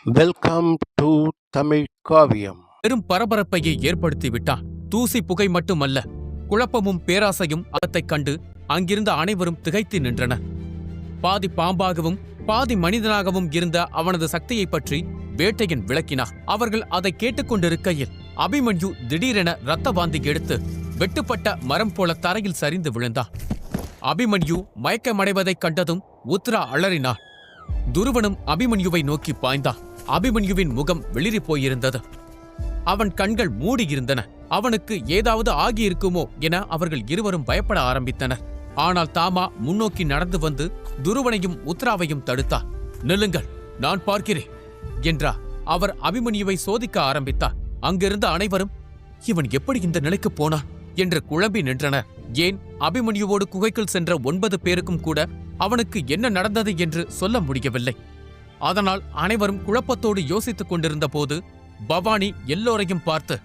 Welcome to Tamil காவியம். பெரும் பரபரப்பையை ஏற்படுத்திவிட்டான். தூசி புகை மட்டுமல்ல, குழப்பமும் பேராசையும் அவத்தைக் கண்டு அங்கிருந்த அனைவரும் திகைத்து நின்றனர். பாதி பாம்பாகவும் பாதி மனிதனாகவும் இருந்த அவனது சக்தியை பற்றி வேட்டையன் விளக்கினார். அவர்கள் அதை கேட்டுக்கொண்டிருக்கையில் அபிமன்யு திடீரென இரத்த வாந்தி எடுத்து வெட்டுப்பட்ட மரம் போல தரையில் சரிந்து விழுந்தான். அபிமன்யு மயக்கமடைவதைக் கண்டதும் உத்ரா அலறினாள். துருவனும் அபிமன்யுவை நோக்கி பாய்ந்தான். அபிமன்யுவின் முகம் வெளிரி போயிருந்தது. அவன் கண்கள் மூடியிருந்தன. அவனுக்கு ஏதாவது ஆகியிருக்குமோ என அவர்கள் இருவரும் பயப்பட ஆரம்பித்தனர். ஆனால் தாமா முன்னோக்கி நடந்து வந்து துருவனையும் உத்ராவையும் தடுத்தார். நில்லுங்கள், நான் பார்க்கிறேன் என்றார். அவர் அபிமன்யுவை சோதிக்க ஆரம்பித்தார். அங்கிருந்த அனைவரும் இவன் எப்படி இந்த நிலைக்கு போனான் என்று குழம்பி நின்றனர். ஏன், அபிமன்யுவோடு குகைக்குள் சென்ற 9 பேருக்கும் கூட அவனுக்கு என்ன நடந்தது என்று சொல்ல முடியவில்லை. அதனால் அனைவரும் குழப்பத்தோடு யோசித்துக் கொண்டிருந்த போது பவானி எல்லோரையும் பார்த்து,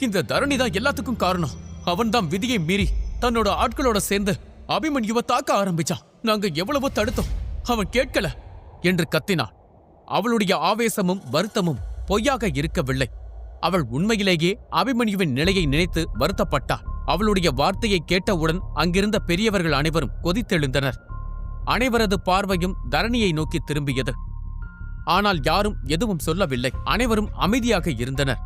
இந்த தரணிதான் எல்லாத்துக்கும் காரணம். அவன்தான் விதியை மீறி தன்னோட ஆட்களோட சேர்ந்து அபிமன்யுவை தாக்க ஆரம்பிச்சான். நாங்க எவ்வளவோ தடுத்தோம், அவன் கேட்கல என்று கத்தினாள். அவளுடைய ஆவேசமும் வருத்தமும் பொய்யாக இருக்கவில்லை. அவள் உண்மையிலேயே அபிமன்யுவின் நிலையை நினைத்து வருத்தப்பட்டாள். அவளுடைய வார்த்தையை கேட்டவுடன் அங்கிருந்த பெரியவர்கள் அனைவரும் கொதித்தெழுந்தனர். அனைவரது பார்வையும் தரணியை நோக்கி திரும்பியது. ஆனால் யாரும் எதுவும் சொல்லவில்லை. அனைவரும் அமைதியாக இருந்தனர்.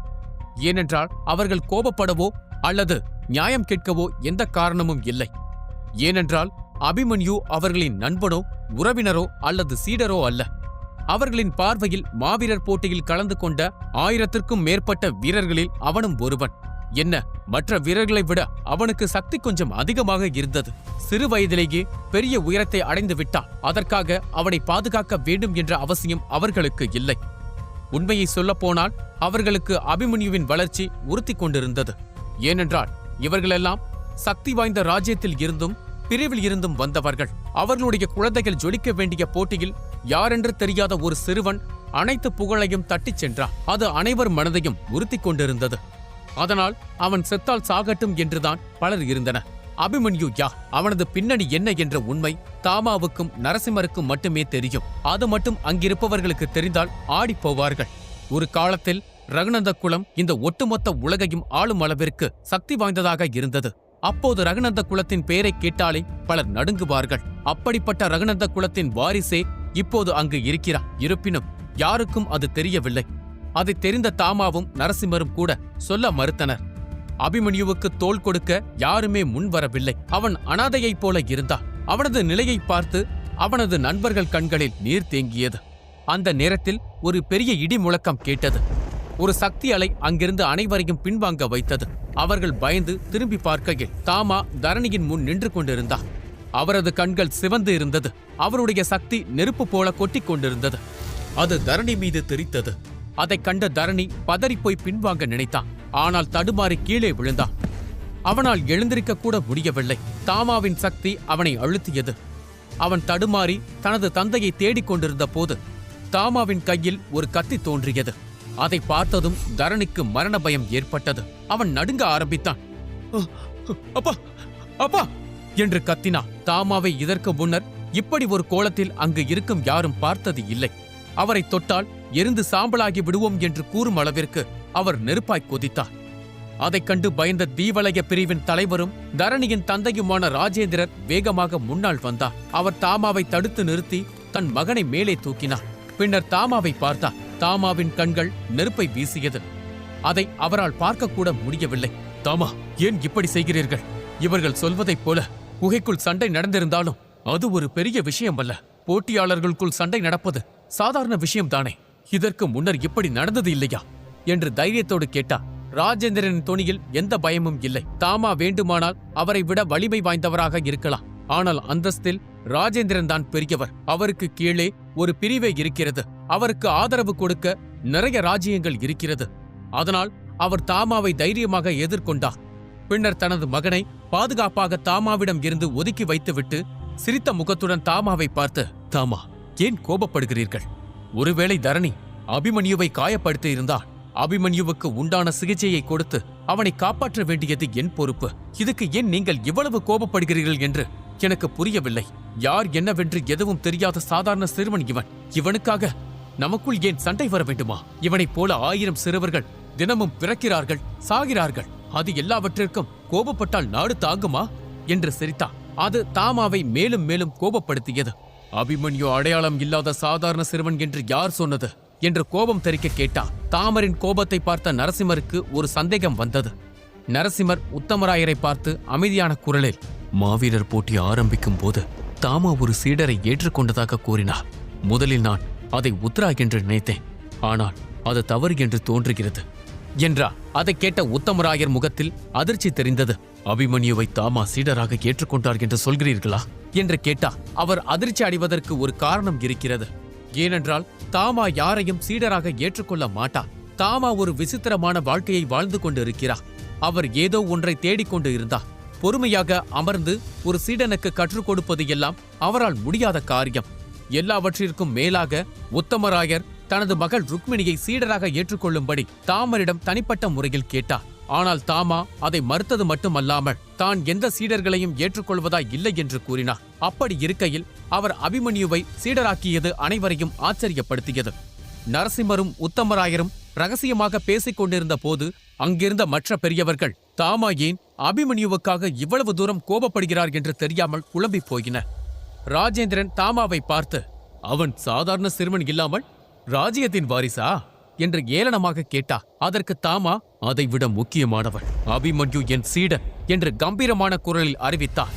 ஏனென்றால் அவர்கள் கோபப்படவோ அல்லது நியாயம் கேட்கவோ எந்த காரணமும் இல்லை. ஏனென்றால் அபிமன்யு அவர்களின் நண்பனோ உறவினரோ அல்லது சீடரோ அல்ல. அவர்களின் பார்வையில் மாவீரர் போட்டியில் கலந்து கொண்ட 1000க்கும் மேற்பட்ட வீரர்களில் அவனும் ஒருவன். என்ன, மற்ற வீரர்களை விட அவனுக்கு சக்தி கொஞ்சம் அதிகமாக இருந்தது. சிறு வயதிலேயே பெரிய உயரத்தை அடைந்து விட்டான். அதற்காக அவனை பாதுகாக்க வேண்டும் என்ற அவசியம் அவர்களுக்கு இல்லை. உண்மையை சொல்லப்போனால் அவர்களுக்கு அபிமன்யுவின் வளர்ச்சி உறுத்தி கொண்டிருந்தது. ஏனென்றால் இவர்களெல்லாம் சக்தி வாய்ந்த ராஜ்யத்தில் இருந்தும் பிரிவில் இருந்தும் வந்தவர்கள். அவர்களுடைய குழந்தைகள் ஜொலிக்க வேண்டிய போட்டியில் யாரென்று தெரியாத ஒரு சிறுவன் அனைத்து புகழையும் தட்டிச் சென்றான். அது அனைவர் மனதையும் உறுத்தி கொண்டிருந்தது. அதனால் அவன் செத்தால் சாகட்டும் என்றுதான் பலர் இருந்தனர். அபிமன்யு யார், அவனது பின்னணி என்ன என்ற உண்மை தாமாவுக்கும் நரசிம்மருக்கும் மட்டுமே தெரியும். அது மட்டும் அங்கிருப்பவர்களுக்கு தெரிந்தால் ஆடிப்போவார்கள். ஒரு காலத்தில் ரகுநந்த குலம் இந்த ஒட்டுமொத்த உலகையும் ஆளும் அளவிற்கு சக்தி வாய்ந்ததாக இருந்தது. அப்போது ரகுநந்த குலத்தின் பெயரை கேட்டாலே பலர் நடுங்குவார்கள். அப்படிப்பட்ட ரகுநந்த குலத்தின் வாரிசே இப்போது அங்கு இருக்கிறார். இருப்பினும் யாருக்கும் அது தெரியவில்லை. அதை தெரிந்த தாமாவும் நரசிம்மரும் கூட சொல்ல மறுத்தனர். அபிமன்யுவுக்கு தோள் கொடுக்க யாருமே முன்வரவில்லை. அவன் அனாதையைப் போல இருந்தான். அவனது நிலையை பார்த்து அவனது நண்பர்கள் கண்களில் நீர் தேங்கியது. அந்த நேரத்தில் ஒரு பெரிய இடி முழக்கம் கேட்டது. ஒரு சக்தி அலை அங்கிருந்து அனைவரையும் பின்வாங்க வைத்தது. அவர்கள் பயந்து திரும்பி பார்க்கையில் தாமா தரணியின் முன் நின்று கொண்டிருந்தார். அவரது கண்கள் சிவந்து இருந்தது. அவருடைய சக்தி நெருப்பு போல கொட்டிக் கொண்டிருந்தது. அது தரணி மீது தெரித்தது. அதைக் கண்ட தரணி பதறிப்போய் பின்வாங்க நினைத்தான். ஆனால் தடுமாறி கீழே விழுந்தான். அவனால் எழுந்திருக்க கூட முடியவில்லை. தாமாவின் சக்தி அவனை அழுத்தியது. அவன் தடுமாறி தனது தந்தையை தேடிக் கொண்டிருந்த போது தாமாவின் கையில் ஒரு கத்தி தோன்றியது. அதை பார்த்ததும் தரணிக்கு மரண பயம் ஏற்பட்டது. அவன் நடுங்க ஆரம்பித்தான். அப்பா, அப்பா என்று கத்தினான். தாமாவை இதற்கு முன்னர் இப்படி ஒரு கோலத்தில் அங்கு இருக்கும் யாரும் பார்த்தது இல்லை. அவரை தொட்டால் எரிந்து சாம்பலாகி விடுவோம் என்று கூறும் அளவிற்கு அவர் நெருப்பாய் கொதித்தார். அதைக் கண்டு பயந்த தீவலய பிரிவின் தலைவரும் தரணியின் தந்தையுமான ராஜேந்திரர் வேகமாக முன்னால் வந்தார். அவர் தாமாவை தடுத்து நிறுத்தி தன் மகனை மேலே தூக்கினார். பின்னர் தாமாவை பார்த்தார். தாமாவின் கண்கள் நெருப்பை வீசியது. அதை அவரால் பார்க்கக்கூட முடியவில்லை. தாமா, ஏன் இப்படி செய்கிறீர்கள்? இவர்கள் சொல்வதைப் போல குகைக்குள் சண்டை நடந்திருந்தாலும் அது ஒரு பெரிய விஷயம் அல்ல. போட்டியாளர்களுக்குள் சண்டை நடப்பது சாதாரண விஷயம்தானே. இதற்கு முன்னர் இப்படி நடந்தது இல்லையா என்று தைரியத்தோடு கேட்டார். ராஜேந்திரனின் தொனியில் எந்த பயமும் இல்லை. தாமா வேண்டுமானால் அவரை விட வலிமை வாய்ந்தவராக இருக்கலாம். ஆனால் அந்தஸ்தில் ராஜேந்திரன் தான் பெரியவர். அவருக்கு கீழே ஒரு பிரிவே இருக்கிறது. அவருக்கு ஆதரவு கொடுக்க நிறைய ராஜ்யங்கள் இருக்கிறது. அதனால் அவர் தாமாவை தைரியமாக எதிர்கொண்டார். பின்னர் தனது மகனை பாதுகாப்பாக தாமாவிடம் இருந்து ஒதுக்கி வைத்துவிட்டு சிரித்த முகத்துடன் தாமாவை பார்த்து, தாமா, ஏன் கோபப்படுகிறீர்கள்? ஒருவேளை தரணி அபிமன்யுவை காயப்படுத்தி இருந்தால் அபிமன்யுவுக்கு உண்டான சிகிச்சையை கொடுத்து அவனை காப்பாற்ற வேண்டியது என் பொறுப்பு. இதுக்கு ஏன் நீங்கள் இவ்வளவு கோபப்படுகிறீர்கள் என்று எனக்கு புரியவில்லை. யார் என்னவென்று எதுவும் தெரியாத சாதாரண சிறுவன் இவன். இவனுக்காக நமக்குள் ஏன் சண்டை வர வேண்டுமா? இவனைப் போல 1000 சிறுவர்கள் தினமும் பிறக்கிறார்கள், சாகிறார்கள். அது எல்லாவற்றிற்கும் கோபப்பட்டால் நாடு தாங்குமா என்று சிரித்தான். அது தாமாவை மேலும் மேலும் கோபப்படுத்தியது. அபிமன்யு அடையாளம் இல்லாத சாதாரண சிறுவன் என்று யார் சொன்னது என்று கோபம் தெறிக்க கேட்டார். தாமரின் கோபத்தை பார்த்த நரசிம்மருக்கு ஒரு சந்தேகம் வந்தது. நரசிம்மர் உத்தமராயரை பார்த்து அமைதியான குரலில், மாவீரர் போட்டி ஆரம்பிக்கும் போது தாமா ஒரு சீடரை ஏற்றுக்கொண்டதாக கூறினார். முதலில் நான் அதை உத்ரா என்று நினைத்தேன், ஆனால் அது தவறு என்று தோன்றுகிறது என்றார். அதை கேட்ட உத்தமராயர் முகத்தில் அதிர்ச்சி தெரிந்தது. அபிமன்யுவை தாமா சீடராக ஏற்றுக்கொண்டார் என்று சொல்கிறீர்களா என்று கேட்டார். அவர் அதிர்ச்சி அடைவதற்கு ஒரு காரணம் இருக்கிறது. ஏனென்றால் தாமா யாரையும் சீடராக ஏற்றுக்கொள்ள மாட்டார். தாமா ஒரு விசித்திரமான வாழ்க்கையை வாழ்ந்து கொண்டு இருக்கிறார். அவர் ஏதோ ஒன்றை தேடிக்கொண்டு இருந்தார். பொறுமையாக அமர்ந்து ஒரு சீடனுக்கு கற்றுக் கொடுப்பது எல்லாம் அவரால் முடியாத காரியம். எல்லாவற்றிற்கும் மேலாக உத்தமராயர் தனது மகள் ருக்மிணியை சீடராக ஏற்றுக்கொள்ளும்படி தாமரிடம் தனிப்பட்ட முறையில் கேட்டார். ஆனால் தாமா அதை மறுத்தது மட்டுமல்லாமல் தான் எந்த சீடர்களையும் ஏற்றுக்கொள்வதாய் இல்லை என்று கூறினார். அப்படி இருக்கையில் அவர் அபிமன்யுவை சீடராக்கியது அனைவரையும் ஆச்சரியப்படுத்தியது. நரசிம்மரும் உத்தமராயரும் ரகசியமாக பேசிக் கொண்டிருந்த போது அங்கிருந்த மற்ற பெரியவர்கள் தாமா ஏன் அபிமன்யுவுக்காக இவ்வளவு தூரம் கோபப்படுகிறார் என்று தெரியாமல் குழம்பி போயினர். ராஜேந்திரன் தாமாவை பார்த்து, அவன் சாதாரண சிறுவன் இல்லாமல் ராஜ்யத்தின் வாரிசா என்று ஏளனமாக கேட்டார். அதற்கு தாமா, அதைவிட முக்கியமானவன் அபிமன்யு என் சீடன் என்று கம்பீரமான குரலில் அறிவித்தார்.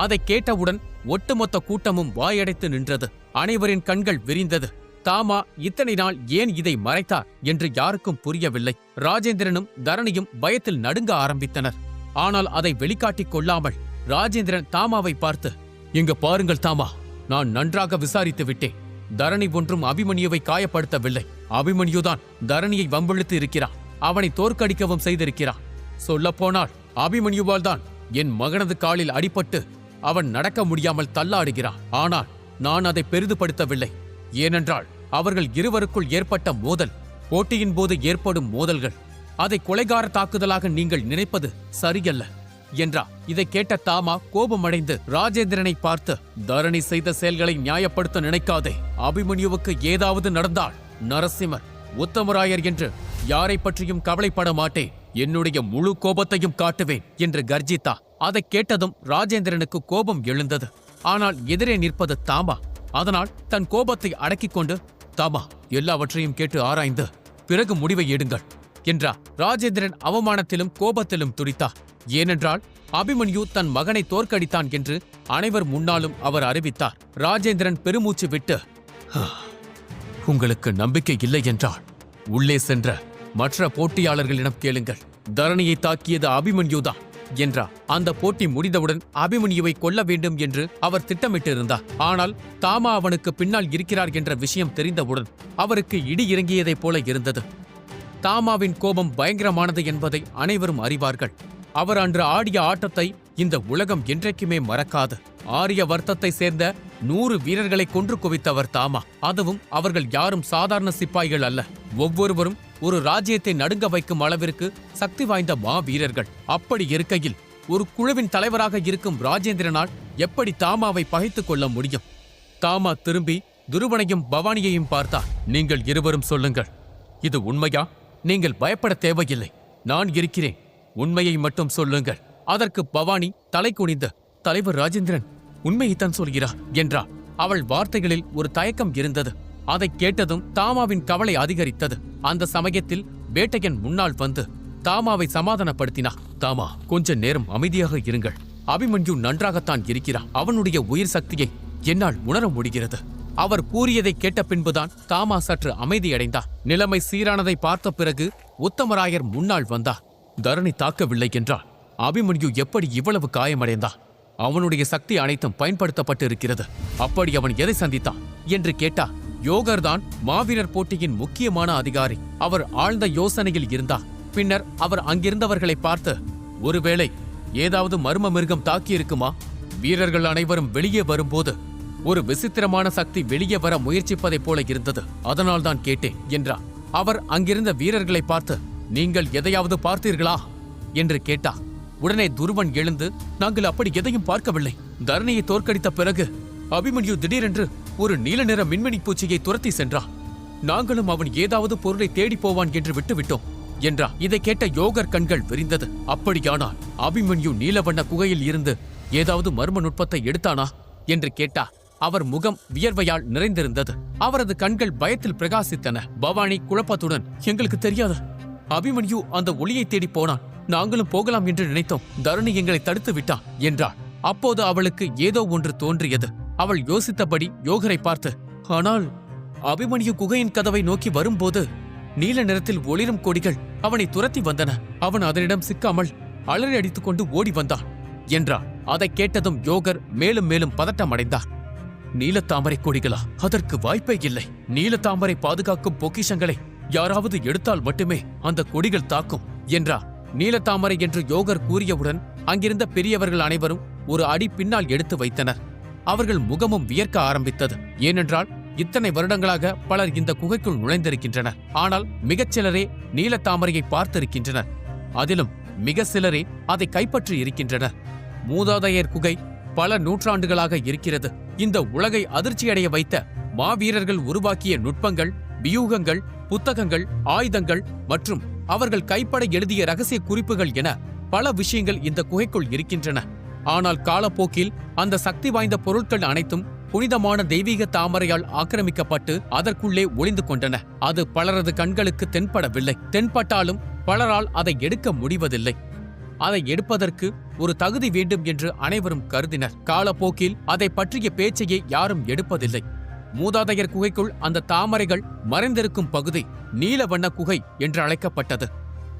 அதை கேட்டவுடன் ஒட்டுமொத்த கூட்டமும் வாயடைத்து நின்றது. அனைவரின் கண்கள் விரிந்தது. தாமா இத்தனை நாள் ஏன் இதை மறைத்தார் என்று யாருக்கும் புரியவில்லை. ராஜேந்திரனும் தரணியும் பயத்தில் நடுங்க ஆரம்பித்தனர். ஆனால் அதை வெளிக்காட்டிக் கொள்ளாமல் ராஜேந்திரன் தாமாவை பார்த்து, இங்க பாருங்கள் தாமா, நான் நன்றாக விசாரித்து விட்டேன். தரணி ஒன்றும் அபிமன்யுவை காயப்படுத்தவில்லை. அபிமன்யுதான் தரணியை வம்பிழுத்து இருக்கிறான். அவனை தோற்கடிக்கவும் செய்திருக்கிறான். சொல்லப்போனால் அபிமன்யுவால் தான் என் மகனது காலில் அடிபட்டு அவன் நடக்க முடியாமல் தள்ளாடுகிறான். ஆனால் நான் அதை பெரிதுபடுத்தவில்லை. ஏனென்றால் அவர்கள் இருவருக்குள் ஏற்பட்ட மோதல், போட்டியின் போது ஏற்படும் மோதல்கள், அதை கொலைகார தாக்குதலாக நீங்கள் நினைப்பது சரியல்ல என்றார். இதை கேட்ட தாமா கோபமடைந்து ராஜேந்திரனை பார்த்து, தரணி செய்த செயல்களை நியாயப்படுத்த நினைக்காதே. அபிமன்யுவுக்கு ஏதாவது நடந்தால் நரசிம்மர், உத்தமராயர் என்று யாரை பற்றியும் கவலைப்பட மாட்டேன். என்னுடைய முழு கோபத்தையும் காட்டுவேன் என்று கர்ஜித்தார். அதை கேட்டதும் ராஜேந்திரனுக்கு கோபம் எழுந்தது. ஆனால் எதிரே நிற்பது தாமா. அதனால் தன் கோபத்தை அடக்கிக் கொண்டு, தாமா, எல்லாவற்றையும் கேட்டு ஆராய்ந்து பிறகு முடிவை எடுங்கள் என்றார். ராஜேந்திரன் அவமானத்திலும் கோபத்திலும் துடித்தார். ஏனென்றால் அபிமன்யு தன் மகனை தோற்கடித்தான் என்று அனைவர் முன்னாலும் அவர் அறிவித்தார். ராஜேந்திரன் பெருமூச்சு விட்டு, உங்களுக்கு நம்பிக்கை இல்லை என்றால் உள்ளே சென்ற மற்ற போட்டியாளர்களிடம் கேளுங்கள். தரணியை தாக்கியது அபிமன்யுதான் என்றார். அந்த போட்டி முடிந்தவுடன் அபிமன்யுவை கொல்ல வேண்டும் என்று அவர் திட்டமிட்டிருந்தார். ஆனால் தாமா அவனுக்கு பின்னால் இருக்கிறார் என்ற விஷயம் தெரிந்தவுடன் அவருக்கு இடி இறங்கியதைப் போல இருந்தது. தாமாவின் கோபம் பயங்கரமானது என்பதை அனைவரும் அறிவார்கள். அவர் அன்று ஆடிய ஆட்டத்தை இந்த உலகம் என்றைக்குமே மறக்காது. ஆரிய வர்த்தத்தை சேர்ந்த 100 வீரர்களை கொன்று குவித்தவர் தாமா. அதுவும் அவர்கள் யாரும் சாதாரண சிப்பாய்கள் அல்ல. ஒவ்வொருவரும் ஒரு ராஜ்யத்தை நடுங்க வைக்கும் அளவிற்கு சக்தி வாய்ந்த மாவீரர்கள். அப்படி இருக்கையில் ஒரு குழுவின் தலைவராக இருக்கும் ராஜேந்திரனால் எப்படி தாமாவை பகைத்துக் கொள்ள முடியும்? தாமா திரும்பி துருவனையும் பவானியையும் பார்த்தார். நீங்கள் இருவரும் சொல்லுங்கள், இது உண்மையா? நீங்கள் பயப்பட தேவையில்லை, நான் இருக்கிறேன். உண்மையை மட்டும் சொல்லுங்கள். அதற்கு பவானி தலை குனிந்து, தலைவர் ராஜேந்திரன் உண்மையைத்தான் சொல்கிறார் என்றார். அவள் வார்த்தைகளில் ஒரு தயக்கம் இருந்தது. அதை கேட்டதும் தாமாவின் கவலை அதிகரித்தது. அந்த சமயத்தில் வேட்டையன் முன்னால் வந்து தாமாவை சமாதானப்படுத்தினார். தாமா, கொஞ்ச நேரம் அமைதியாக இருங்கள். அபிமன்யு நன்றாகத்தான் இருக்கிறான். அவனுடைய உயிர் சக்தியை என்னால் உணர முடிகிறது. அவர் கூறியதை கேட்ட பின்புதான் தாமா சற்று அமைதியடைந்தார். நிலைமை சீரானதை பார்த்த பிறகு உத்தமராயர் முன்னால் வந்தார். தரணி தாக்கவில்லை என்றால் அபிமன்யு எப்படி இவ்வளவு காயமடைந்தான்? அவனுடைய சக்தி அனைத்தும் பயன்படுத்தப்பட்டு இருக்கிறது. அப்படி அவன் எதை சந்தித்தான் என்று கேட்டார். யோகர்தான் மாவீரர் போட்டியின் முக்கியமான அதிகாரி. அவர் ஆழ்ந்த யோசனையில் இருந்தார். பின்னர் அவர் அங்கிருந்தவர்களை பார்த்து, ஒருவேளை ஏதாவது மர்ம மிருகம் தாக்கியிருக்குமா? வீரர்கள் அனைவரும் வெளியே வரும்போது ஒரு விசித்திரமான சக்தி வெளியே வர முயற்சிப்பதைப் போல இருந்தது. அதனால்தான் கேட்டேன் என்றார். அவர் அங்கிருந்த வீரர்களை பார்த்து, நீங்கள் எதையாவது பார்த்தீர்களா என்று கேட்டார். உடனே துருவன் எழுந்து, நாங்கள் அப்படி எதையும் பார்க்கவில்லை. தரணியை தோற்கடித்த பிறகு அபிமன்யு திடீரென்று ஒரு நீல நிற மின்மினி பூச்சியை துரத்தி சென்றார். நாங்களும் அவன் ஏதாவது பொருளை தேடி போவான் என்று விட்டுவிட்டோம் என்றார். இதை கேட்ட யோகர் கண்கள் விரிந்தது. அப்படியானால் அபிமன்யு நீலவண்ண குகையில் இருந்து ஏதாவது மர்ம நுட்பத்தை எடுத்தானா என்று கேட்டார். அவர் முகம் வியர்வையால் நிறைந்திருந்தது. அவரது கண்கள் பயத்தில் பிரகாசித்தன. பவானி குழப்பத்துடன், எங்களுக்கு தெரியாது, அபிமன்யு அந்த ஒளியை தேடி போனான், நாங்களும் போகலாம் என்று நினைத்தோம், தருணி எங்களை தடுத்து விட்டான் என்றாள். அப்போது அவளுக்கு ஏதோ ஒன்று தோன்றியது. அவள் யோசித்தபடி யோகரை பார்த்து, ஆனால் அபிமன்யு குகையின் கதவை நோக்கி வரும்போது நீல நிறத்தில் ஒளிரும் கொடிகள் அவனை துரத்தி வந்தன. அவன் அதனிடம் சிக்காமல் அலறி அடித்துக் கொண்டு ஓடி வந்தான் என்றார். அதை கேட்டதும் யோகர் மேலும் மேலும் பதட்டமடைந்தார். நீலத்தாமரை கொடிகளா? அதற்கு வாய்ப்பே இல்லை. நீலத்தாமரை பாதுகாக்கும் பொக்கிஷங்களை யாராவது எடுத்தால் மட்டுமே அந்த கொடிகள் தாக்கும் என்றார். நீலத்தாமரை என்று யோகர் கூறியவுடன் அங்கிருந்த பெரியவர்கள் அனைவரும் ஒரு அடி பின்னால் எடுத்து வைத்தனர். அவர்கள் முகமும் வியர்க்க ஆரம்பித்தது. ஏனென்றால் இத்தனை வருடங்களாக பலர் இந்த குகைக்குள் நுழைந்திருக்கின்றனர். ஆனால் மிகச் சிலரே நீலத்தாமரையை பார்த்திருக்கின்றனர். அதிலும் மிக சிலரே அதை கைப்பற்றி இருக்கின்றனர். மூதாதையர் குகை பல நூற்றாண்டுகளாக இருக்கிறது. இந்த உலகை அதிர்ச்சியடைய வைத்த மாவீரர்கள் உருவாக்கிய நுட்பங்கள், வியூகங்கள், புத்தகங்கள், ஆயுதங்கள் மற்றும் அவர்கள் கைப்பட எழுதிய ரகசிய குறிப்புகள் என பல விஷயங்கள் இந்த குகைக்குள் இருக்கின்றன. ஆனால் காலப்போக்கில் அந்த சக்தி வாய்ந்த பொருட்கள் அனைத்தும் புனிதமான தெய்வீக தாமரையால் ஆக்கிரமிக்கப்பட்டு அதற்குள்ளே ஒளிந்து கொண்டன. அது பலரது கண்களுக்கு தென்படவில்லை. தென்பட்டாலும் பலரால் அதை எடுக்க முடிவதில்லை. அதை எடுப்பதற்கு ஒரு தகுதி வேண்டும் என்று அனைவரும் கருதினர். காலப்போக்கில் அதை பற்றிய பேச்சையே யாரும் எடுப்பதில்லை. மூதாதையர் குகைக்குள் அந்த தாமரைகள் மறைந்திருக்கும் பகுதி நீலவண்ண குகை என்று அழைக்கப்பட்டது.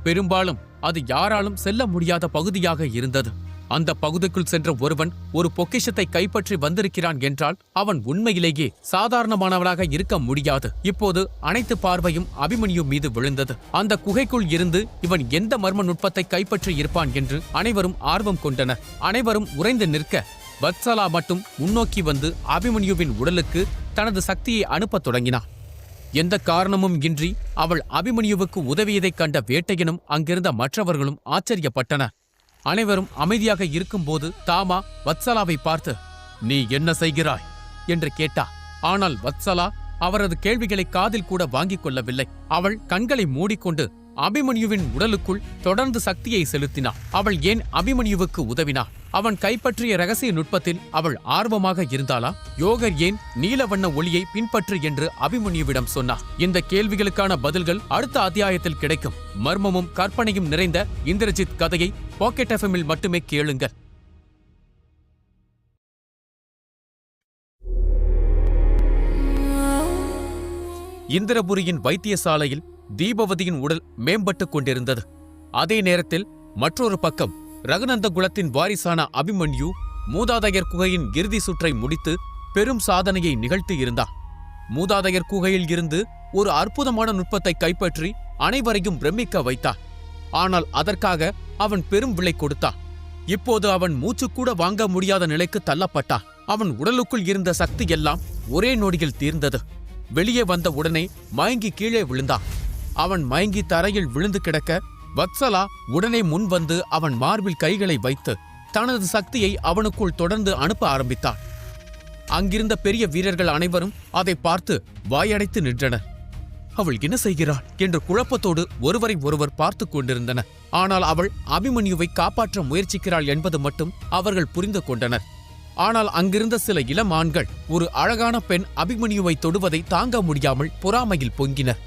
பெரும்பாலும் அது யாராலும் செல்ல முடியாத பகுதியாக இருந்தது. அந்த பகுதிக்குள் சென்ற ஒருவன் ஒரு பொக்கிஷத்தை கைப்பற்றி வந்திருக்கிறான் என்றால் அவன் உண்மையிலேயே சாதாரணமானவனாக இருக்க முடியாது. இப்போது அனைத்து பார்வையும் அபிமன்யு மீது விழுந்தது. அந்த குகைக்குள் இருந்து இவன் எந்த மர்ம நுட்பத்தை கைப்பற்றி இருப்பான் என்று அனைவரும் ஆர்வம் கொண்டனர். அனைவரும் உறைந்து நிற்க வத்சலா மட்டும் முன்னோக்கி வந்து அபிமன்யுவின் உடலுக்கு தனது சக்தியை அனுப்பத் தொடங்கினான். எந்த காரணமும் இன்றி அவள் அபிமன்யுவுக்கு உதவியதைக் கண்ட வேட்டையனும் அங்கிருந்த மற்றவர்களும் ஆச்சரியப்பட்டனர். அனைவரும் அமைதியாக இருக்கும்போது தாமா வத்சலாவை பார்த்து, நீ என்ன செய்கிறாய் என்று கேட்டா. ஆனால் வத்சலா அவரது கேள்விகளை காதில் கூட வாங்கிக் கொள்ளவில்லை. அவள் கண்களை மூடிக்கொண்டு அபிமன்யுவின் உடலுக்குள் தொடர்ந்து சக்தியை செலுத்தினாள். அவள் ஏன் அபிமன்யுவுக்கு உதவினாள்? அவன் கைப்பற்றிய ரகசிய நுட்பத்தில் அவள் ஆர்வமாக இருந்தாளா? யோகர் ஏன் நீலவண்ண ஒளியை பின்பற்று என்று அபிமன்யுவிடம் சொன்னார்? இந்த கேள்விகளுக்கான பதில்கள் அடுத்த அத்தியாயத்தில் கிடைக்கும். மர்மமும் கற்பனையும் நிறைந்த இந்திரஜித் கதையை பாக்கெட் எஃப்எம்மில் மட்டுமே கேளுங்கள். இந்திரபுரியின் வைத்தியசாலையில் தீபவதியின் உடல் மேம்பட்டுக் கொண்டிருந்தது. அதே நேரத்தில் மற்றொரு பக்கம் ரகுநந்த குலத்தின் வாரிசான அபிமன்யு மூதாதையர் குகையின் இறுதி சுற்றை முடித்து பெரும் சாதனையை நிகழ்த்தி இருந்தார். மூதாதையர் குகையில் இருந்து ஒரு அற்புதமான நுட்பத்தை கைப்பற்றி அனைவரையும் பிரமிக்க வைத்தார். ஆனால் அதற்காக அவன் பெரும் விலை கொடுத்தான். இப்போது அவன் மூச்சுக்கூட வாங்க முடியாத நிலைக்கு தள்ளப்பட்டான். அவன் உடலுக்குள் இருந்த சக்தி எல்லாம் ஒரே நொடியில் தீர்ந்தது. வெளியே வந்த உடனே மயங்கி கீழே விழுந்தான். அவன் மயங்கி தரையில் விழுந்து கிடக்க வத்சலா உடனே முன் வந்து அவன் மார்பில் கைகளை வைத்து தனது சக்தியை அவனுக்குள் தொடர்ந்து அனுப்ப ஆரம்பித்தாள். அங்கிருந்த பெரிய வீரர்கள் அனைவரும் அதை பார்த்து வாயடைத்து நின்றனர். அவள் என்ன செய்கிறாள் என்று குழப்பத்தோடு ஒருவரை ஒருவர் பார்த்து கொண்டிருந்தனர். ஆனால் அவள் அபிமன்யுவை காப்பாற்ற முயற்சிக்கிறாள் என்பது மட்டும் அவர்கள் புரிந்து கொண்டனர். ஆனால் அங்கிருந்த சில இளம் ஆண்கள் ஒரு அழகான பெண் அபிமன்யுவை தொடுவதை தாங்க முடியாமல் பொறாமையில் பொங்கினர்.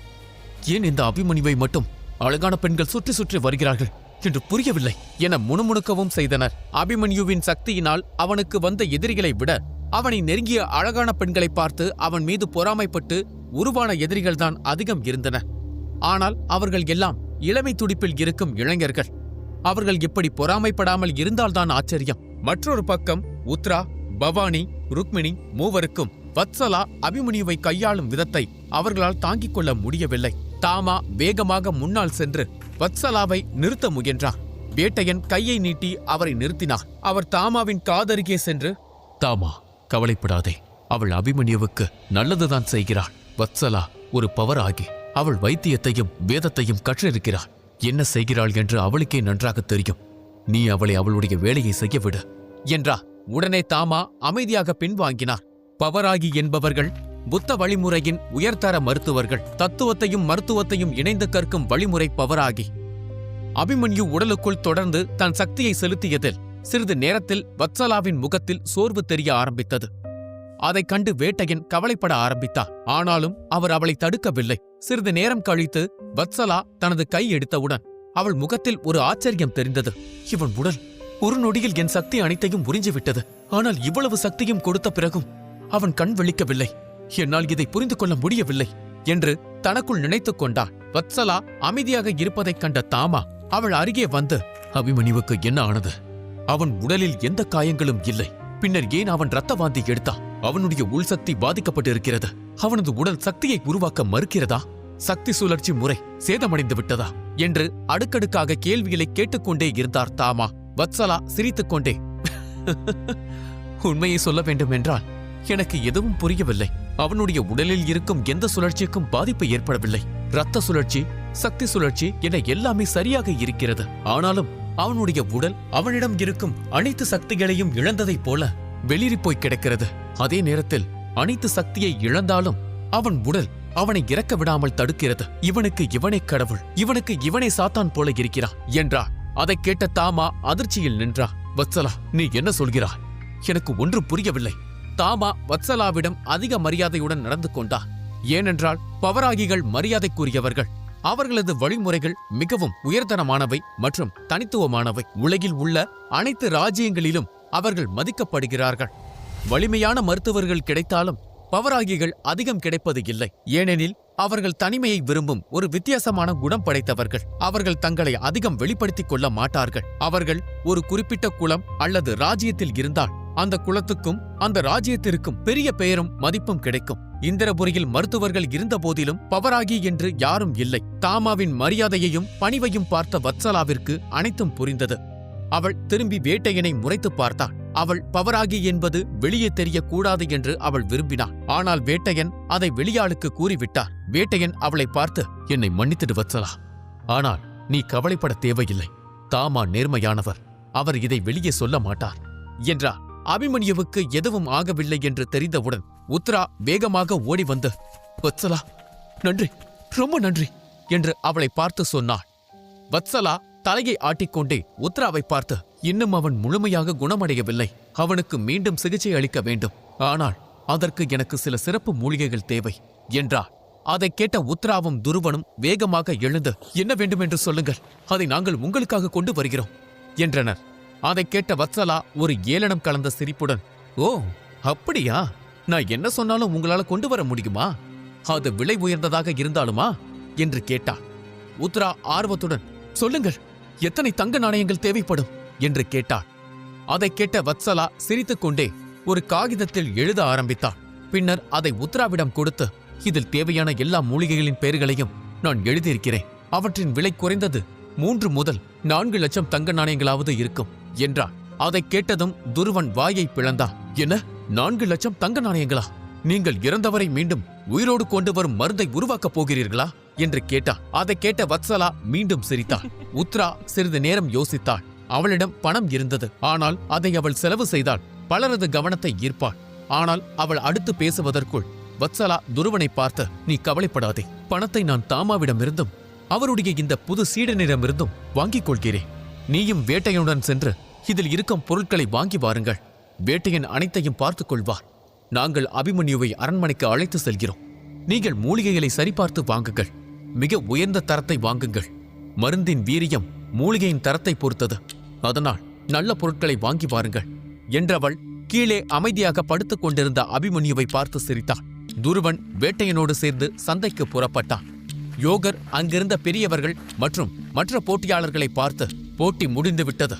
ஏன் இந்த அபிமன்யுவை மட்டும் அழகான பெண்கள் சுற்றி சுற்றி வருகிறார்கள் என்று புரியவில்லை என முணுமுணுக்கவும் செய்தனர். அபிமன்யுவின் சக்தியினால் அவனுக்கு வந்த எதிரிகளை விட அவனை நெருங்கிய அழகான பெண்களை பார்த்து அவன் மீது பொறாமைப்பட்டு உருவான எதிரிகள்தான் அதிகம் இருந்தனர். ஆனால் அவர்கள் எல்லாம் இளமை துடிப்பில் இருக்கும் இளைஞர்கள். அவர்கள் இப்படி பொறாமைப்படாமல் இருந்தால்தான் ஆச்சரியம். மற்றொரு பக்கம் உத்ரா, பவானி, ருக்மிணி மூவருக்கும் வத்சலா அபிமன்யுவை கையாளும் விதத்தை அவர்களால் தாங்கிக் கொள்ள முடியவில்லை. தாமா வேகமாக முன்னால் சென்று வத்சலாவை நிறுத்த முயன்றார். வேட்டையன் கையை நீட்டி அவரை நிறுத்தினார். அவர் தாமாவின் காதருகே சென்று, தாமா, கவலைப்படாதே, அவள் அபிமன்யுவுக்கு நல்லதுதான் செய்கிறாள். வத்சலா ஒரு பவர் ஆகி அவள் வைத்தியத்தையும் வேதத்தையும் கற்றிருக்கிறாள். என்ன செய்கிறாள் என்று அவளுக்கே நன்றாக தெரியும். நீ அவளை அவளுடைய வேலையை செய்ய விடு என்றார். உடனே தாமா அமைதியாக பின்வாங்கினார். பவராகி என்பவர்கள் புத்த வழிமுறையின் உயர்தர மருத்துவர்கள். தத்துவத்தையும் மருத்துவத்தையும் இணைந்து கற்கும் வழிமுறை பவராகி. அபிமன்யு உடலுக்குள் தொடர்ந்து தன் சக்தியை செலுத்தியதில் சிறிது நேரத்தில் வத்சலாவின் முகத்தில் சோர்வு தெரிய ஆரம்பித்தது. அதைக் கண்டு வேட்டையன் கவலைப்பட ஆரம்பித்தார். ஆனாலும் அவர் அவளை தடுக்கவில்லை. சிறிது நேரம் கழித்து வத்சலா தனது கை எடுத்தவுடன் அவள் முகத்தில் ஒரு ஆச்சரியம் தெரிந்தது. இவன் உடல் ஒரு நொடியில் என் சக்தி அனைத்தையும் உறிஞ்சிவிட்டது. ஆனால் இவ்வளவு சக்தியும் கொடுத்த பிறகும் அவன் கண் விழிக்கவில்லை. என்னால் இதை புரிந்து கொள்ள முடியவில்லை என்று தனக்குள் நினைத்துக் கொண்டாள். வத்சலா அமைதியாக இருப்பதைக் கண்ட தாமா அவள் அருகே வந்து, அபிமன்யுவுக்கு என்ன ஆனது? அவன் உடலில் எந்த காயங்களும் இல்லை. பின்னர் ஏன் அவன் இரத்த வாந்தி எடுத்தான்? அவனுடைய உள்சக்தி பாதிக்கப்பட்டிருக்கிறது. அவனது உடல் சக்தியை உருவாக்க மறுக்கிறதா? சக்தி சுழற்சி முறை சேதமடைந்து விட்டதா என்று அடுக்கடுக்காக கேள்விகளை கேட்டுக்கொண்டே இருந்தார் தாமா. வத்சலா சிரித்துக்கொண்டே, உண்மையை சொல்ல வேண்டும் என்றால் எனக்கு எதுவும் புரியவில்லை. அவனுடைய உடலில் இருக்கும் எந்த சுழற்சிக்கும் பாதிப்பு ஏற்படவில்லை. இரத்த சுழற்சி, சக்தி சுழற்சி என எல்லாமே சரியாக இருக்கிறது. ஆனாலும் அவனுடைய உடல் அவனிடம் இருக்கும் அனைத்து சக்திகளையும் இழந்ததைப் போல வெளிரிப் போய் கிடக்கிறது. அதே நேரத்தில் அனைத்து சக்தியை இழந்தாலும் அவன் உடல் அவனை இறக்க விடாமல் தடுக்கிறது. இவனுக்கு இவனே கடவுள், இவனுக்கு இவனே சாத்தான் போல இருக்கிறான் என்றார். அதைக் கேட்ட தாமா அதிர்ச்சியில் நின்றார். வத்சலா, நீ என்ன சொல்கிறாய்? எனக்கு ஒன்றும் புரியவில்லை. தாமா வத்சலாவிடம் அதிக மரியாதையுடன் நடந்து கொண்டார். ஏனென்றால் பவராகிகள் மரியாதைக்குரியவர்கள். அவர்களது வழிமுறைகள் மிகவும் உயர்தரமானவை மற்றும் தனித்துவமானவை. உலகில் உள்ள அனைத்து ராஜ்யங்களிலும் அவர்கள் மதிக்கப்படுகிறார்கள். வலிமையான மருத்துவர்கள் கிடைத்தாலும் பவராகிகள் அதிகம் கிடைப்பது இல்லை. ஏனெனில் அவர்கள் தனிமையை விரும்பும் ஒரு வித்தியாசமான குணம் படைத்தவர்கள். அவர்கள் தங்களை அதிகம் வெளிப்படுத்திக் கொள்ள மாட்டார்கள். அவர்கள் ஒரு குறிப்பிட்ட குலம் அல்லது ராஜ்யத்தில் இருந்தால் அந்த குலத்துக்கும் அந்த ராஜ்யத்திற்கும் பெரிய பெயரும் மதிப்பும் கிடைக்கும். இந்திரபுரியில் மருத்துவர்கள் இருந்த போதிலும் பவராகி என்று யாரும் இல்லை. தாமாவின் மரியாதையையும் பணிவையும் பார்த்த வத்சலாவிற்கு அனைத்தும் புரிந்தது. அவள் திரும்பி வேட்டையனை முறைத்து பார்த்தாள். அவள் பவராகி என்பது வெளியே தெரியக்கூடாது என்று அவள் விரும்பினாள். ஆனால் வேட்டையன் அதை வெளியாளுக்கு கூறிவிட்டார். வேட்டையன் அவளை பார்த்து, என்னை மன்னித்திடு வத்சலா, ஆனால் நீ கவலைப்பட தேவையில்லை. தாமா நேர்மையானவர். அவர் இதை வெளியே சொல்ல மாட்டார் என்றார். அபிமன்யுவுக்கு எதுவும் ஆகவில்லை என்று தெரிந்தவுடன் உத்ரா வேகமாக ஓடி வந்து, வத்சலா, நன்றி, ரொம்ப நன்றி என்று அவளை பார்த்து சொன்னாள். வத்சலா தலையை ஆட்டிக்கொண்டே உத்ராவை பார்த்து, இன்னும் அவன் முழுமையாக குணமடையவில்லை. அவனுக்கு மீண்டும் சிகிச்சை அளிக்க வேண்டும். ஆனால் அதற்கு எனக்கு சில சிறப்பு மூலிகைகள் தேவை என்றார். அதைக் கேட்ட உத்ராவும் துருவனும் வேகமாக எழுந்து, என்ன வேண்டும் என்று சொல்லுங்கள், அதை நாங்கள் உங்களுக்காக கொண்டு வருகிறோம் என்றனர். அதைக் கேட்ட வத்சலா ஒரு ஏளனம் கலந்த சிரிப்புடன், ஓ அப்படியா? நான் என்ன சொன்னாலும் உங்களால கொண்டு வர முடியுமா? அது விலை உயர்ந்ததாக இருந்தாலுமா என்று கேட்டாள். உத்ரா ஆர்வத்துடன், சொல்லுங்கள், எத்தனை தங்க நாணயங்கள் தேவைப்படும் என்று கேட்டாள். அதைக் கேட்ட வத்சலா சிரித்துக்கொண்டே ஒரு காகிதத்தில் எழுத ஆரம்பித்தாள். பின்னர் அதை உத்ராவிடம் கொடுத்து, இதில் தேவையான எல்லா மூலிகைகளின் பெயர்களையும் நான் எழுதியிருக்கிறேன். அவற்றின் விலை குறைந்தது 3 முதல் 4 லட்சம் தங்க நாணயங்களாவது இருக்கும் என்றார். அதைக் கேட்டதும் துருவன் வாயை பிளந்தான். என்ன, 4 லட்சம் தங்க நாணயங்களா? நீங்கள் இறந்தவரை மீண்டும் உயிரோடு கொண்டு வரும் மருந்தை உருவாக்கப் போகிறீர்களா என்று கேட்டார். அதைக் கேட்ட வத்சலா மீண்டும் சிரித்தாள். உத்ரா சிறிது நேரம் யோசித்தாள். அவளிடம் பணம் இருந்தது. ஆனால் அதை அவள் செலவு செய்தால் பலரது கவனத்தை ஈர்ப்பாள். ஆனால் அவள் அடுத்து பேசுவதற்குள் வத்சலா துருவனை பார்த்து, நீ கவலைப்படாதே, பணத்தை நான் தாமாவிடமிருந்தும் அவருடைய இந்த புது சீடனிடமிருந்தும் வாங்கிக் கொள்கிறேன். நீயும் வேட்டையனுடன் சென்று இதில் இருக்கும் பொருட்களை வாங்கி வாருங்கள். வேட்டையன் அனைத்தையும் பார்த்துக் கொள்வார். நாங்கள் அபிமன்யுவை அரண்மனைக்கு அழைத்து செல்கிறோம். நீங்கள் மூலிகைகளை சரிபார்த்து வாங்குங்கள். மிக உயர்ந்த தரத்தை வாங்குங்கள். மருந்தின் வீரியம் மூலிகையின் தரத்தை பொறுத்தது. அதனால் நல்ல பொருட்களை வாங்கி வாருங்கள் என்றவள் கீழே அமைதியாக படுத்துக் கொண்டிருந்த அபிமன்யுவை பார்த்து சிரித்தாள். துருவன் வேட்டையனோடு சேர்ந்து சந்தைக்கு புறப்பட்டான். யோகர் அங்கிருந்த பெரியவர்கள் மற்றும் மற்ற போட்டியாளர்களை பார்த்து, போட்டி முடிந்து விட்டது.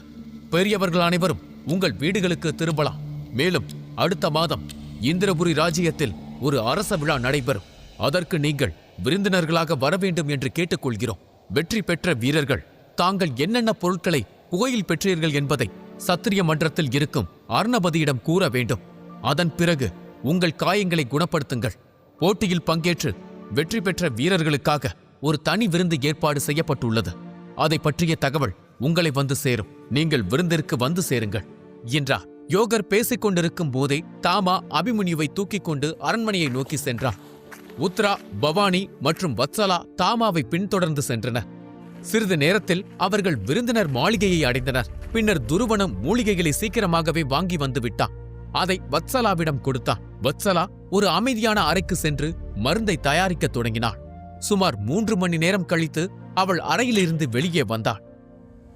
பெரியவர்கள் அனைவரும் உங்கள் வீடுகளுக்கு திரும்பலாம். மேலும் அடுத்த மாதம் இந்திரபுரி ராஜ்யத்தில் ஒரு அரச விழா நடைபெறும். அதற்கு நீங்கள் விருந்தினர்களாக வரவேண்டும் என்று கேட்டுக்கொள்கிறோம். வெற்றி பெற்ற வீரர்கள் தாங்கள் என்னென்ன பொருட்களை புகையில் பெற்றீர்கள் என்பதை சத்திரிய மன்றத்தில் இருக்கும் அர்ணபதியிடம் கூற வேண்டும். அதன் பிறகு உங்கள் காயங்களை குணப்படுத்துங்கள். போட்டியில் பங்கேற்று வெற்றி பெற்ற வீரர்களுக்காக ஒரு தனி விருந்து ஏற்பாடு செய்யப்பட்டுள்ளது. அதை பற்றிய தகவல் உங்களை வந்து சேரும். நீங்கள் விருந்திற்கு வந்து சேருங்கள் என்றார். யோகர் பேசிக் கொண்டிருக்கும் போதே தாமா அபிமன்யுவை தூக்கிக் கொண்டு அரண்மனையை நோக்கி சென்றார். உத்ரா, பவானி மற்றும் வத்சலா தாமாவை பின்தொடர்ந்து சென்றனர். சிறிது நேரத்தில் அவர்கள் விருந்தினர் மாளிகையை அடைந்தனர். பின்னர் துருவனும் மூலிகைகளை சீக்கிரமாகவே வாங்கி வந்து விட்டான். அதை வத்சலாவிடம் கொடுத்தான். வத்சலா ஒரு அமைதியான அறைக்கு சென்று மருந்தை தயாரிக்க தொடங்கினாள். சுமார் 3 மணி நேரம் கழித்து அவள் அறையிலிருந்து வெளியே வந்தாள்.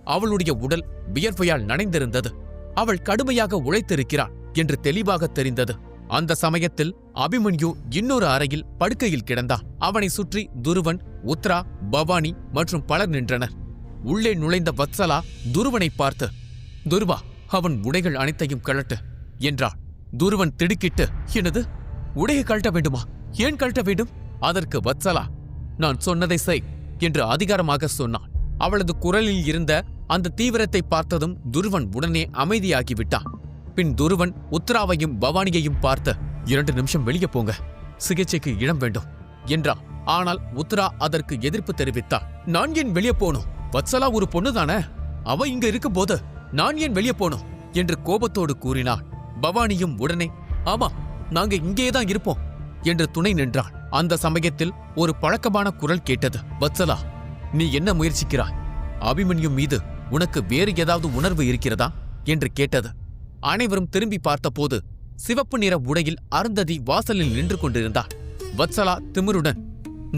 அவளுடைய உடல் வியர்வையால் நனைந்திருந்தது. அவள் கடுமையாக உழைத்திருக்கிறாள் என்று தெளிவாக தெரிந்தது. அந்த சமயத்தில் அபிமன்யு இன்னொரு அறையில் படுக்கையில் கிடந்தான். அவனை சுற்றி துருவன், உத்ரா, பவானி மற்றும் பலர் நின்றனர். உள்ளே நுழைந்த வத்சலா துருவனை பார்த்து, "துருவா, அவன் உடைகள் அனைத்தையும் கழட்டு" என்றாள். துருவன் திடுக்கிட்டு, "என்னது? உடையை கழட்ட வேண்டுமா? ஏன் கழட்ட வேண்டும்?" அதற்கு வத்சலா, "நான் சொன்னதை செய்" என்று அதிகாரமாக சொன்னான். அவளது குரலில் இருந்த அந்த தீவிரத்தை பார்த்ததும் துருவன் உடனே அமைதியாகிவிட்டான். பின் துருவன் உத்ராவையும் பவானியையும் பார்த்து, "2 நிமிஷம் வெளியே போங்க, சிகிச்சைக்கு இடம் வேண்டும்" என்றான். ஆனால் உத்ரா அதற்கு எதிர்ப்பு தெரிவித்தாள். "நான் ஏன் வெளியே போனோம்? வத்சலா ஒரு பொண்ணுதானே, அவ இங்க இருக்கும்போது நான் ஏன் வெளியே போனோம் என்று கோபத்தோடு கூறினாள். பவானியும் உடனே, "ஆமா, நாங்க இங்கேதான் இருப்போம்" என்று துணை நின்றாள். அந்த சமயத்தில் ஒரு பழக்கமான குரல் கேட்டது. "வத்சலா, நீ என்ன முயற்சிக்கிறாய்? அபிமன்யு மீது உனக்கு வேறு ஏதாவது உணர்வு இருக்கிறதா?" என்று கேட்டது. அனைவரும் திரும்பி பார்த்தபோது சிவப்பு நிற உடையில் அருந்ததி வாசலில் நின்று கொண்டிருந்தாள். வத்சலா திமிருடன்,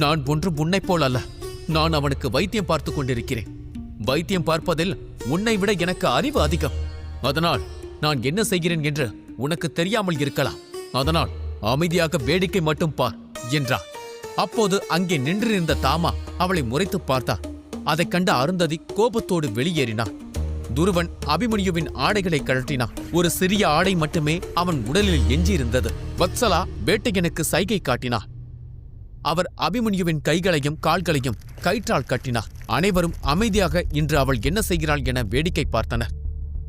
"நான் ஒன்றும் உன்னைப் போல் அல்ல. நான் அவனுக்கு வைத்தியம் பார்த்து கொண்டிருக்கிறேன். வைத்தியம் பார்ப்பதில் உன்னை விட எனக்கு அறிவு அதிகம். அதனால் நான் என்ன செய்கிறேன் என்று உனக்கு தெரியாமல் இருக்கலாம். அதனால் அமைதியாக வேடிக்கை மட்டும் பார்" என்றார். அப்போது அங்கே நின்றிருந்த தாமா அவளை முறைத்து பார்த்தார். அதைக் கண்ட அருந்ததி கோபத்தோடு வெளியேறினார். துருவன் அபிமன்யுவின் ஆடைகளை கழற்றினான். ஒரு சிறிய ஆடை மட்டுமே அவன் உடலில் எஞ்சியிருந்தது. வத்சலா வேட்டையனுக்கு சைகை காட்டினார். அவர் அபிமன்யுவின் கைகளையும் கால்களையும் கயிற்றால் கட்டினார். அனைவரும் அமைதியாக இன்று அவள் என்ன செய்கிறாள் என வேடிக்கை பார்த்தனர்.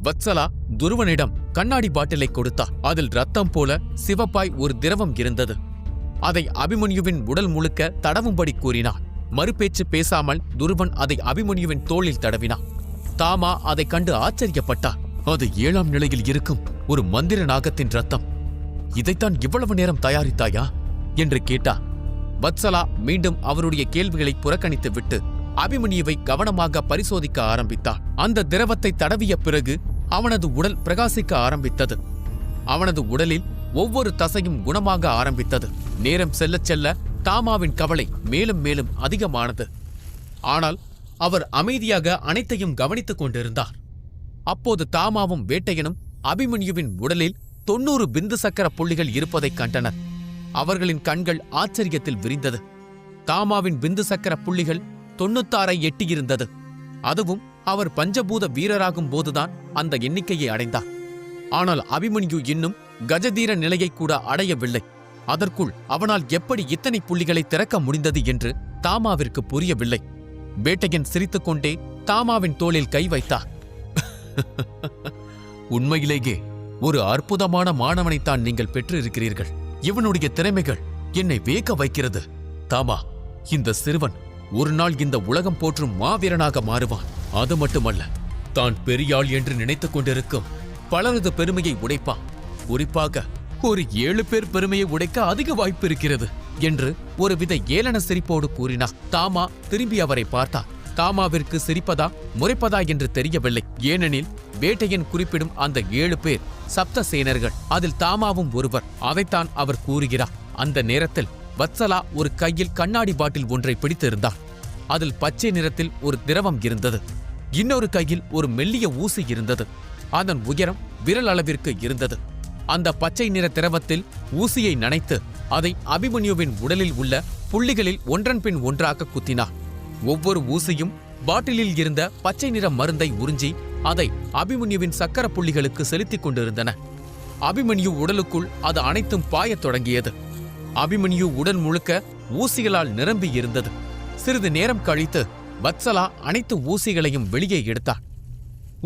வத்சலா துருவனிடம் கண்ணாடி பாட்டிலை கொடுத்தார். அதில் ரத்தம் போல சிவப்பாய் ஒரு திரவம் இருந்தது. அதை அபிமன்யுவின் உடல் முழுக்க தடவும்படி கூறினார். மறுபேச்சு பேசாமல் துருவன் அதை அபிமன்யுவின் தோளில் தடவினான். தாமா அதைக் கண்டு ஆச்சரியப்பட்டார். "அது 7ஆம் நிலையில் இருக்கும் ஒரு மந்திர நாகத்தின் ரத்தம். இதைத்தான் இவ்வளவு நேரம் தயாரித்தாயா?" என்று கேட்டார். வத்சலா மீண்டும் அவருடைய கேள்விகளை புறக்கணித்து விட்டு அபிமன்யுவை கவனமாக பரிசோதிக்க ஆரம்பித்தார். அந்த திரவத்தை தடவிய பிறகு அவனது உடல் பிரகாசிக்க ஆரம்பித்தது. அவனது உடலில் ஒவ்வொரு தசையும் குணமாக ஆரம்பித்தது. நேரம் செல்லச் செல்ல தாமாவின் கவலை மேலும் மேலும் அதிகமானது. ஆனால் அவர் அமைதியாக அனைத்தையும் கவனித்துக் கொண்டிருந்தார். அப்போது தாமாவும் வேட்டையனும் அபிமன்யுவின் உடலில் 90 பிந்து சக்கர புள்ளிகள் இருப்பதைக் கண்டனர். அவர்களின் கண்கள் ஆச்சரியத்தில் விரிந்தது. தாமாவின் பிந்து சக்கர புள்ளிகள் 96ஐ எட்டியிருந்தது. அதுவும் அவர் பஞ்சபூத வீரராகும் போதுதான் அந்த எண்ணிக்கையை அடைந்தார். ஆனால் அபிமன்யு இன்னும் கஜதீர நிலையை கூட அடையவில்லை. அதற்குள் அவனால் எப்படி இத்தனை புள்ளிகளை திறக்க முடிந்தது என்று தாமாவிற்கு புரியவில்லை. வேட்டையன் சிரித்துக்கொண்டே தாமாவின் தோளில் கை வைத்தார். "உண்மையிலேயே ஒரு அற்புதமான மாணவனைத்தான் நீங்கள் பெற்றிருக்கிறீர்கள். இவனுடைய திறமைகள் என்னை வியக்க வைக்கிறது. தாமா, இந்த சிறுவன் ஒரு நாள் இந்த உலகம் போற்றும் மாவீரனாக மாறுவான். அது மட்டுமல்ல, தான் பெரியாள் என்று நினைத்துக் கொண்டிருக்கும் பலரது பெருமையை உடைப்பான். குறிப்பாக ஒரு 7 பேர் பெருமையை உடைக்க அதிக வாய்ப்பு இருக்கிறது" என்று ஒருவித ஏளன சிரிப்போடு கூறினார். தாமா திரும்பி அவரை பார்த்தார். தாமாவிற்கு சிரிப்பதா முறைப்பதா என்று தெரியவில்லை. ஏனெனில் வேட்டையன் குறிப்பிடும் அந்த 7 பேர் சப்தசேனர்கள். அதில் தாமாவும் ஒருவர். அதைத்தான் அவர் கூறுகிறார். அந்த நேரத்தில் வத்சலா ஒரு கையில் கண்ணாடி பாட்டில் ஒன்றை பிடித்திருந்தார். அதில் பச்சை நிறத்தில் ஒரு திரவம் இருந்தது. இன்னொரு கையில் ஒரு மெல்லிய ஊசி இருந்தது. அதன் உயரம் விரல் அளவிற்கு இருந்தது. அந்த பச்சை நிற திரவத்தில் ஊசியை நனைத்து அதை அபிமன்யுவின் உடலில் உள்ள புள்ளிகளில் ஒன்றன் பின் ஒன்றாக குத்தினார். ஒவ்வொரு ஊசியும் பாட்டிலில் இருந்த பச்சை நிற மருந்தை உறிஞ்சி அதை அபிமன்யுவின் சக்கர புள்ளிகளுக்கு செலுத்திக் கொண்டிருந்தன. அபிமன்யு உடலுக்குள் அது அனைத்தும் பாயத் தொடங்கியது. அபிமன்யு உடல் முழுக்க ஊசிகளால் நிரம்பி இருந்தது. சிறிது நேரம் கழித்து வத்சலா அனைத்து ஊசிகளையும் வெளியே எடுத்தார்.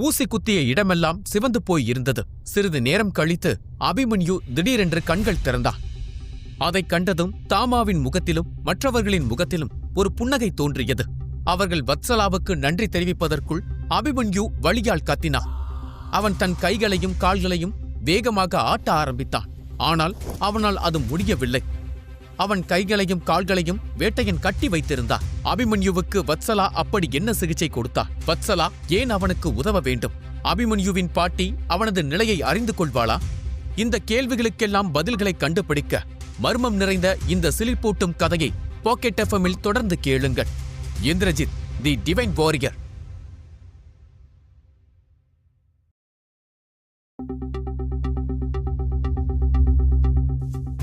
ஊசி குத்திய இடமெல்லாம் சிவந்து போய் இருந்தது. சிறிது நேரம் கழித்து அபிமன்யு திடீரென்று கண்கள் திறந்தான். அதைக் கண்டதும் தாமாவின் முகத்திலும் மற்றவர்களின் முகத்திலும் ஒரு புன்னகை தோன்றியது. அவர்கள் வத்சலாவுக்கு நன்றி தெரிவிப்பதற்குள் அபிமன்யு வலியால் கத்தினான். அவன் தன் கைகளையும் கால்களையும் வேகமாக ஆட்ட ஆரம்பித்தான். ஆனால் அவனால் அது முடியவில்லை. அவன் கைகளையும் கால்களையும் வேட்டையன் கட்டி வைத்திருந்தான். அபிமன்யுவுக்கு வத்சலா அப்படி என்ன சிகிச்சை கொடுத்தார்? வத்சலா ஏன் அவனுக்கு உதவ வேண்டும்? அபிமன்யுவின் பாட்டி அவனது நிலையை அறிந்து கொள்வாளா? இந்த கேள்விகளுக்கெல்லாம் பதில்களை கண்டுபிடிக்க மர்மம் நிறைந்த இந்த சிலிர்ப்பூட்டும் கதையை பாக்கெட் எஃப்எம்மில் தொடர்ந்து கேளுங்கள். Indrajit the divine warrior.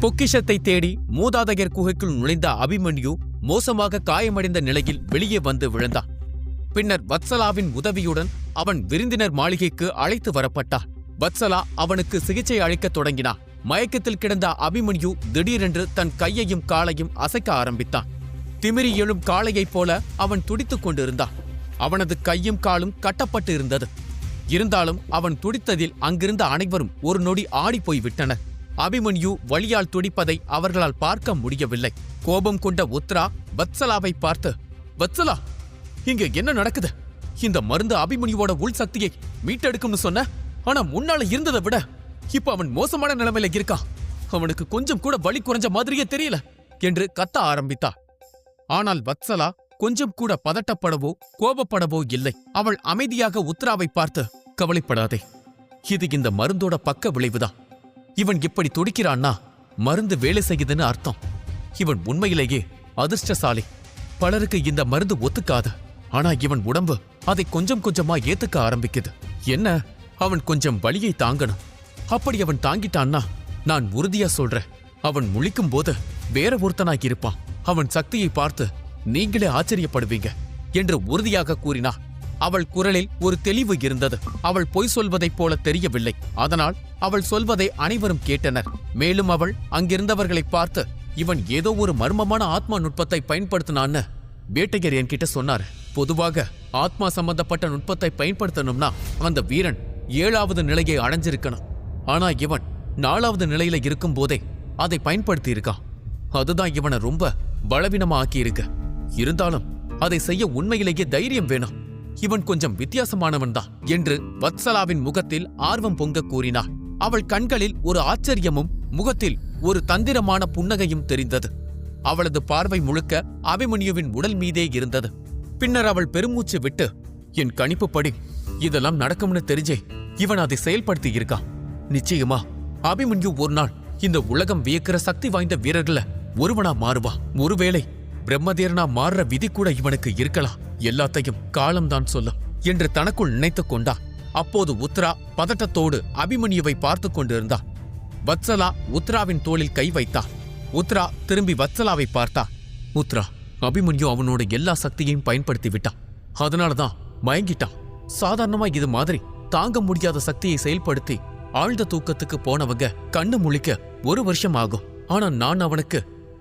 பொக்கிஷத்தை தேடி மூதாதையர் குகைக்குள் நுழைந்த அபிமன்யு மோசமாக காயமடைந்த நிலையில் வெளியே வந்து விழுந்தான். பின்னர் வத்சலாவின் உதவியுடன் அவன் விருந்தினர் மாளிகைக்கு அழைத்து வரப்பட்டான். வத்சலா அவனுக்கு சிகிச்சை அளிக்கத் தொடங்கினான். மயக்கத்தில் கிடந்த அபிமன்யு திடீரென்று தன் கையையும் காலையும் அசைக்க ஆரம்பித்தான். திமிரி எழும் காளையைப் போல அவன் துடித்துக் கொண்டிருந்தான். அவனது கையும் காலும் கட்டப்பட்டு இருந்தது. இருந்தாலும் அவன் துடித்ததில் அங்கிருந்த அனைவரும் ஒரு நொடி ஆடிப்போய் விட்டனர். அபிமன்யு வலியால் துடிப்பதை அவர்களால் பார்க்க முடியவில்லை. கோபம் கொண்ட உத்ரா வத்சலாவை பார்த்து, வத்சலா, இங்க என்ன நடக்குது? இந்த மருந்து அபிமன்யுவோட உள் சக்தியை மீட்டெடுக்கும்னு சொன்ன, ஆனா முன்னால இருந்ததை விட இப்ப அவன் மோசமான நிலைமையில இருக்கான். அவனுக்கு கொஞ்சம் கூட வலி குறைஞ்ச மாதிரியே தெரியல என்று கத்த ஆரம்பித்தா. ஆனால் வத்சலா கொஞ்சம் கூட பதட்டப்படவோ கோபப்படவோ இல்லை. அவள் அமைதியாக உத்ராவை பார்த்து, கவலைப்படாதே, இது இந்த மருந்தோட பக்க விளைவுதான். இவன் இப்படி துடிக்கிறான்னா மருந்து வேலை செய்யுதுன்னு அர்த்தம். இவன் உண்மையிலேயே அதிர்ஷ்டசாலி. பலருக்கு இந்த மருந்து ஒத்துக்காது. ஆனா இவன் உடம்பு அதை கொஞ்சம் கொஞ்சமா ஏத்துக்க ஆரம்பிக்குது. என்ன, அவன் கொஞ்சம் வலியை தாங்கணும். அப்படி அவன் தாங்கிட்டான்னா நான் உறுதியா சொல்றேன், அவன் முழிக்கும் போது வேற ஒருத்தனாகி இருப்பான். அவன் சக்தியை பார்த்து நீங்களே ஆச்சரியப்படுவீங்க என்று உறுதியாக கூறினா. அவள் குரலில் ஒரு தெளிவு இருந்தது. அவள் பொய் சொல்வதைப் போல தெரியவில்லை. அதனால் அவள் சொல்வதை அனைவரும் கேட்டனர். மேலும் அவள் அங்கிருந்தவர்களை பார்த்து, இவன் ஏதோ ஒரு மர்மமான ஆத்மா நுட்பத்தை பயன்படுத்தினான்னு வேட்டையர் என்கிட்ட சொன்னார். பொதுவாக ஆத்மா சம்பந்தப்பட்ட நுட்பத்தை பயன்படுத்தணும்னா அந்த வீரன் 7வது நிலையை அடைஞ்சிருக்கணும். ஆனா இவன் 4வது நிலையில இருக்கும் போதே அதை பயன்படுத்தி இருக்கான். அதுதான் இவனை ரொம்ப பலவீனமா ஆக்கியிருக்கு. இருந்தாலும் அதை செய்ய உண்மையிலேயே தைரியம் வேணும். இவன் கொஞ்சம் வித்தியாசமானவன் தான் என்று வத்சலாவின் முகத்தில் ஆர்வம் பொங்க கூறினார். அவள் கண்களில் ஒரு ஆச்சரியமும் முகத்தில் ஒரு தந்திரமான புன்னகையும் தெரிந்தது. அவளது பார்வை முழுக்க அபிமன்யுவின் உடல் மீதே இருந்தது. பின்னர் அவள் பெருமூச்சு விட்டு, என் கணிப்புப்படி இதெல்லாம் நடக்கும்னு தெரிஞ்சே இவன் அதை செயல்படுத்தி இருக்கான். நிச்சயமா அபிமன்யு ஒரு நாள் இந்த உலகம் வியக்கிற சக்தி வாய்ந்த வீரர்கள ஒருவனா மாறுவான். ஒருவேளை பிரம்மதேரனா மாறுற விதி கூட இவனுக்கு இருக்கலாம். எல்லாத்தையும் காலம்தான் சொல்லும் என்று தனக்குள் நினைத்துக் கொண்டான். அப்போது உத்ரா பதட்டத்தோடு அபிமன்யுவை பார்த்து கொண்டிருந்தா. வத்சலா உத்ராவின் தோளில் கை வைத்தா. உத்ரா திரும்பி வத்சலாவை பார்த்தா. உத்ரா, அபிமன்யு அவனோட எல்லா சக்தியையும் பயன்படுத்தி விட்டான். அதனாலதான் மயங்கிட்டான். சாதாரணமா இது மாதிரி தாங்க முடியாத சக்தியை செயல்படுத்தி ஆழ்ந்த தூக்கத்துக்கு போனவங்க கண்ணு முழிக்க 1 வருஷம் ஆகும். ஆனா நான் அவனுக்கு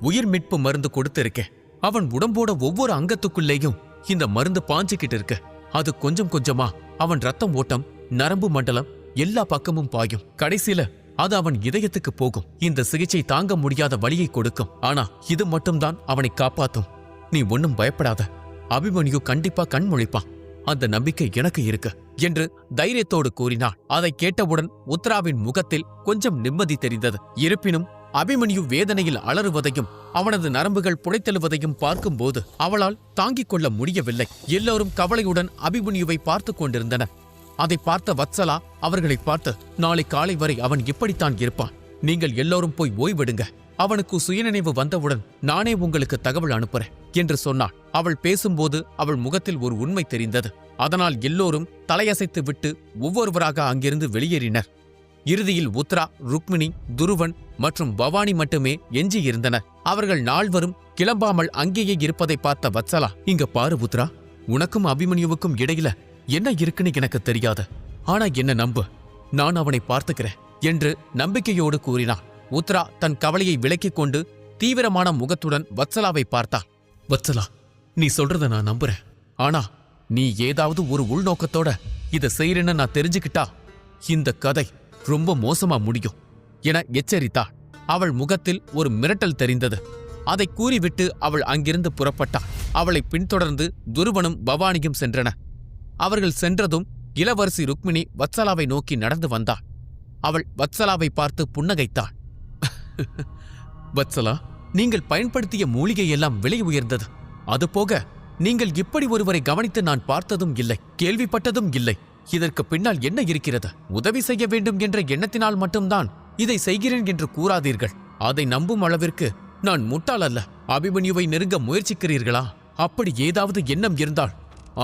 உயிர் மீட்பு மருந்து கொடுத்திருக்கேன். அவன் உடம்போட ஒவ்வொரு அங்கத்துக்குள்ளேயும் இந்த மருந்து பாஞ்சுக்கிட்டு இருக்கு. அது கொஞ்சம் கொஞ்சமா அவன் ரத்தம் ஓட்டம், நரம்பு மண்டலம் எல்லா பக்கமும் பாயும். கடைசியில அது அவன் இதயத்துக்கு போகும். இந்த சிகிச்சை தாங்க முடியாத வலியை கொடுக்கும். ஆனா இது மட்டும்தான் அவனை காப்பாத்தும். நீ ஒன்னும் பயப்படாத. அபிமன்யு கண்டிப்பா கண்முழிப்பான். அந்த நம்பிக்கை எனக்கு இருக்கு என்று தைரியத்தோடு கூறினாள். அதை கேட்டவுடன் உத்ராவின் முகத்தில் கொஞ்சம் நிம்மதி தெரிந்தது. இருப்பினும் அபிமன்யு வேதனையில் அலறுவதையும் அவனது நரம்புகள் புடைத்தெழுவதையும் பார்க்கும்போது அவளால் தாங்கிக் கொள்ள முடியவில்லை. எல்லோரும் கவலையுடன் அபிமன்யுவை பார்த்து கொண்டிருந்தனர். அதை பார்த்த வத்சலா அவர்களை பார்த்து, நாளை காலை வரை அவன் இப்படித்தான் இருப்பான். நீங்கள் எல்லோரும் போய் ஓய்வெடுங்க. அவனுக்கு சுயநினைவு வந்தவுடன் நானே உங்களுக்கு தகவல் அனுப்புறேன் என்று சொன்னாள். அவள் பேசும்போது அவள் முகத்தில் ஒரு உண்மை தெரிந்தது. அதனால் எல்லோரும் தலையசைத்து விட்டு ஒவ்வொருவராக அங்கிருந்து வெளியேறினர். இறுதியில் உத்ரா, ருக்மிணி, துருவன் மற்றும் பவானி மட்டுமே எஞ்சியிருந்தனர். அவர்கள் நால்வரும் கிளம்பாமல் அங்கேயே இருப்பதை பார்த்த வத்சலா, இங்க பாரு உத்ரா, உனக்கும் அபிமன்யுவுக்கும் இடையில என்ன இருக்குன்னு எனக்கு தெரியாது. ஆனா என்ன நம்பு, நான் அவனை பார்த்துக்கிறேன் என்று நம்பிக்கையோடு கூறினான். உத்ரா தன் கவலையை விலக்கிக் கொண்டு தீவிரமான முகத்துடன் வத்சலாவை பார்த்தா. வத்சலா, நீ சொல்றத நான் நம்புறேன். ஆனா நீ ஏதாவது ஒரு உள்நோக்கத்தோட இதை செய்யறேன்னு நான் தெரிஞ்சுக்கிட்டா இந்த கதை ரொம்ப மோசமா முடியும் என எச்சரித்தா. அவள் முகத்தில் ஒரு மிரட்டல் தெரிந்தது. அதை கூறிவிட்டு அவள் அங்கிருந்து புறப்பட்டாள். அவளை பின்தொடர்ந்து துருவனும் பவானியும் சென்றன. அவர்கள் சென்றதும் இளவரசி ருக்மிணி வத்சலாவை நோக்கி நடந்து வந்தாள். அவள் வத்சலாவை பார்த்து புன்னகைத்தாள். வத்சலா, நீங்கள் பயன்படுத்திய மூலிகையெல்லாம் விலை உயர்ந்தது. அதுபோக நீங்கள் இப்படி ஒருவரை கவனித்து நான் பார்த்ததும் இல்லை, கேள்விப்பட்டதும் இல்லை. இதற்கு பின்னால் என்ன இருக்கிறது? உதவி செய்ய வேண்டும் என்ற எண்ணத்தினால் மட்டும்தான் இதை செய்கிறேன் என்று கூறாதீர்கள். அதை நம்பும் அளவிற்கு நான் முட்டாள் அல்ல. அபிமன்யுவை நெருங்க முயற்சிக்கிறீர்களா? அப்படி ஏதாவது எண்ணம் இருந்தால்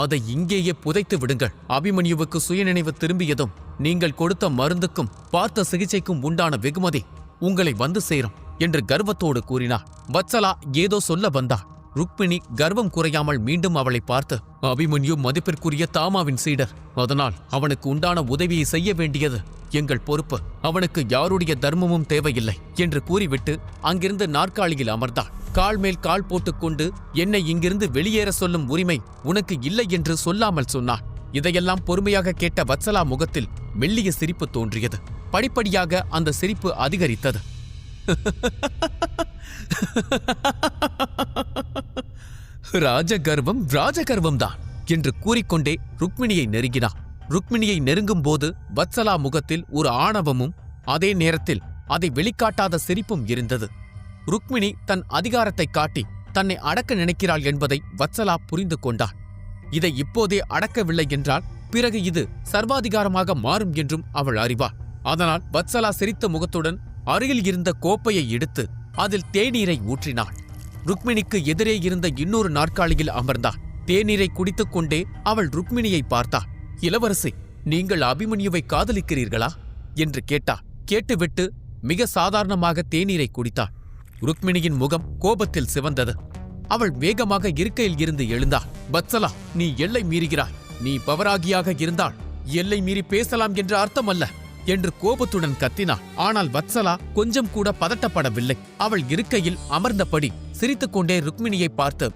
அதை இங்கேயே புதைத்து விடுங்கள். அபிமன்யுவுக்கு சுயநினைவு திரும்பியதும் நீங்கள் கொடுத்த மருந்துக்கும் பார்த்த சிகிச்சைக்கும் உண்டான வெகுமதி உங்களை வந்து சேரும் என்று கர்வத்தோடு கூறினார். வத்சலா ஏதோ சொல்ல வந்தாள். ருக்மிணி கர்வம் குறையாமல் மீண்டும் அவளை பார்த்து, அபிமன்யு மதிப்பிற்குரிய தாமாவின் சீடர். அதனால் அவனுக்கு உண்டான உதவியை செய்ய வேண்டியது எங்கள் பொறுப்பு. அவனுக்கு யாருடைய தர்மமும் தேவையில்லை என்று கூறிவிட்டு அங்கிருந்து நாற்காலியில் அமர்ந்தாள். கால் மேல் கால் போட்டுக்கொண்டு என்னை இங்கிருந்து வெளியேற சொல்லும் உரிமை உனக்கு இல்லை என்று சொல்லாமல் சொன்னாள். இதையெல்லாம் பொறுமையாக கேட்ட வத்சலா முகத்தில் மெல்லிய சிரிப்பு தோன்றியது. படிப்படியாக அந்த சிரிப்பு அதிகரித்தது. ராஜகர்வம் ராஜகர்வம்தான் என்று கூறிக்கொண்டே ருக்மிணியை நெருங்கினார். ருக்மிணியை நெருங்கும் போது வத்சலா முகத்தில் ஒரு ஆணவமும் அதே நேரத்தில் அதை வெளிக்காட்டாத சிரிப்பும் இருந்தது. ருக்மிணி தன் அதிகாரத்தை காட்டி தன்னை அடக்க நினைக்கிறாள் என்பதை வத்சலா புரிந்து கொண்டாள். இதை இப்போதே அடக்கவில்லை என்றால் பிறகு இது சர்வாதிகாரமாக மாறும் என்றும் அவள் அறிவாள். அதனால் வத்சலா சிரித்த முகத்துடன் அருகில் இருந்த கோப்பையை எடுத்து அதில் தேநீரை ஊற்றினாள். ருக்மிணிக்கு எதிரே இருந்த இன்னொரு நாற்காலியில் அமர்ந்தாள். தேநீரை குடித்துக்கொண்டே அவள் ருக்மிணியை பார்த்தாள். இளவரசி, நீங்கள் அபிமன்யுவை காதலிக்கிறீர்களா என்று கேட்டாள். கேட்டுவிட்டு மிக சாதாரணமாக தேநீரை குடித்தாள். ருக்மிணியின் முகம் கோபத்தில் சிவந்தது. அவள் வேகமாக இருக்கையில் இருந்து எழுந்தாள். வத்சலா, நீ எல்லை மீறுகிறாய். நீ பவராகியாக இருந்தால் எல்லை மீறி பேசலாம் என்ற அர்த்தம் அல்ல என்று கோபத்துடன் கத்தினாள். ஆனால் வத்சலா கொஞ்சம் கூட பதட்டப்படவில்லை. அவள் இருக்கையில் அமர்ந்தபடி சிரித்துக்கொண்டே ருக்மிணியை பார்த்து,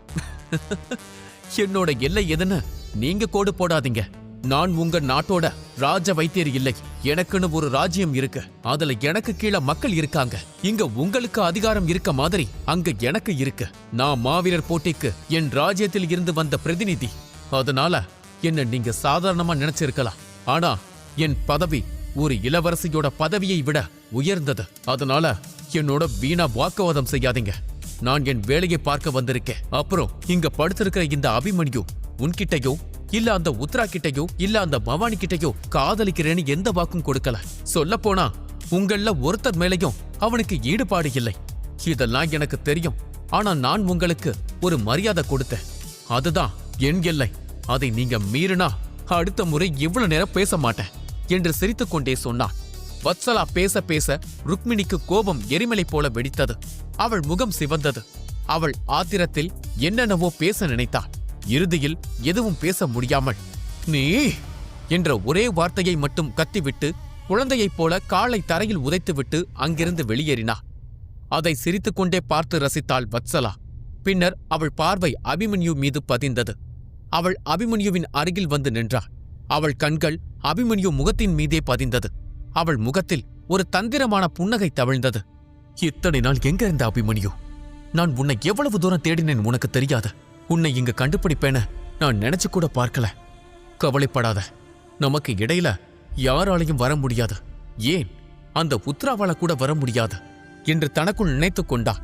என்னோட எல்லை எதுன்னு நீங்க கோடு போடாதீங்க. நான் உங்க நாட்டோட ராஜ வைத்தியர் இல்லை. எனக்குன்னு ஒரு ராஜ்யம் இருக்கு. அதுல எனக்கு கீழே மக்கள் இருக்காங்க. இங்க உங்களுக்கு அதிகாரம் இருக்க மாதிரி அங்க எனக்கு இருக்கு. நான் மாவீரர் போட்டிக்கு என் ராஜ்யத்தில் இருந்து வந்த பிரதிநிதி. அதனால என்ன நீங்க சாதாரணமா நினைச்சிருக்கலாம். ஆனா என் பதவி ஒரு இளவரசியோட பதவியை விட உயர்ந்தது. அதனால என்னோட வீணா வாக்குவாதம் செய்யாதீங்க. நான் என் வேலையை பார்க்க வந்திருக்கேன். அப்புறம் இங்க படுத்திருக்கிற இந்த அபிமன்யு உன்கிட்டயோ இல்ல அந்த உத்ரா கிட்டையோ இல்ல அந்த பவானி கிட்டையோ காதலிக்கிறேன்னு எந்த வாக்கும் கொடுக்கல. சொல்ல போனா உங்கள ஒருத்தர் மேலையும் அவனுக்கு ஈடுபாடு இல்லை. இதெல்லாம் எனக்கு தெரியும். ஆனா நான் உங்களுக்கு ஒரு மரியாதை கொடுத்தேன். அதுதான் என் எல்லை. அதை நீங்க மீறினா அடுத்த முறை இவ்வளவு நேரம் பேச மாட்டேன் என்று சிரித்துக்கொண்டே சொன்னாள். வத்சலா பேச பேச ருக்மிணிக்கு கோபம் எரிமலை போல வெடித்தது. அவள் முகம் சிவந்தது. அவள் ஆத்திரத்தில் என்னென்னவோ பேச நினைத்தாள். இறுதியில் எதுவும் பேச முடியாமல் நீ என்ற ஒரே வார்த்தையை மட்டும் கத்திவிட்டு குழந்தையைப் போல காலை தரையில் உதைத்துவிட்டு அங்கிருந்து வெளியேறினாள். அதை சிரித்துக்கொண்டே பார்த்து ரசித்தாள் வத்சலா. பின்னர் அவள் பார்வை அபிமன்யு மீது பதிந்தது. அவள் அபிமன்யுவின் அருகில் வந்து நின்றாள். அவள் கண்கள் அபிமன்யு முகத்தின் மீதே பதிந்தது. அவள் முகத்தில் ஒரு தந்திரமான புன்னகை தவிழ்ந்தது. இத்தனை நாள் எங்க இருந்த அபிமன்யு? நான் உன்னை எவ்வளவு தூரம் தேடினேன் உனக்கு தெரியாது. உன்னை இங்க கண்டுபிடிப்பேன்னு நான் நினைச்சு கூட பார்க்கல. கவலைப்படாத, நமக்கு இடையில யாராலையும் வர முடியாது. ஏன் அந்த உத்ராவால கூட வர முடியாது என்று தனக்குள் நினைத்துக் கொண்டாள்.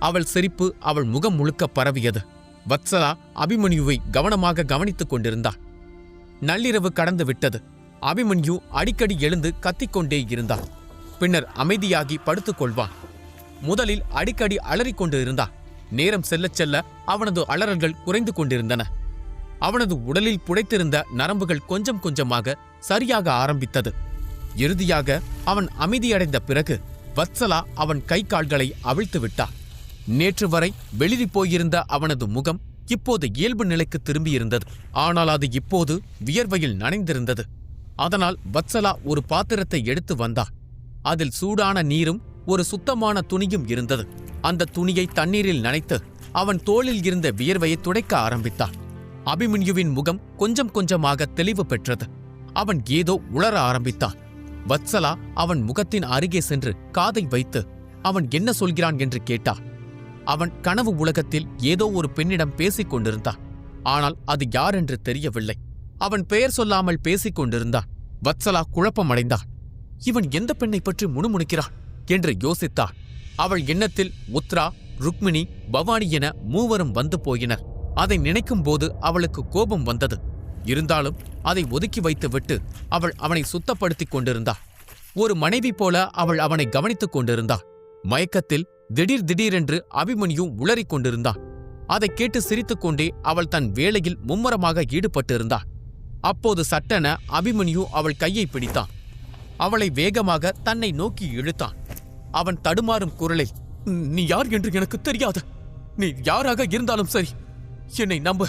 அவள் சிரிப்பு அவள் முகம் முழுக்க பரவியது. வத்சலா அபிமன்யுவை கவனமாக கவனித்துக் கொண்டிருந்தாள். நள்ளிரவு கடந்து விட்டது. அபிமன்யு அடிக்கடி எழுந்து கத்திக்கொண்டே இருந்தான். பின்னர் அமைதியாகி படுத்துக் கொள்வான். முதலில் அடிக்கடி அலறிக்கொண்டு இருந்தான். நேரம் செல்லச் செல்ல அவனது அலறல்கள் குறைந்து கொண்டிருந்தன. அவனது உடலில் புடைத்திருந்த நரம்புகள் கொஞ்சம் கொஞ்சமாக சரியாக ஆரம்பித்தது. இறுதியாக அவன் அமைதியடைந்த பிறகு வத்சலா அவன் கை கால்களை அவிழ்த்து விட்டான். நேற்று வரை வெளிரி போயிருந்த அவனது முகம் இப்போது இயல்பு நிலைக்கு திரும்பியிருந்தது. ஆனால் அது இப்போது வியர்வையில் நனைந்திருந்தது. அதனால் வத்சலா ஒரு பாத்திரத்தை எடுத்து வந்தாள். அதில் சூடான நீரும் ஒரு சுத்தமான துணியும் இருந்தது. அந்த துணியை தண்ணீரில் நனைத்து அவன் தோளில் இருந்த வியர்வையை துடைக்க ஆரம்பித்தான். அபிமன்யுவின் முகம் கொஞ்சம் கொஞ்சமாக தெளிவு பெற்றது. அவன் ஏதோ உளர ஆரம்பித்தான். வத்சலா அவன் முகத்தின் அருகே சென்று காதை வைத்து அவன் என்ன சொல்கிறான் என்று கேட்டான். அவன் கனவு உலகத்தில் ஏதோ ஒரு பெண்ணிடம் பேசிக் கொண்டிருந்தான். ஆனால் அது யாரென்று தெரியவில்லை. அவன் பெயர் சொல்லாமல் பேசிக் கொண்டிருந்தான். வத்சலா குழப்பமடைந்தான். இவன் எந்த பெண்ணை பற்றி முணுமுணுக்கிறான் என்று யோசித்தாள். அவள் எண்ணத்தில் உத்ரா, ருக்மிணி, பவானி என மூவரும் வந்து போயினர். அதை நினைக்கும் போது அவளுக்கு கோபம் வந்தது. இருந்தாலும் அதை ஒதுக்கி வைத்துவிட்டு அவள் அவனை சுத்தப்படுத்திக் கொண்டிருந்தாள். ஒரு மனைவி போல அவள் அவனை கவனித்துக் கொண்டிருந்தாள். மயக்கத்தில் திடீரென்று அபிமன்யு உளறிக் கொண்டிருந்தான். அதை கேட்டு சிரித்துக்கொண்டே அவள் தன் வேலையில் மும்முரமாக ஈடுபட்டிருந்தாள். அப்போது சட்டென அபிமன்யு அவள் கையை பிடித்தான். அவளை வேகமாக தன்னை நோக்கி இழுத்தான். அவன் தடுமாறும் குரலில், "நீ யார் என்று எனக்கு தெரியாது. நீ யாராக இருந்தாலும் சரி, என்னை நம்பு.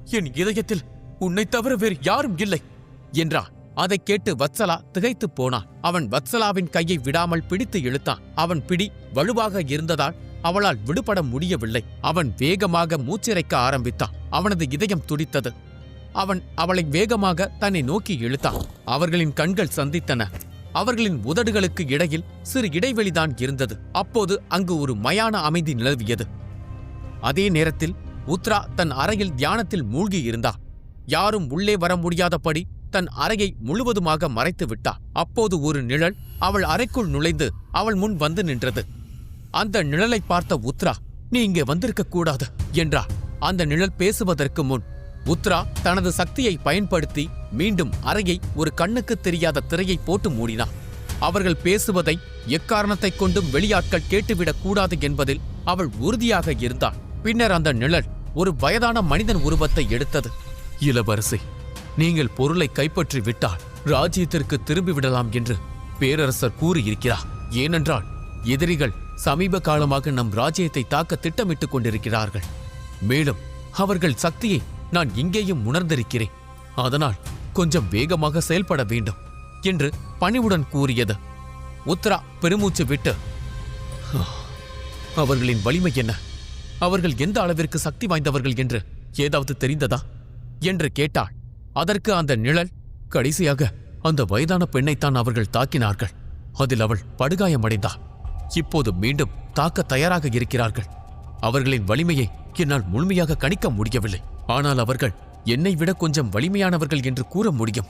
என் இதயத்தில் உன்னை தவிர வேறு யாரும் இல்லை" என்றான். அதைக் கேட்டு வத்சலா திகைத்துப் போனான். அவன் வத்சலாவின் கையை விடாமல் பிடித்து இழுத்தான். அவன் பிடி வலுவாக இருந்ததால் அவளால் விடுபட முடியவில்லை. அவன் வேகமாக மூச்சிறைக்க ஆரம்பித்தான். அவனது இதயம் துடித்தது. அவன் அவளை வேகமாக தன்னை நோக்கி இழுத்தான். அவர்களின் கண்கள் சந்தித்தன. அவர்களின் உதடுகளுக்கு இடையில் சிறு இடைவெளிதான் இருந்தது. அப்போது அங்கு ஒரு மயான அமைதி நிலவியது. அதே நேரத்தில் உத்ரா தன் அறையில் தியானத்தில் மூழ்கி இருந்தாள். யாரும் உள்ளே வர முடியாதபடி தன் அறையை முழுவதுமாக மறைத்து விட்டாள். அப்போது ஒரு நிழல் அவள் அறைக்குள் நுழைந்து அவள் முன் வந்து நின்றது. அந்த நிழலை பார்த்த உத்ரா, "நீ இங்கே வந்திருக்க கூடாது" என்றாள். அந்த நிழல் பேசுவதற்கு முன் உத்ரா தனது சக்தியை பயன்படுத்தி மீண்டும் அறையை ஒரு கண்ணுக்கு தெரியாத திரையை போட்டு மூடினாள். அவர்கள் பேசுவதை எக்காரணத்தைக் கொண்டும் வெளியாட்கள் கேட்டுவிடக் கூடாது என்பதில் அவள் உறுதியாக இருந்தாள். பின்னர் அந்த நிழல் ஒரு வயதான மனிதன் உருவத்தை எடுத்தது. "இளவரசி, நீங்கள் பொருளை கைப்பற்றி விட்டால் ராஜ்யத்திற்கு திரும்பிவிடலாம் என்று பேரரசர் கூறியிருக்கிறார். ஏனென்றால் எதிரிகள் சமீப காலமாக நம் ராஜ்யத்தை தாக்க திட்டமிட்டுக் கொண்டிருக்கிறார்கள். மேலும் அவர்கள் சக்தியை நான் இங்கேயும் உணர்ந்திருக்கிறேன். அதனால் கொஞ்சம் வேகமாக செயல்பட வேண்டும்" என்று பணிவுடன் கூறியது. உத்ரா பெருமூச்சு விட்டு, "அவர்களின் வலிமை என்ன? அவர்கள் எந்த அளவிற்கு சக்தி வாய்ந்தவர்கள் என்று ஏதாவது தெரிந்ததா?" என்று கேட்டாள். அதற்கு அந்த நிழல், "கடைசியாக அந்த வயதான பெண்ணைத்தான் அவர்கள் தாக்கினார்கள். அதில் அவள் படுகாயமடைந்தாள். இப்போது மீண்டும் தாக்க தயாராக இருக்கிறார்கள். அவர்களின் வலிமையை என்னால் முழுமையாக கணிக்க முடியவில்லை. ஆனால் அவர்கள் என்னை விட கொஞ்சம் வலிமையானவர்கள் என்று கூற முடியும்.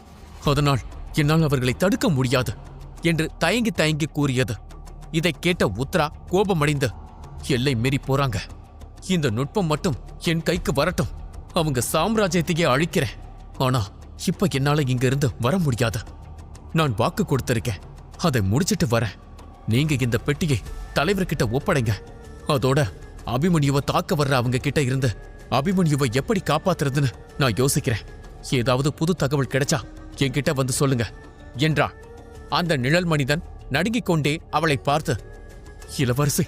அதனால் என்னால் அவர்களை தடுக்க முடியாது" என்று தயங்கி கூறியது. இதைக் கேட்ட உத்ரா கோபமடைந்து, "எல்லை மீறி போறாங்க. இந்த நுட்பம் மட்டும் என் கைக்கு வரட்டும். அவங்க சாம்ராஜ்யத்தையே அழிக்கிறேன். ஆனா இப்ப என்னால இங்கிருந்து வர முடியாது. நான் வாக்கு கொடுத்திருக்கேன். அதை முடிச்சிட்டு வரேன். நீங்க இந்த பெட்டியை தலைவர்கிட்ட ஒப்படைங்க. அதோட அபிமன்யுவை தாக்க வர்ற அவங்க கிட்ட இருந்து அபிமன்யுவை எப்படி காப்பாத்துறதுன்னு நான் யோசிக்கிறேன். ஏதாவது புது தகவல் கிடைச்சா என்கிட்ட வந்து சொல்லுங்க" என்றான். அந்த நிழல் மனிதன் நடுங்கிக் கொண்டே அவளை பார்த்து, "இளவரசி,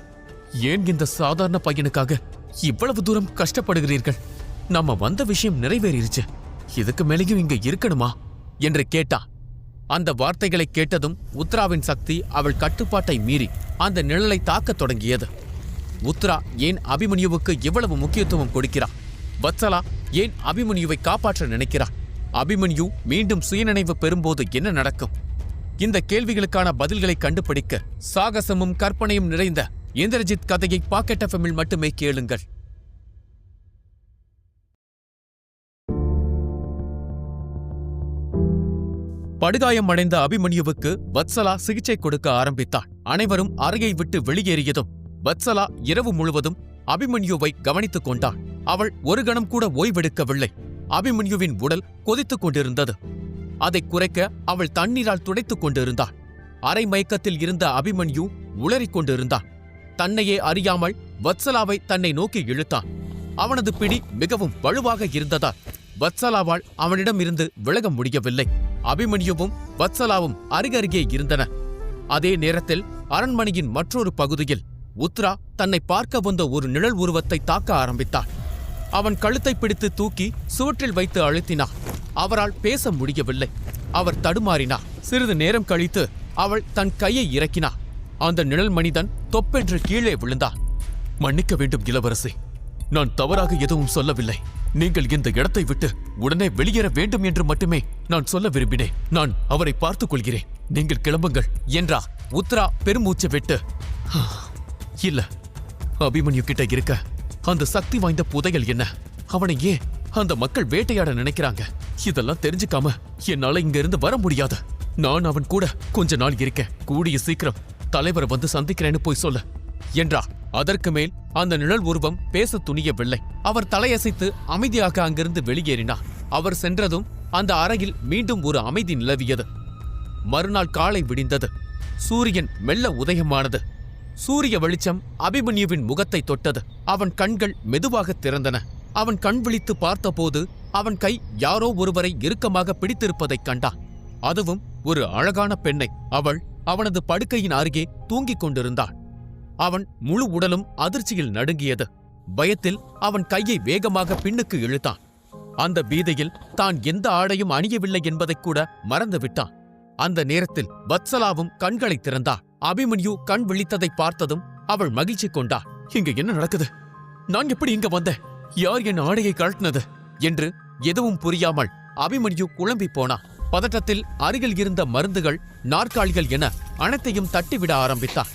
ஏன் இந்த சாதாரண பையனுக்காக இவ்வளவு தூரம் கஷ்டப்படுகிறீர்கள்? நாம வந்த விஷயம் நிறைவேறிருச்சு. இதுக்கு மேலேயும் இங்க இருக்கணுமா?" என்று கேட்டான். அந்த வார்த்தைகளை கேட்டதும் உத்ராவின் சக்தி அவள் கட்டுப்பாட்டை மீறி அந்த நிழலை தாக்கத் தொடங்கியது. உத்ரா ஏன் அபிமன்யுவுக்கு இவ்வளவு முக்கியத்துவம் கொடுக்கிறாள்? வத்சலா ஏன் அபிமன்யுவை காப்பாற்ற நினைக்கிறாள்? அபிமன்யு மீண்டும் சுயநினைவு பெறும்போது என்ன நடக்கும்? இந்த கேள்விகளுக்கான பதில்களை கண்டுபிடிக்க சாகசமும் கற்பனையும் நிறைந்த இந்திரஜித் கதையை பாக்கெட் எஃப்எம்மில் மட்டுமே கேளுங்கள். படுகாயம் அடைந்த அபிமன்யுவுக்கு வத்சலா சிகிச்சை கொடுக்க ஆரம்பித்தாள். அனைவரும் அறையை விட்டு வெளியேறியதும் வத்சலா இரவு முழுவதும் அபிமன்யுவை கவனித்துக் கொண்டாள். அவள் ஒரு கணம் கூட ஓய்வெடுக்கவில்லை. அபிமன்யுவின் உடல் கொதித்துக் கொண்டிருந்தது. அதை குறைக்க அவள் தண்ணீரால் துடைத்துக் கொண்டிருந்தாள். அரை மயக்கத்தில் இருந்த அபிமன்யு உளறிக் கொண்டிருந்தான். தன்னையே அறியாமல் வத்சலாவை தன்னை நோக்கி இழுத்தான். அவனது பிடி மிகவும் வலுவாக இருந்ததால் வத்சலாவால் அவனிடமிருந்து விலக முடியவில்லை. அபிமன்யுவும் வத்சலாவும் அருகருகே இருந்தனர். அதே நேரத்தில் அரண்மனையின் மற்றொரு பகுதியில் உத்ரா தன்னை பார்க்க வந்த ஒரு நிழல் உருவத்தை தாக்க ஆரம்பித்தாள். அவன் கழுத்தை பிடித்து தூக்கி சுவற்றில் வைத்து அழுத்தினார். அவரால் பேச முடியவில்லை. அவர் தடுமாறினார். சிறிது நேரம் கழித்து அவள் தன் கையை இறக்கினார். அந்த நிழல் மனிதன் தொப்பென்று கீழே விழுந்தார். "மன்னிக்க வேண்டும் இளவரசி, நான் தவறாக எதுவும் சொல்லவில்லை. நீங்கள் இந்த இடத்தை விட்டு உடனே வெளியேற வேண்டும் என்று மட்டுமே நான் சொல்ல விரும்பினேன். நான் அவரை பார்த்துக் கொள்கிறேன். நீங்கள் கிளம்புங்கள்" என்றார். உத்ரா பெருமூச்சு விட்டு, "இல்ல, அபிமன்யு கிட்ட இருக்க அந்த சக்தி வாய்ந்த புதையல் என்ன? அவனை ஏன் அந்த மக்கள் வேட்டையாட நினைக்கிறாங்க? இதெல்லாம் தெரிஞ்சுக்காம என்னால இங்க இருந்து வர முடியாது" நான் அவன் கூட கொஞ்ச நாள் இருக்கேன். கூடிய சீக்கிரம் தலைவரை வந்து சந்திக்கிறேன்னு போய் சொல்ல என்றார். அதற்கு மேல் அந்த நிழல் உருவம் பேச துணியவில்லை. அவர் தலையசைத்து அமைதியாக அங்கிருந்து வெளியேறினார். அவர் சென்றதும் அந்த அறையில் மீண்டும் ஒரு அமைதி நிலவியது. மறுநாள் காலை விடிந்தது. சூரியன் மெல்ல உதயமானது. சூரிய வெளிச்சம் அபிமன்யுவின் முகத்தை தொட்டது. அவன் கண்கள் மெதுவாக திறந்தன. அவன் கண் விழித்து பார்த்தபோது அவன் கை யாரோ ஒருவரை இறுக்கமாக பிடித்திருப்பதைக் கண்டான். அதுவும் ஒரு அழகான பெண்ணை. அவள் அவனது படுக்கையின் அருகே தூங்கிக் கொண்டிருந்தாள். அவன் முழு உடலும் அதிர்ச்சியில் நடுங்கியது. பயத்தில் அவன் கையை வேகமாக பின்னுக்கு இழுத்தான். அந்த பீதியில் தான் எந்த ஆடையும் அணியவில்லை என்பதைக் கூட மறந்துவிட்டான். அந்த நேரத்தில் வத்சலாவும் கண்களை திறந்தாள். அபிமன்யு கண் விழித்ததை பார்த்ததும் அவள் மகிழ்ச்சி கொண்டாள். இங்க என்ன நடக்குது? நான் எப்படி இங்க வந்தேன்? யார் என் ஆடையை கழட்டினது என்று எதுவும் புரியாமல் அபிமன்யு குழம்பி போனான். பதட்டத்தில் அருகில் இருந்த மருந்துகள், நாற்காலிகள் என அனைத்தையும் தட்டிவிட ஆரம்பித்தான்.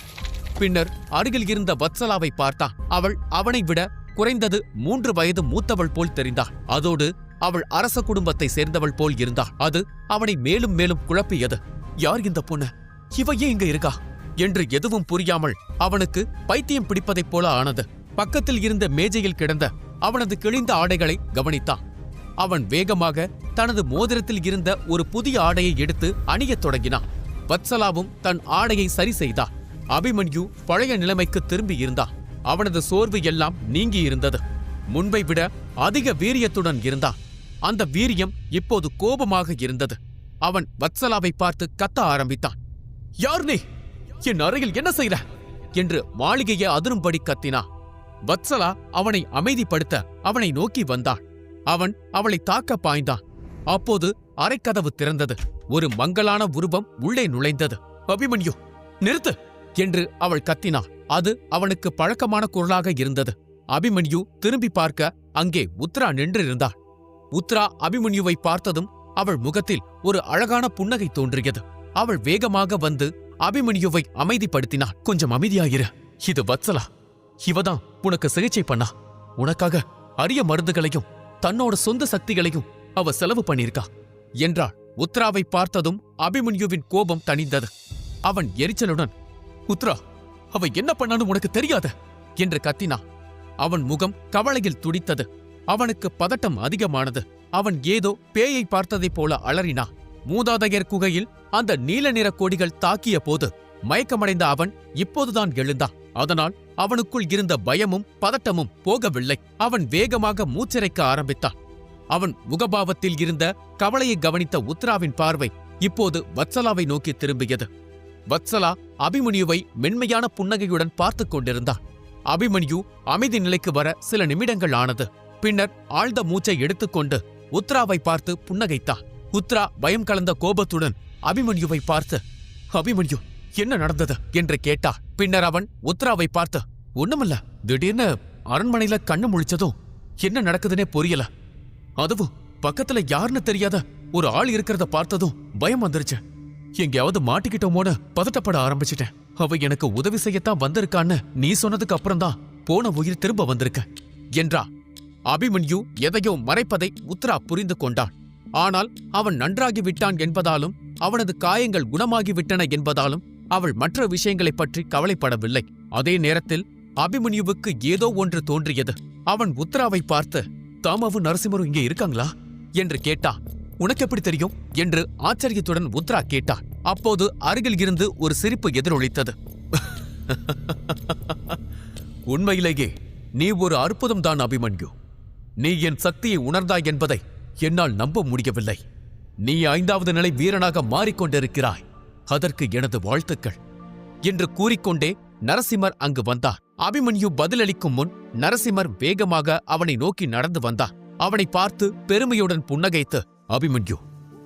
பின்னர் அருகில் இருந்த வத்சலாவை பார்த்தான். அவள் அவனை விட குறைந்தது 3 வயது மூத்தவள் போல் தெரிந்தாள். அதோடு அவள் அரச குடும்பத்தை சேர்ந்தவள் போல் இருந்தாள். அது அவனை மேலும் மேலும் குழப்பியது. யார் இந்த பொண்ணு? இவ ஏன் இங்க இருக்கா என்று எதுவும் புரியாமல் அவனுக்கு பைத்தியம் பிடிப்பதைப் போல ஆனது. பக்கத்தில் இருந்த மேஜையில் கிடந்த அவனது கிழிந்த ஆடைகளை கவனித்தான். அவன் வேகமாக தனது மோதிரத்தில் இருந்த ஒரு புதிய ஆடையை எடுத்து அணியத் தொடங்கினான். வத்சலாவும் தன் ஆடையை சரி செய்தாள். அபிமன்யு பழைய நிலைமைக்கு திரும்பி இருந்தான். அவனது சோர்வு எல்லாம் நீங்கி இருந்தது. முன்பை விட அதிக வீரியத்துடன் இருந்தான். அந்த வீரியம் இப்போது கோபமாக இருந்தது. அவன் வத்சலாவை பார்த்து கத்த ஆரம்பித்தான். யார் நீ? என் அறையில் என்ன செய்ற என்று மாளிகையை அதிரும்படி கத்தினான். வத்சலா அவனை அமைதிப்படுத்த அவனை நோக்கி வந்தாள். அவன் அவளை தாக்க பாய்ந்தான். அப்போது அறைக்கதவு திறந்தது. ஒரு மங்கலான உருவம் உள்ளே நுழைந்தது. அபிமன்யு, நிறுத்து என்று அவள் கத்தினாள். அது அவனுக்கு பழக்கமான குரலாக இருந்தது. அபிமன்யு திரும்பி பார்க்க அங்கே உத்ரா நின்றிருந்தாள். உத்ரா அபிமன்யுவை பார்த்ததும் அவள் முகத்தில் ஒரு அழகான புன்னகை தோன்றியது. அவள் வேகமாக வந்து அபிமன்யுவை அமைதிப்படுத்தினாள். கொஞ்சம் அமைதியாயிரு. இது வத்சலா. இவதான் உனக்கு சிகிச்சை பண்ணா. உனக்காக அரிய மருந்துகளையும் தன்னோட சொந்த சக்திகளையும் அவ செலவு பண்ணியிருக்கா என்றாள். உத்ராவை பார்த்ததும் அபிமன்யுவின் கோபம் தணிந்தது. அவன் எரிச்சலுடன், உத்ரா, அவ என்ன பண்ணான்னு உனக்கு தெரியாத என்று கத்தினான். அவன் முகம் கவலையில் துடித்தது. அவனுக்கு பதட்டம் அதிகமானது. அவன் ஏதோ பேயை பார்த்ததைப் போல அலறினான். மூதாதையர் குகையில் அந்த நீல நிற கொடிகள் தாக்கிய போது மயக்கமடைந்த அவன் இப்போதுதான் எழுந்தான். அதனால் அவனுக்குள் இருந்த பயமும் பதட்டமும் போகவில்லை. அவன் வேகமாக மூச்சிறைக்க ஆரம்பித்தான். அவன் முகபாவத்தில் இருந்த கவலையை கவனித்த உத்ராவின் பார்வை இப்போது வத்சலாவை நோக்கி திரும்பியது. வத்சலா அபிமன்யுவை மென்மையான புன்னகையுடன் பார்த்துக் கொண்டிருந்தான். அபிமன்யு அமைதி நிலைக்கு வர சில நிமிடங்கள் ஆனது. பின்னர் ஆழ்ந்த மூச்சை எடுத்துக்கொண்டு உத்ராவை பார்த்து புன்னகைத்தான். உத்ரா பயம் கலந்த கோபத்துடன் அபிமன்யுவை பார்த்து, அபிமன்யு, என்ன நடந்தது என்று கேட்டா. பின்னர் அவன் உத்ராவை பார்த்து, ஒண்ணுமில்ல, திடீர்னு அரண்மனையில கண்ணு முழிச்சதும் என்ன நடக்குதுன்னே புரியல. அதுவும் பக்கத்துல யாருன்னு தெரியாத ஒரு ஆள் இருக்கிறத பார்த்ததும் பயம் வந்துருச்சு. எங்கேயாவது மாட்டிக்கிட்டோமோன்னு பதட்டப்பட ஆரம்பிச்சிட்டேன். அவ எனக்கு உதவி செய்யத்தான் வந்திருக்கான்னு நீ சொன்னதுக்கு அப்புறம்தான் போன உயிர் திரும்ப வந்திருக்க என்றா. அபிமன்யு எதையோ மறைப்பதை உத்ரா புரிந்து கொண்டான். ஆனால் அவன் நன்றாகிவிட்டான் என்பதாலும் அவனது காயங்கள் குணமாகிவிட்டன என்பதாலும் அவள் மற்ற விஷயங்களைப் பற்றி கவலைப்படவில்லை. அதே நேரத்தில் அபிமன்யுவுக்கு ஏதோ ஒன்று தோன்றியது. அவன் உத்ராவை பார்த்து, தாமாவும் நரசிம்மரும் இங்கே இருக்காங்களா என்று கேட்டான். உனக்கு எப்படி தெரியும் என்று ஆச்சரியத்துடன் உத்ரா கேட்டான். அப்போது அருகில் இருந்து ஒரு சிரிப்பு எதிரொலித்தது. உண்மையிலேயே நீ ஒரு அற்புதம்தான் அபிமன்யு. நீ என் சக்தியை உணர்ந்தாய் என்பதை என்னால் நம்ப முடியவில்லை. நீ 5வது நிலை வீரனாக மாறிக்கொண்டிருக்கிறாய். அதற்கு எனது வாழ்த்துக்கள் என்று கூறிக்கொண்டே நரசிம்மர் அங்கு வந்தார். அபிமன்யு பதிலளிக்கும் முன் நரசிம்மர் வேகமாக அவனை நோக்கி நடந்து வந்தார். அவனை பார்த்து பெருமையுடன் புன்னகைத்து, அபிமன்யு,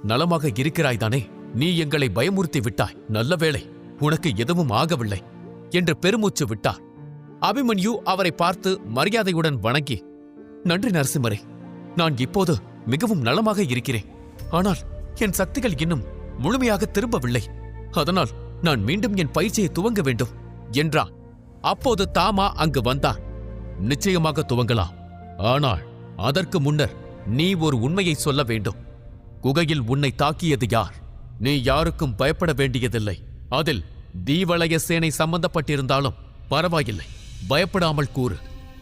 நலமாக இருக்கிறாய்தானே? நீ எங்களை பயமுறுத்தி விட்டாய். நல்ல வேளை, உனக்கு எதுவும் ஆகவில்லை என்று பெருமூச்சு விட்டார். அபிமன்யு அவரை பார்த்து மரியாதையுடன் வணங்கி, நன்றி நரசிம்மரே, நான் இப்போது மிகவும் நலமாக இருக்கிறேன். ஆனால் என் சக்திகள் இன்னும் முழுமையாக திரும்பவில்லை. அதனால் நான் மீண்டும் என் பயிற்சியை துவங்க வேண்டும் என்றான். அப்போது தாமா அங்கு வந்தார். நிச்சயமாக துவங்கலாம். ஆனால் அதற்கு முன்னர் நீ ஒரு உண்மையை சொல்ல வேண்டும். குகையில் உன்னை தாக்கியது யார்? நீ யாருக்கும் பயப்பட வேண்டியதில்லை. அதில் தீவலய சேனை சம்பந்தப்பட்டிருந்தாலும் பரவாயில்லை, பயப்படாமல் கூறு.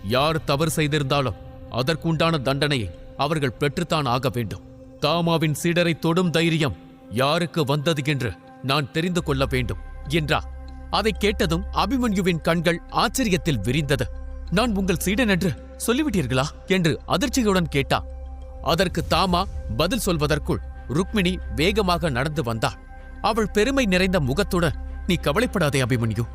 யார் தவறு செய்திருந்தாலும் அதற்குண்டான தண்டனையை அவர்கள் பெற்றுத்தான் ஆக வேண்டும். தாமாவின் சீடரை தொடும் தைரியம் யாருக்கு வந்தது என்று நான் தெரிந்து கொள்ள வேண்டும் என்றார். அதைக் கேட்டதும் அபிமன்யுவின் கண்கள் ஆச்சரியத்தில் விரிந்தது. நான் உங்கள் சீடன் என்று சொல்லிவிட்டீர்களா என்று அதிர்ச்சியுடன் கேட்டான். அதற்கு தாமா பதில் சொல்வதற்குள் ருக்மிணி வேகமாக நடந்து வந்தாள். அவள் பெருமை நிறைந்த முகத்துடன், நீ கவலைப்படாதே அபிமன்யு,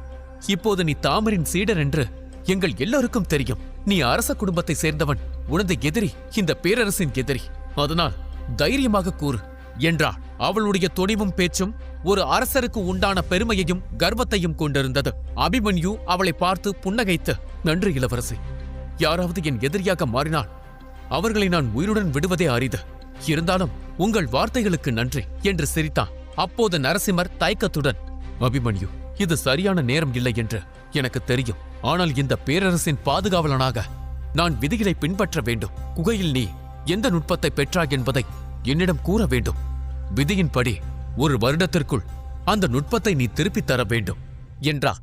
இப்போது நீ தாமரின் சீடன் என்று எங்கள் எல்லோருக்கும் தெரியும். நீ அரச குடும்பத்தை சேர்ந்தவன், உனது எதிரி இந்த பேரரசின் எதிரி. அதனால் தைரியமாக கூறு என்றாள். அவளுடைய துணிவும் பேச்சும் ஒரு அரசருக்கு உண்டான பெருமையையும் கர்வத்தையும் கொண்டிருந்தது. அபிமன்யு அவளை பார்த்து புன்னகைத்து, நன்றி இளவரசி. யாராவது என் எதிரியாக மாறினால் அவர்களை நான் உயிருடன் விடுவதே அரிது. இருந்தாலும் உங்கள் வார்த்தைகளுக்கு நன்றி என்று சிரித்தான். அப்போது நரசிம்மர் தயக்கத்துடன், அபிமன்யு, இது சரியான நேரம் இல்லை என்று எனக்கு தெரியும். ஆனால் இந்த பேரரசின் பாதுகாவலனாக நான் விதிகளை பின்பற்ற வேண்டும். குகையில் நீ எந்த நுட்பத்தை பெற்றாய் என்பதை என்னிடம் கூற வேண்டும். விதியின்படி 1 வருடத்திற்குள் அந்த நுட்பத்தை நீ திருப்பித் தர வேண்டும் என்றார்.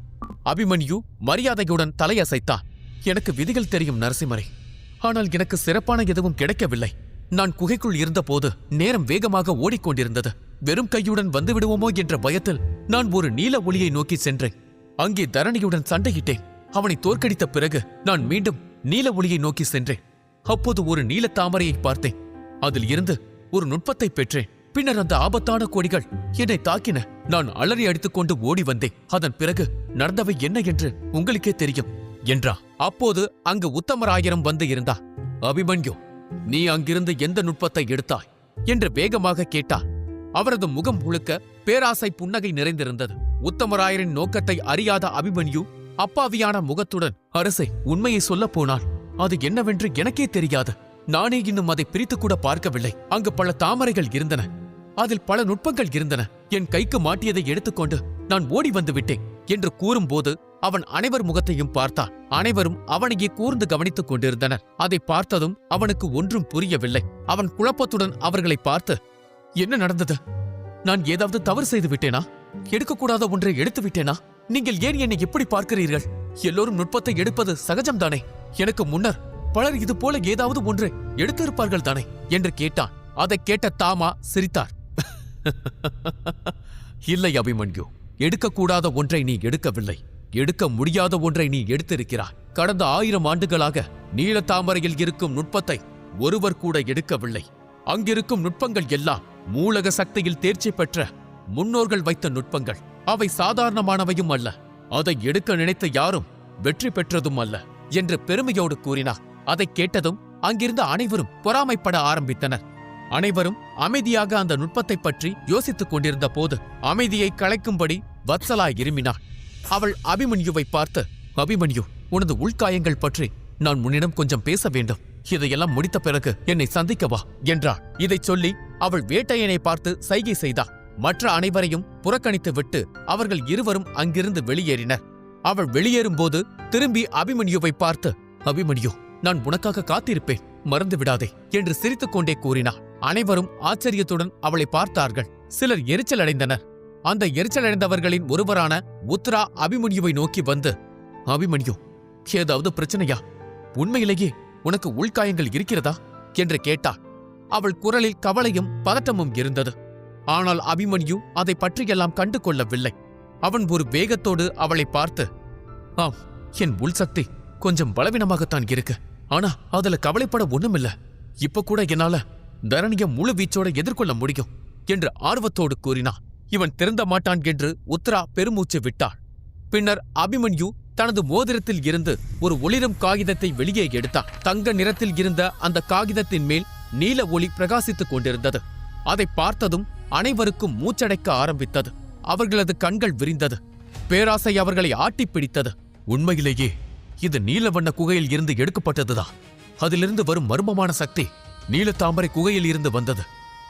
அபிமன்யு மரியாதையுடன் தலையசைத்தான். எனக்கு விதிகள் தெரியும் நரசிம்மரே, ஆனால் எனக்கு சிறப்பான எதுவும் கிடைக்கவில்லை. நான் குகைக்குள் இருந்தபோது நேரம் வேகமாக ஓடிக்கொண்டிருந்தது. வெறும் கையுடன் வந்துவிடுவோமோ என்ற பயத்தில் நான் ஒரு நீல ஒளியை நோக்கி சென்றேன். அங்கே தரணியுடன் சண்டையிட்டேன். அவனை தோற்கடித்த பிறகு நான் மீண்டும் நீல ஒளியை நோக்கி சென்றேன். அப்போது ஒரு நீல தாமரையை பார்த்தேன். அதில் இருந்து ஒரு நுட்பத்தை பெற்றேன். பின்னர் அந்த ஆபத்தான கொடிகள் என்னை தாக்கின. நான் அலறி அடித்துக்கொண்டு ஓடி வந்தேன். அதன் பிறகு நடந்தவை என்ன என்று உங்களுக்கே தெரியும் என்றான். அப்போது அங்கு உத்தமராயரும் வந்து இருந்தார். அபிமன்யு, நீ அங்கிருந்து எந்த நுட்பத்தை எடுத்தாய் என்று வேகமாக கேட்டார். அவரது முகம் முழுக்க பேராசை புன்னகை நிறைந்திருந்தது. உத்தமராயரின் நோக்கத்தை அறியாத அபிமன்யு அப்பாவியான முகத்துடன், அரசே, உண்மையை சொல்லப் போனால் அது என்னவென்று எனக்கே தெரியாது. நானே இன்னும் அதை பிரித்துக்கூட பார்க்கவில்லை. அங்கு பல தாமரைகள் இருந்தன, அதில் பல நுட்பங்கள் இருந்தன. என் கைக்கு மாட்டியதை எடுத்துக்கொண்டு நான் ஓடி வந்து விட்டேன் என்று கூறும்போது அவன் அனைவர் முகத்தையும் பார்த்தான். அனைவரும் அவனையே கூர்ந்து கவனித்துக் கொண்டிருந்தனர். அதை பார்த்ததும் அவனுக்கு ஒன்றும் புரியவில்லை. அவன் குழப்பத்துடன் அவர்களை பார்த்து, என்ன நடந்தது? நான் ஏதாவது தவறு செய்து விட்டேனா? எடுக்கக்கூடாத ஒன்றை எடுத்து விட்டேனா? நீங்கள் ஏன் என்னை எப்படி பார்க்கிறீர்கள்? எல்லோரும் நுட்பத்தை எடுப்பது சகஜம்தானே? எனக்கு முன்னர் பலர் இது போல ஏதாவது ஒன்றை எடுத்திருப்பார்கள் தானே என்று கேட்டான். அதைக் கேட்ட தாமா சிரித்தார். இல்லை அபிமன்யு, எடுக்கக்கூடாத ஒன்றை நீ எடுக்கவில்லை. எடுக்க முடியாத ஒன்றை நீ எடுத்திருக்கிறாய். கடந்த 1000 ஆண்டுகளாக நீல தாமரையில் இருக்கும் நுட்பத்தை ஒருவர் கூட எடுக்கவில்லை. அங்கிருக்கும் நுட்பங்கள் எல்லாம் மூலக சக்தியில் தேர்ச்சி பெற்ற முன்னோர்கள் வைத்த நுட்பங்கள். அவை சாதாரணமானவையும் அல்ல. அதை எடுக்க நினைத்த யாரும் வெற்றி பெற்றதும் அல்ல என்று பெருமையோடு கூறினார். அதைக் கேட்டதும் அங்கிருந்த அனைவரும் பொறாமைப்பட ஆரம்பித்தனர். அனைவரும் அமைதியாக அந்த நுட்பத்தை பற்றி யோசித்துக் கொண்டிருந்த போது அமைதியை கலைக்கும்படி வத்சலா இருமினாள். அவள் அபிமன்யுவை பார்த்து, அபிமன்யு, உனது உள்காயங்கள் பற்றி நான் உன்னிடம் கொஞ்சம் பேச வேண்டும். இதையெல்லாம் முடித்த பிறகு என்னை சந்திக்கவா என்றாள். இதைச் சொல்லி அவள் வேட்டையனை பார்த்து சைகை செய்தாள். மற்ற அனைவரையும் புறக்கணித்து விட்டு அவர்கள் இருவரும் அங்கிருந்து வெளியேறினர். அவள் வெளியேறும்போது திரும்பி அபிமன்யுவை பார்த்து, அபிமன்யு, நான் உனக்காக காத்திருப்பேன், மறந்து விடாதே என்று சிரித்துக்கொண்டே கூறினாள். அனைவரும் ஆச்சரியத்துடன் அவளை பார்த்தார்கள். சிலர் எரிச்சல் அடைந்தனர். அந்த எரிச்சலடைந்தவர்களின் ஒருவரான உத்ரா அபிமன்யுவை நோக்கி வந்து, அபிமன்யு, ஏதாவது பிரச்சனையா? உண்மையிலேயே உனக்கு உள்காயங்கள் இருக்கிறதா என்று கேட்டாள். அவள் குரலில் கவலையும் பதட்டமும் இருந்தது. ஆனால் அபிமன்யு அதை பற்றியெல்லாம் கண்டு கொள்ளவில்லை. அவன் ஒரு வேகத்தோடு அவளை பார்த்து, ஆம், என் உள்சக்தி கொஞ்சம் பலவீனமாகத்தான் இருக்கு. ஆனா அதுல கவலைப்பட ஒண்ணுமில்ல. இப்ப கூட என்னால தரணிய முழு வீச்சோட எதிர்கொள்ள முடியும் என்று ஆர்வத்தோடு கூறினான். இவன் திருந்த மாட்டான் என்று உத்ரா பெருமூச்சு விட்டாள். பின்னர் அபிமன்யு தனது மோதிரத்தில் இருந்து ஒரு ஒளிரும் காகிதத்தை வெளியே எடுத்தான். தங்க நிறத்தில் இருந்த அந்த காகிதத்தின் மேல் நீல ஒளி பிரகாசித்துக் கொண்டிருந்தது. அதை பார்த்ததும் அனைவருக்கும் மூச்சடைக்க ஆரம்பித்தது. அவர்களது கண்கள் விரிந்தது. பேராசை அவர்களை ஆட்டிப் பிடித்தது. உண்மையிலேயே இது நீலவண்ண குகையில் இருந்து எடுக்கப்பட்டதுதான். அதிலிருந்து வரும் மர்மமான சக்தி நீலத்தாமரை குகையில் இருந்து வந்தது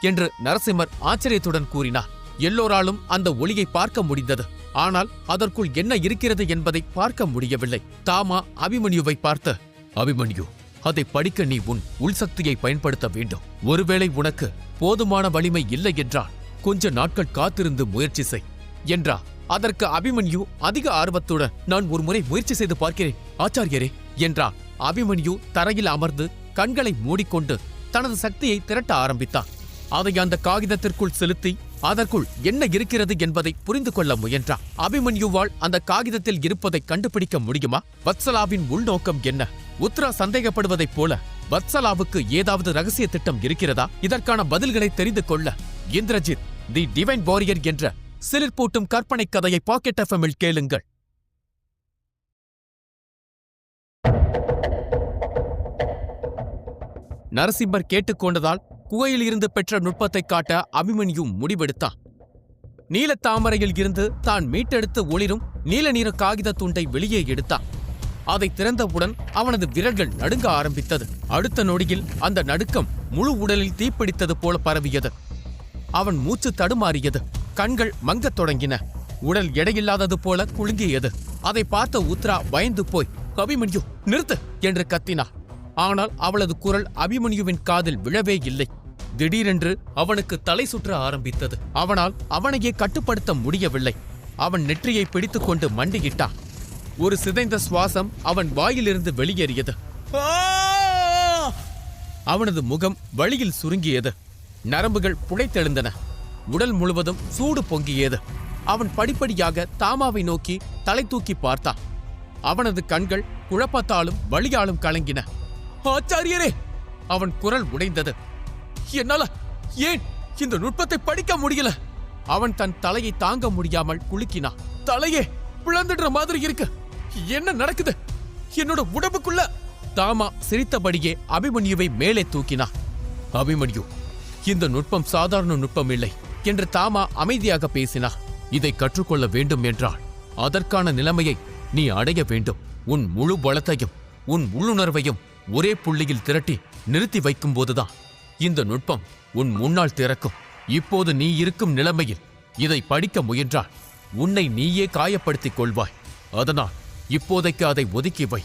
என்று நரசிம்மர் ஆச்சரியத்துடன் கூறினார். எல்லோராலும் அந்த ஒளியை பார்க்க முடிந்தது. ஆனால் அதற்குள் என்ன இருக்கிறது என்பதை பார்க்க முடியவில்லை. தாமா அபிமன்யுவை பார்த்து, அபிமன்யு, அதை படிக்க நீ உன் உள்சக்தியை பயன்படுத்த வேண்டும். ஒருவேளை உனக்கு போதுமான வலிமை இல்லை என்றால் கொஞ்ச நாட்கள் காத்திருந்து முயற்சி செய் என்றார். அதற்கு அபிமன்யு அதிக ஆர்வத்துடன், நான் ஒரு முறை முயற்சி செய்து பார்க்கிறேன் ஆச்சாரியரே என்றார். அபிமன்யு தரையில் அமர்ந்து கண்களை மூடிக்கொண்டு தனது சக்தியை திரட்ட ஆரம்பித்தார். அதை அந்த காகிதத்திற்குள் செலுத்தி அதற்குள் என்ன இருக்கிறது என்பதை புரிந்து கொள்ள முயன்றார். அபிமன்யுவால் அந்த காகிதத்தில் இருப்பதை கண்டுபிடிக்க முடியுமா? வத்சலாவின் உள்நோக்கம் என்ன? உத்ரா சந்தேகப்படுவதைப் போல வத்சலாவுக்கு ஏதாவது ரகசிய திட்டம் இருக்கிறதா? இதற்கான பதில்களை தெரிந்து கொள்ள இந்திரஜித் தி டிவைன் வாரியர் என்ற சிலிர்ப்பூட்டும் கற்பனை கதையை பாக்கெட் எஃப்எம்மில் கேளுங்கள். நரசிம்மர் கேட்டுக்கொண்டதால் குகையில் இருந்து பெற்ற நுட்பத்தை காட்ட அபிமன்யு முடிவெடுத்தான். நீலத்தாமரையில் இருந்து தான் மீட்டெடுத்து ஒளிரும் நீல நிற காகித துண்டை வெளியே எடுத்தான். அதை திறந்தவுடன் அவனது விரல்கள் நடுங்க ஆரம்பித்தது. அடுத்த நொடியில் அந்த நடுக்கம் முழு உடலில் தீப்பிடித்தது போல பரவியது. அவன் மூச்சு தடுமாறியது. கண்கள் மங்கத் தொடங்கின. உடல் எடையில்லாதது போல குலுங்கியது. அதை பார்த்த உத்ரா பயந்து போய், அபிமன்யு நிறுத்து என்று கத்தினார். ஆனால் அவளது குரல் அபிமன்யுவின் காதில் விழவே இல்லை. திடீரென்று அவனுக்கு தலை சுற்ற ஆரம்பித்தது. அவனால் அவனையே கட்டுப்படுத்த முடியவில்லை. அவன் நெற்றியை பிடித்துக்கொண்டு மண்டியிட்டான். ஒரு சிதைந்த சுவாசம் அவன் வாயிலிருந்து வெளியேறியது. அவனது முகம் வலியில் சுருங்கியது. நரம்புகள் புடைத்தெழுந்தன. உடல் முழுவதும் சூடு பொங்கியது. அவன் படிப்படியாக தாமாவை நோக்கி தலை தூக்கி பார்த்தான். அவனது கண்கள் குழப்பத்தாலும் வலியாலும் கலங்கின. ஆச்சாரியரே! அவன் குரல் உடைந்தது. என்னால ஏன் இந்த நுட்பத்தை படிக்க முடியல? அவன் தன் தலையை தாங்க முடியாமல் குலுக்கினான். தலையே பிளந்துடுற மாதிரி இருக்கு. என்ன நடக்குது என்னோட உடம்புக்குள்ள? தாமா சிரித்தபடியே அபிமன்யுவை மேலே தூக்கினான். அபிமன்யு, இந்த நுட்பம் சாதாரண நுட்பம் இல்லை என்று தாமா அமைதியாக பேசினார். இதை கற்றுக்கொள்ள வேண்டும் என்றால் அதற்கான நிலைமையை நீ அடைய வேண்டும். உன் முழு பலத்தையும் உன் உள்ளுணர்வையும் ஒரே புள்ளியில் திரட்டி நிறுத்தி வைக்கும் போதுதான் இந்த நுட்பம் உன் முன்னால் திறக்கும். இப்போது நீ இருக்கும் நிலைமையில் இதை படிக்க முயன்றால் உன்னை நீயே காயப்படுத்திக் கொள்வாய். அதனால் இப்போதைக்கு அதை ஒதுக்கி வை.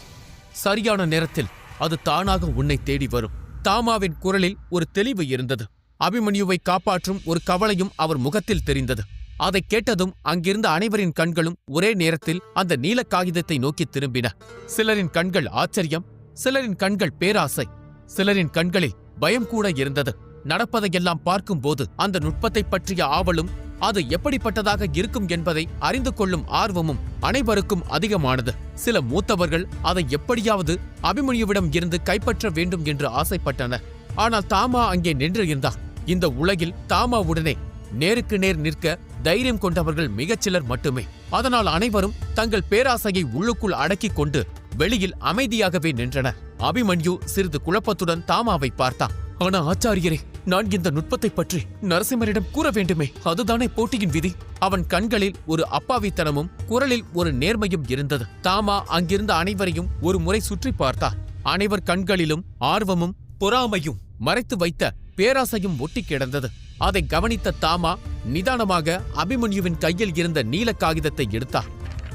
சரியான நேரத்தில் அது தானாக உன்னை தேடி வரும். தாமாவின் குரலில் ஒரு தெளிவு இருந்தது. அபிமன்யுவை காப்பாற்றும் ஒரு கவலையும் அவர் முகத்தில் தெரிந்தது. அதை கேட்டதும் அங்கிருந்த அனைவரின் கண்களும் ஒரே நேரத்தில் அந்த நீல காகிதத்தை நோக்கி திரும்பின. சிலரின் கண்கள் ஆச்சரியம், சிலரின் கண்கள் பேராசை, சிலரின் கண்களில் பயம் கூட இருந்தது. நடப்பதையெல்லாம் பார்க்கும்போது அந்த நுட்பத்தை பற்றிய ஆவலும் அது எப்படிப்பட்டதாக இருக்கும் என்பதை அறிந்து கொள்ளும் ஆர்வமும் அனைவருக்கும் அதிகமானது. சில மூத்தவர்கள் அதை எப்படியாவது அபிமன்யுவிடம் இருந்து கைப்பற்ற வேண்டும் என்று ஆசைப்பட்டனர். ஆனால் தாமா அங்கே நின்றிருந்தார். இந்த உலகில் தாமாவுடனே நேருக்கு நேர் நிற்க தைரியம் கொண்டவர்கள் மிகச்சிலர் மட்டுமே. அதனால் அனைவரும் தங்கள் பேராசையை உள்ளுக்குள் அடக்கிக் கொண்டு வெளியில் அமைதியாகவே நின்றனர். அபிமன்யு சிறிது குழப்பத்துடன் தாமாவை பார்த்தான். ஆனா ஆச்சாரியரே, நான் இந்த நுட்பத்தை பற்றி நரசிம்மரிடம் கூற வேண்டுமே, அதுதானே போட்டியின் விதி. அவன் கண்களில் ஒரு அப்பாவித்தனமும் குரலில் ஒரு நேர்மையும் இருந்தது. தாமா அங்கிருந்த அனைவரையும் ஒரு முறை சுற்றி பார்த்தார். அனைவர் கண்களிலும் ஆர்வமும் பொறாமையும் மறைத்து வைத்த பேராசையும் ஒட்டி கிடந்தது. அதை கவனித்த தாமா நிதானமாக அபிமன்யுவின் கையில் இருந்த நீல காகிதத்தை எடுத்தார்.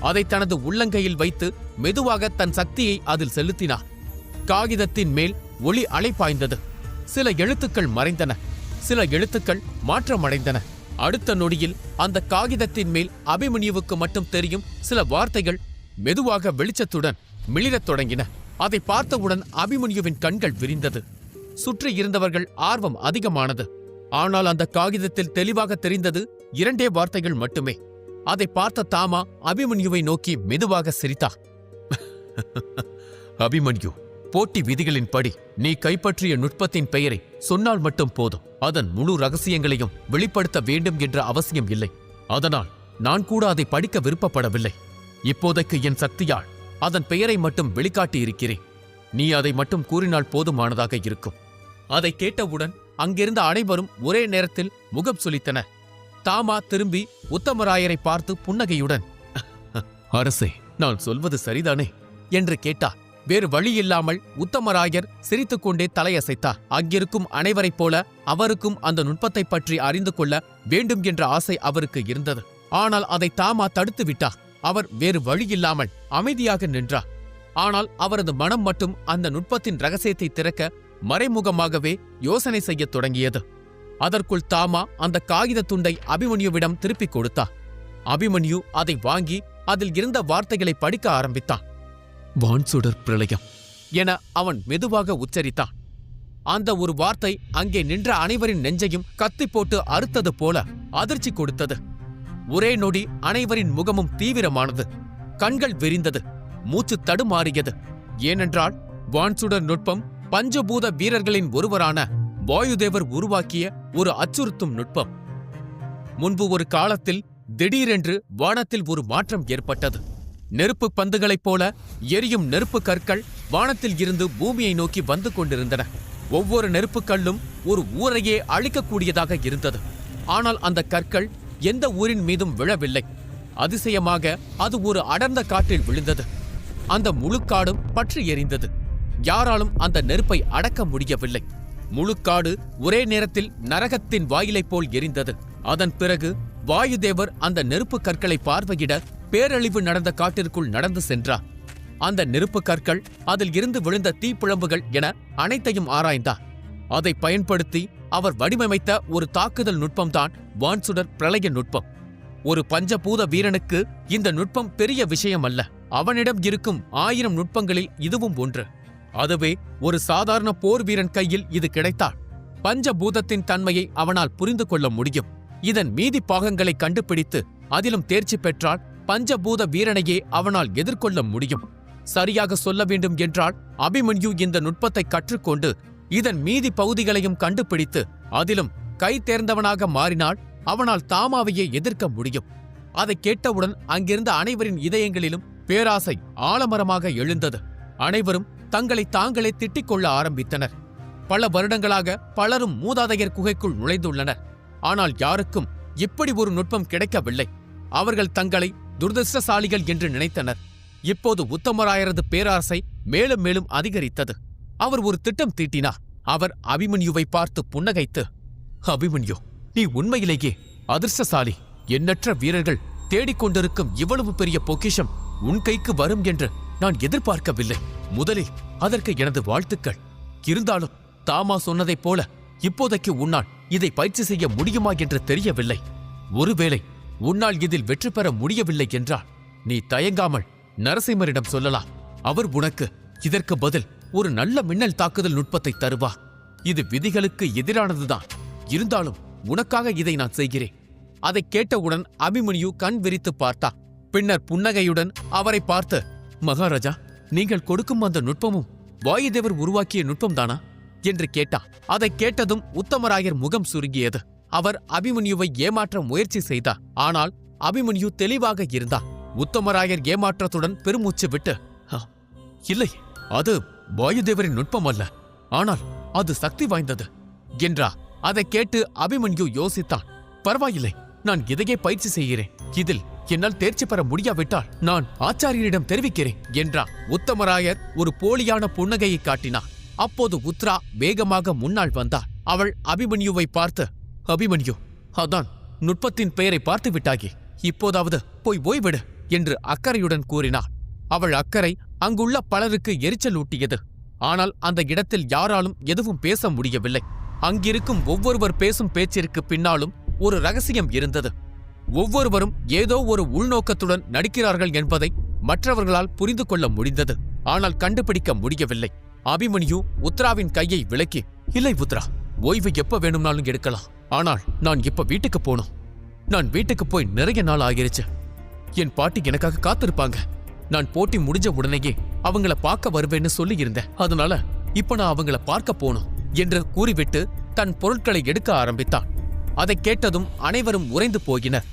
அதை தனது உள்ளங்கையில் வைத்து மெதுவாக தன் சக்தியை அதில் செலுத்தினார். காகிதத்தின் மேல் ஒளி அலை பாய்ந்தது. சில எழுத்துக்கள் மறைந்தன, சில எழுத்துக்கள் மாற்றமடைந்தன. அடுத்த நொடியில் அந்த காகிதத்தின் மேல் அபிமன்யுவுக்கு மட்டும் தெரியும் சில வார்த்தைகள் மெதுவாக வெளிச்சத்துடன் மிளிரத் தொடங்கின. அதை பார்த்தவுடன் அபிமன்யுவின் கண்கள் விரிந்தது. சுற்றி இருந்தவர்கள் ஆர்வம் அதிகமானது. ஆனால் அந்த காகிதத்தில் தெளிவாக தெரிந்தது 2 வார்த்தைகள் மட்டுமே. அதை பார்த்த தாமா அபிமன்யுவை நோக்கி மெதுவாக சிரித்தார். அபிமன்யு, போட்டி விதிகளின்படி நீ கைப்பற்றிய நுட்பத்தின் பெயரை சொன்னால் மட்டும் போதும். அதன் முழு ரகசியங்களையும் வெளிப்படுத்த வேண்டும் என்ற அவசியம் இல்லை. அதனால் நான் கூட அதை படிக்க விருப்பப்படவில்லை. இப்போதைக்கு என் சக்தியால் அதன் பெயரை மட்டும் வெளிக்காட்டி இருக்கிறேன். நீ அதை மட்டும் கூறினால் போதுமானதாக இருக்கும். அதை கேட்டவுடன் அங்கிருந்த அனைவரும் ஒரே நேரத்தில் முகம் சுளித்தனர். தாமா திரும்பி உத்தமராயரை பார்த்து புன்னகையுடன், அரசே, நான் சொல்வது சரிதானே என்று கேட்டார். வேறு வழியில்லாமல் உத்தமராயர் சிரித்துக்கொண்டே தலையசைத்தார். அங்கிருக்கும் அனைவரைப் போல அவருக்கும் அந்த நுட்பத்தை பற்றி அறிந்து கொள்ள வேண்டும் என்ற ஆசை அவருக்கு இருந்தது. ஆனால் அதை தாமா தடுத்து விட்டார். அவர் வேறு வழியில்லாமல் அமைதியாக நின்றார். ஆனால் அவரது மனம் மட்டும் அந்த நுட்பத்தின் ரகசியத்தை திறக்க மறைமுகமாகவே யோசனை செய்யத் தொடங்கியது. அதற்குள் தாமா அந்த காகித துண்டை அபிமன்யுவிடம் திருப்பிக் கொடுத்தா. அபிமன்யு அதை வாங்கி அதில் இருந்த வார்த்தைகளை படிக்க ஆரம்பித்தான். வான்சுடர் பிரளயம் என அவன் மெதுவாக உச்சரித்தான். அந்த ஒரு வார்த்தை அங்கே நின்ற அனைவரின் நெஞ்சையும் கத்தி போட்டு அறுத்தது போல அதிர்ச்சி கொடுத்தது. ஒரே நொடி அனைவரின் முகமும் தீவிரமானது. கண்கள் விரிந்தது, மூச்சு தடுமாறியது. ஏனென்றால் வான்சுடர் நுட்பம் பஞ்சபூத வீரர்களின் ஒருவரான வாயுதேவர் உருவாக்கிய ஒரு அச்சுறுத்தும் நுட்பம். முன்பு ஒரு காலத்தில் திடீரென்று வானத்தில் ஒரு மாற்றம் ஏற்பட்டது. நெருப்பு பந்துகளைப் போல எரியும் நெருப்பு கற்கள் வானத்தில் இருந்து பூமியை நோக்கி வந்து கொண்டிருந்தன. ஒவ்வொரு நெருப்புக்கல்லும் ஒரு ஊரையே அழிக்கக்கூடியதாக இருந்தது. ஆனால் அந்த கற்கள் எந்த ஊரின் மீதும் விழவில்லை. அதிசயமாக அது ஒரு அடர்ந்த காட்டில் விழுந்தது. அந்த முழுக்காடும் பற்றி எரிந்தது. யாராலும் அந்த நெருப்பை அடக்க முடியவில்லை. முழுக்காடு ஒரே நேரத்தில் நரகத்தின் வாயிலைப் போல் எரிந்தது. அதன் பிறகு வாயுதேவர் அந்த நெருப்பு கற்களை பார்வையிட பேரழிவு நடந்த காட்டிற்குள் நடந்து சென்றார். அந்த நெருப்பு கற்கள், அதில் இருந்து விழுந்த தீப்பிழம்புகள் என அனைத்தையும் ஆராய்ந்தார். அதை பயன்படுத்தி அவர் வடிவமைத்த ஒரு தாக்குதல் நுட்பம்தான் வான்சுடர் பிரளய நுட்பம். ஒரு பஞ்சபூத வீரனுக்கு இந்த நுட்பம் பெரிய விஷயம் அல்ல. அவனிடம் இருக்கும் 1000 நுட்பங்களில் இதுவும் ஒன்று. அதுவே ஒரு சாதாரண போர் வீரன் கையில் இது கிடைத்தால் பஞ்சபூதத்தின் தன்மையை அவனால் புரிந்து கொள்ள முடியும். இதன் மீதி பாகங்களை கண்டுபிடித்து அதிலும் தேர்ச்சி பெற்றால் பஞ்சபூத வீரனையே அவனால் எதிர்கொள்ள முடியும். சரியாக சொல்ல வேண்டும் என்றால் அபிமன்யு இந்த நுட்பத்தை கற்றுக்கொண்டு இதன் மீதி பகுதிகளையும் கண்டுபிடித்து அதிலும் கை தேர்ந்தவனாக மாறினால் அவனால் தாமாவையே எதிர்க்க முடியும். அதை கேட்டவுடன் அங்கிருந்த அனைவரின் இதயங்களிலும் பேராசை ஆலமரமாக எழுந்தது. அனைவரும் தங்களை தாங்களே திட்டிக் கொள்ள ஆரம்பித்தனர். பல வருடங்களாக பலரும் மூதாதையர் குகைக்குள் நுழைந்துள்ளனர். ஆனால் யாருக்கும் இப்படி ஒரு நுட்பம் கிடைக்கவில்லை. அவர்கள் தங்களை துரதிர்ஷ்டசாலிகள் என்று நினைத்தனர். இப்போது உத்தமராயரது பேராசை மேலும் மேலும் அதிகரித்தது. அவர் ஒரு திட்டம் தீட்டினார். அவர் அபிமன்யுவை பார்த்து புன்னகைத்து, அபிமன்யு, நீ உண்மையிலேயே அதிர்ஷ்டசாலி. எண்ணற்ற வீரர்கள் தேடிக்கொண்டிருக்கும் இவ்வளவு பெரிய பொக்கிஷம் உன் கைக்கு வரும் என்று நான் எதிர்பார்க்கவில்லை. முதலில் அதற்கு எனது வாழ்த்துக்கள். இருந்தாலும் தாமா சொன்னதைப் போல இப்போதைக்கு உன்னால் இதை பயிற்சி செய்ய முடியுமா என்று தெரியவில்லை. ஒருவேளை உன்னால் இதில் வெற்றி பெற முடியவில்லை என்றால் நீ தயங்காமல் நரசிம்மரிடம் சொல்லலாம். அவர் உனக்கு இதற்கு பதில் ஒரு நல்ல மின்னல் தாக்குதல் நுட்பத்தை தருவார். இது விதிகளுக்கு எதிரானதுதான். இருந்தாலும் உனக்காக இதை நான் செய்கிறேன். அதை கேட்டவுடன் அபிமன்யு கண் விரித்து பார்த்தார். பின்னர் புன்னகையுடன் அவரை பார்த்து, மகாராஜா, நீங்கள் கொடுக்கும் அந்த நுட்பமும் வாயுதேவர் உருவாக்கிய நுட்பம்தானா என்று கேட்டார். அதை கேட்டதும் உத்தமராயர் முகம் சுருங்கியது. அவர் அபிமன்யுவை ஏமாற்ற முயற்சி செய்தார். ஆனால் அபிமன்யு தெளிவாக இருந்தார். உத்தமராயர் ஏமாற்றத்துடன் பெருமூச்சு விட்டு, இல்லை, அது வாயுதேவரின் நுட்பம் அல்ல, ஆனால் அது சக்தி வாய்ந்தது என்றார். அதை கேட்டு அபிமன்யு யோசித்தான். பரவாயில்லை, நான் இதையே பயிற்சி செய்கிறேன். இதில் என்னால் தேர்ச்சி பெற முடியாவிட்டால் நான் ஆச்சாரியனிடம் தெரிவிக்கிறேன் என்றார். உத்தமராயர் ஒரு போலியான புன்னகையை காட்டினார். அப்போது உத்ரா வேகமாக முன்னால் வந்தார். அவள் அபிமன்யுவை பார்த்து, அபிமன்யு, அதான் நுட்பத்தின் பெயரை பார்த்து விட்டாயே, இப்போதாவது போய் ஓய்விடு என்று அக்கறையுடன் கூறினார். அவள் அக்கறை அங்குள்ள பலருக்கு எரிச்சல் ஊட்டியது. ஆனால் அந்த இடத்தில் யாராலும் எதுவும் பேச முடியவில்லை. அங்கிருக்கும் ஒவ்வொருவர் பேசும் பேச்சிற்கு பின்னாலும் ஒரு ரகசியம் இருந்தது. ஒவ்வொருவரும் ஏதோ ஒரு உள்நோக்கத்துடன் நடிக்கிறார்கள் என்பதை மற்றவர்களால் புரிந்து கொள்ள முடிந்தது. ஆனால் கண்டுபிடிக்க முடியவில்லை. அபிமன்யு உத்ராவின் கையை விலக்கி, இல்லை உத்ரா, ஓய்வு எப்ப வேணும்னாலும் எடுக்கலாம். ஆனால் நான் இப்ப வீட்டுக்கு போகணும். நான் வீட்டுக்கு போய் நிறைய நாள் ஆகிருச்சு. என் பாட்டி எனக்காக காத்திருப்பாங்க. நான் போட்டி முடிஞ்ச உடனேயே அவங்கள பார்க்க வருவேன்னு சொல்லி இருந்தேன். அதனால இப்ப நான் அவங்கள பார்க்க போகணும் என்று கூறிவிட்டு தன் பொருட்களை எடுக்க ஆரம்பித்தான். அதை கேட்டதும் அனைவரும் உறைந்து போயினர்.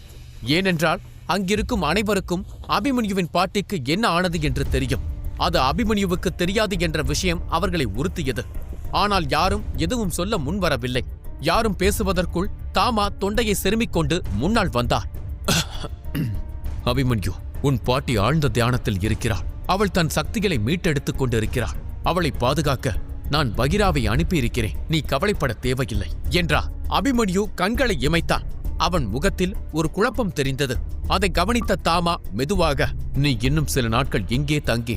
ஏனென்றால் அங்கிருக்கும் அனைவருக்கும் அபிமன்யுவின் பாட்டிக்கு என்ன ஆனது என்று தெரியும். அது அபிமன்யுவுக்கு தெரியாது என்ற விஷயம் அவர்களை உறுத்தியது. ஆனால் யாரும் எதுவும் சொல்ல முன்வரவில்லை. யாரும் பேசுவதற்குள் தாமா தொண்டையை செருமிக் கொண்டு முன்னால் வந்தார். அபிமன்யு, உன் பாட்டி ஆழ்ந்த தியானத்தில் இருக்கிறாள். அவள் தன் சக்திகளை மீட்டெடுத்துக் கொண்டிருக்கிறாள். அவளை பாதுகாக்க நான் பகிராவை அனுப்பியிருக்கிறேன். நீ கவலைப்பட தேவையில்லை என்றார். அபிமன்யு கண்களை இமைத்தான். அவன் முகத்தில் ஒரு குழப்பம் தெரிந்தது. அதை கவனித்த தாமா மெதுவாக, நீ இன்னும் சில நாட்கள் இங்கே தங்கி